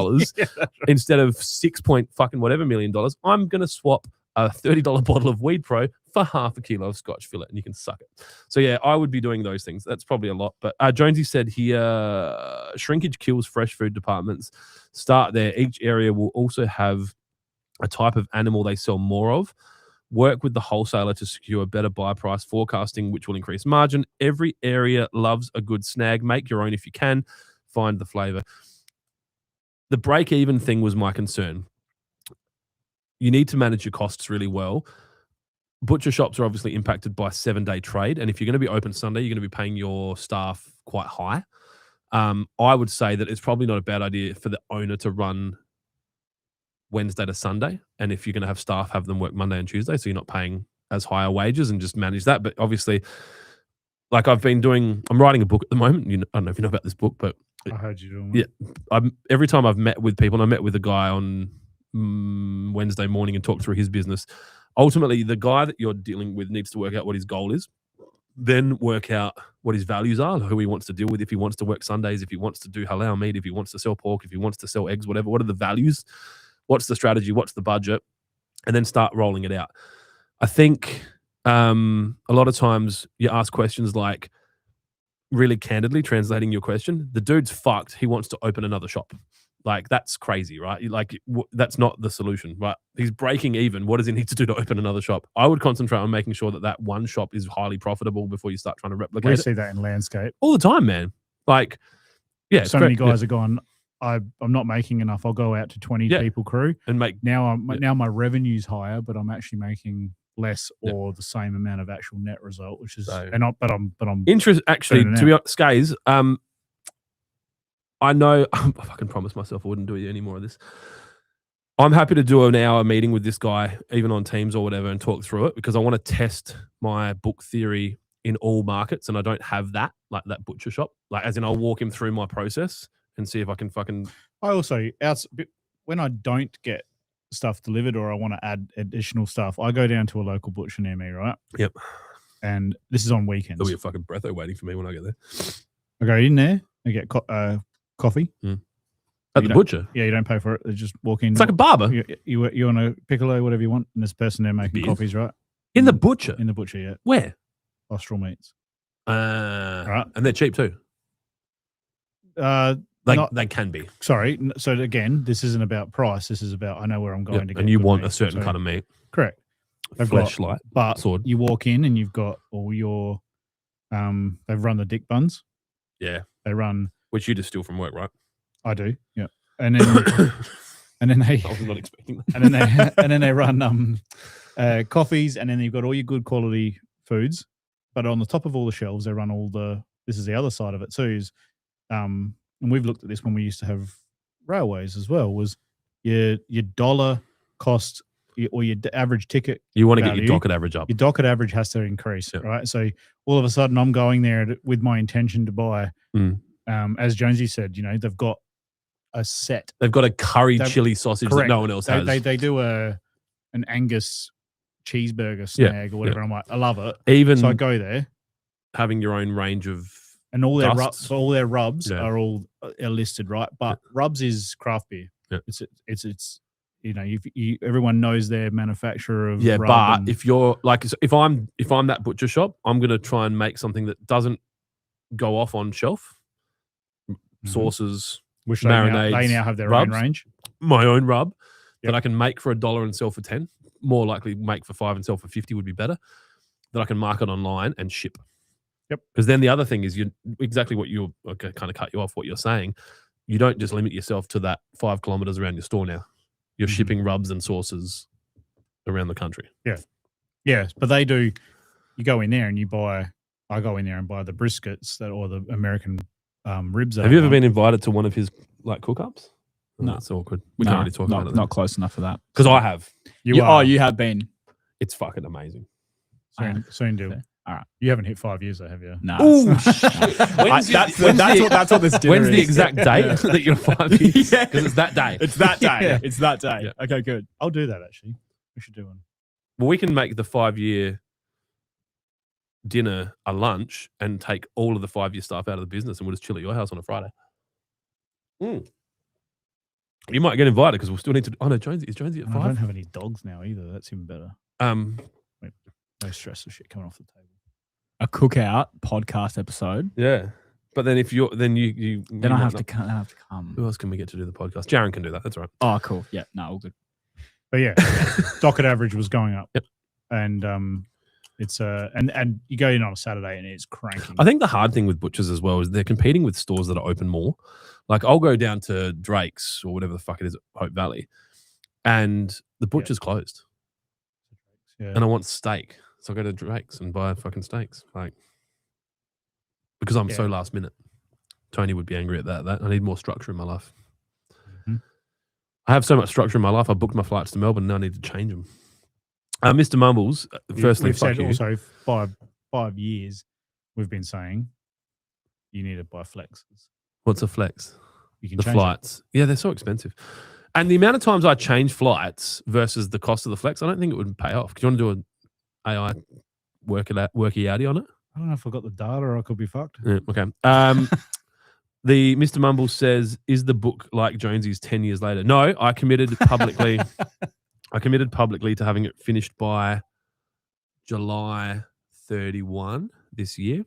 S1: instead of $6 million. I'm going to swap a $30 bottle of Weed Pro for half a kilo of Scotch fillet, and you can suck it. So yeah, I would be doing those things. That's probably a lot. But Jonesy said here, shrinkage kills fresh food departments. Start there. Each area will also have a type of animal they sell more of. Work with the wholesaler to secure better buy price forecasting, which will increase margin. Every area loves a good snag. Make your own if you can. Find the flavor. The break-even thing was my concern. You need to manage your costs really well. Butcher shops are obviously impacted by 7-day trade. And if you're going to be open Sunday, you're going to be paying your staff quite high. I would say that it's probably not a bad idea for the owner to run Wednesday to Sunday. And if you're going to have staff, have them work Monday and Tuesday. So you're not paying as higher wages and just manage that. But obviously, like I'm writing a book at the moment. I don't know if you know about this book, but
S2: I heard you doing it.
S1: Yeah. Every time I've met with people, and I met with a guy on Wednesday morning and talk through his business. Ultimately, the guy that you're dealing with needs to work out what his goal is, then work out what his values are, who he wants to deal with, if he wants to work Sundays, if he wants to do halal meat, if he wants to sell pork, if he wants to sell eggs, whatever. What are the values? What's the strategy? What's the budget? And then start rolling it out. I think a lot of times you ask questions like, really candidly translating your question, the dude's fucked. He wants to open another shop. Like, that's crazy, right? Like, that's not the solution, right? He's breaking even. What does he need to do to open another shop? I would concentrate on making sure that one shop is highly profitable before you start trying to replicate
S2: We
S1: it.
S2: see that in landscape.
S1: All the time, man. Like, yeah.
S2: So many guys are gone, I'm not making enough. I'll go out to 20 people crew
S1: and make
S2: now my revenue's higher, but I'm actually making less or the same amount of actual net result, which is but I'm
S1: interest actually to be honest, Skays, I know I fucking promised myself I wouldn't do any more of this. I'm happy to do an hour meeting with this guy, even on Teams or whatever, and talk through it because I want to test my book theory in all markets, and I don't have that, like that butcher shop. Like, as in, I'll walk him through my process and see if I can fucking.
S2: I also, when I don't get stuff delivered or I want to add additional stuff, I go down to a local butcher near me, right?
S1: Yep.
S2: And this is on weekends.
S1: There'll be a fucking breatho waiting for me when I get there.
S2: I go in there, I get coffee.
S1: At the butcher?
S2: Yeah, you don't pay for it. They just walk in.
S1: It's like a barber.
S2: You want a piccolo, whatever you want, and this person there making coffees, right?
S1: In the butcher?
S2: In the butcher, yeah.
S1: Where?
S2: Austral Meats.
S1: Right. And they're cheap too? They can be.
S2: Sorry. So again, this isn't about price. This is about I know where I'm going to get.
S1: And you want
S2: meat,
S1: a certain cut of meat.
S2: Correct.
S1: Fleshlight.
S2: But
S1: sword.
S2: You walk in and you've got all your they've run the dick buns.
S1: Yeah.
S2: They run,
S1: which you just steal from work, right?
S2: I do. Yeah. And then and then they
S1: I was not expecting that.
S2: and then they run coffees, and then you've got all your good quality foods. But on the top of all the shelves, they run all the. This is the other side of it too. Is and we've looked at this when we used to have railways as well. Was your dollar cost or your average ticket?
S1: You want to get your docket average up.
S2: Your docket average has to increase, right? So all of a sudden, I'm going there with my intention to buy. As Jonesy said, they've got a set.
S1: They've got a curry chili sausage that no one else has.
S2: They do an Angus cheeseburger snag or whatever. I'm like, I love it. So I go there,
S1: having your own range of
S2: and all their rubs are all listed, right? But rubs is craft beer. Yeah. It's everyone knows their manufacturer of rub.
S1: But if you're like, if I'm that butcher shop, I'm gonna try and make something that doesn't go off on shelf. Sauces,
S2: which
S1: marinades,
S2: they now have their
S1: rubs,
S2: own range.
S1: My own rub that I can make for $1 and sell for 10. More likely, make for 5 and sell for 50 would be better. That I can market online and ship.
S2: Yep.
S1: Because then the other thing is exactly what you're kind of cut you off. What you're saying, you don't just limit yourself to that 5 kilometers around your store now. You're shipping rubs and sauces around the country.
S2: Yeah, but they do. You go in there and you buy. I go in there and buy the briskets or the American ribs.
S1: Have you ever been invited to one of his like cook-ups?
S4: No,
S1: that's awkward. We can't really talk about it.
S4: Not close enough for that.
S1: Because I have.
S4: You have been.
S1: It's fucking amazing.
S2: Soon do.
S4: Okay. All right.
S2: You haven't hit 5 years though, have you?
S4: No.
S1: Ooh,
S4: that's what this dinner
S1: When's
S4: is.
S1: the exact date that you're 5 years?
S4: Yeah.
S1: Because it's that day.
S4: It's that day.
S2: Yeah.
S4: It's that day.
S1: Yeah.
S4: Okay, good.
S2: I'll do that actually. We should do one.
S1: Well, we can make the 5-year dinner a lunch and take all of the 5-year stuff out of the business, and we'll just chill at your house on a Friday. You might get invited because we'll still need to. Oh no, Jonesy is Jonesy at 5.
S2: I don't have any dogs now either. That's even better. Wait, no stress of shit coming off the table.
S4: A cookout podcast episode.
S1: Yeah, but then if you're you
S4: then I have to come.
S1: Who else can we get to do the podcast? Jaron can do that. That's all right.
S4: Oh, cool. Yeah, no, all good.
S2: But yeah, docket average was going up.
S1: Yep.
S2: And it's and you go in on a Saturday and it's cranking.
S1: I think the hard thing with butchers as well is they're competing with stores that are open more. Like I'll go down to Drake's or whatever the fuck it is at Hope Valley, and the butcher's closed.
S2: Yeah.
S1: And I want steak, so I go to Drake's and buy fucking steaks, like because I'm so last minute. Tony would be angry at that. I need more structure in my life. I have so much structure in my life. I booked my flights to Melbourne. Now I need to change them. Mr. Mumbles, firstly,
S2: we've
S1: fuck
S2: said
S1: you.
S2: Also 5 years we've been saying you need to buy flexes.
S1: What's a flex?
S2: You can
S1: the
S2: change
S1: flights. Yeah, they're so expensive. And the amount of times I change flights versus the cost of the flex, I don't think it would pay off. Do you want to do an AI worky outy on it?
S2: I don't know if I got the data or I could be fucked.
S1: Yeah, okay. The Mr. Mumbles says, is the book like Jonesy's 10 years later? No, I committed publicly. I committed publicly to having it finished by July 31 this year.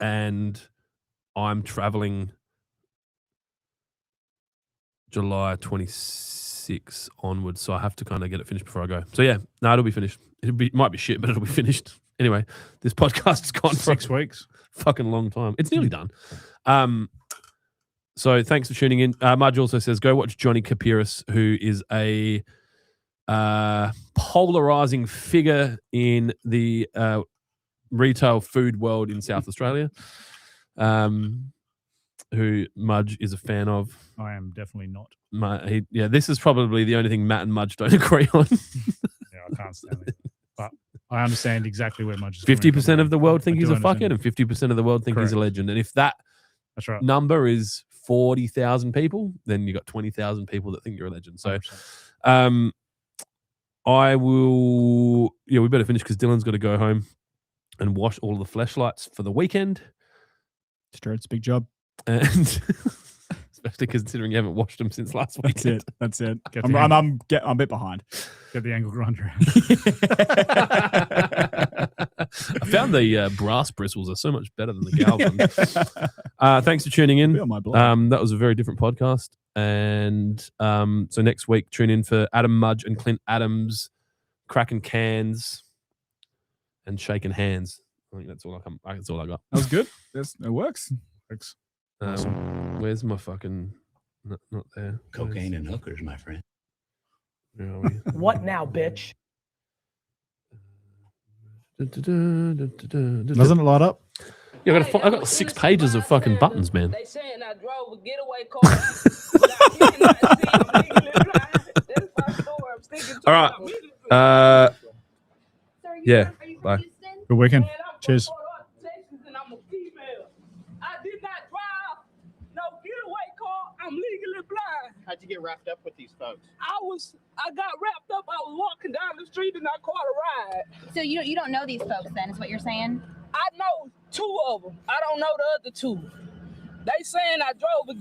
S1: And I'm traveling July 26 onwards. So I have to kind of get it finished before I go. So yeah, no, it'll be finished. Might be shit, but it'll be finished. Anyway, this podcast's gone for
S2: 6 weeks.
S1: Fucking long time. It's nearly done. So thanks for tuning in. Marge also says, go watch Johnny Kapiris, who is a polarizing figure in the retail food world in South Australia, who Mudge is a fan of.
S2: I am definitely not.
S1: This is probably the only thing Matt and Mudge don't agree on.
S2: Yeah, I can't stand it. But I understand exactly where Mudge is
S1: 50% of the world think he's a
S2: understand.
S1: fuckhead, and 50% of the world think he's a legend. And if that's
S2: right.
S1: number is 40,000 people, then you got 20,000 people that think you're a legend. So,
S2: 100%.
S1: I will. Yeah, we better finish because Dylan's got to go home and wash all the fleshlights for the weekend.
S4: Sure, it's a big job.
S1: And especially considering you haven't washed them since last weekend.
S4: That's it.
S1: I'm
S4: a bit behind.
S2: Get the angle grinder
S1: out. I found the brass bristles are so much better than the Galvin. Thanks for tuning in. That was a very different podcast. And so next week, tune in for Adam Mudge and Clint Adams cracking cans and shaking hands. I think that's all that's all I got.
S4: That was good. It works.
S2: Thanks.
S1: Where's my fucking... Not there.
S6: Cocaine and hookers, my friend.
S1: Where are we?
S7: What now, bitch?
S2: Doesn't it light up?
S1: Yeah, I got 6 pages of fucking buttons, man.
S7: They saying I drove a getaway car.
S1: All right. Yeah. Bye.
S2: Good weekend. Cheers.
S7: I did not drive no getaway car. I'm legally blind.
S3: How'd you get wrapped up with these folks?
S7: I got wrapped up. I was walking down the street and I caught a ride.
S8: So you don't know these folks then, is what you're saying?
S7: I know 2 of them. I don't know the other 2. They saying I drove a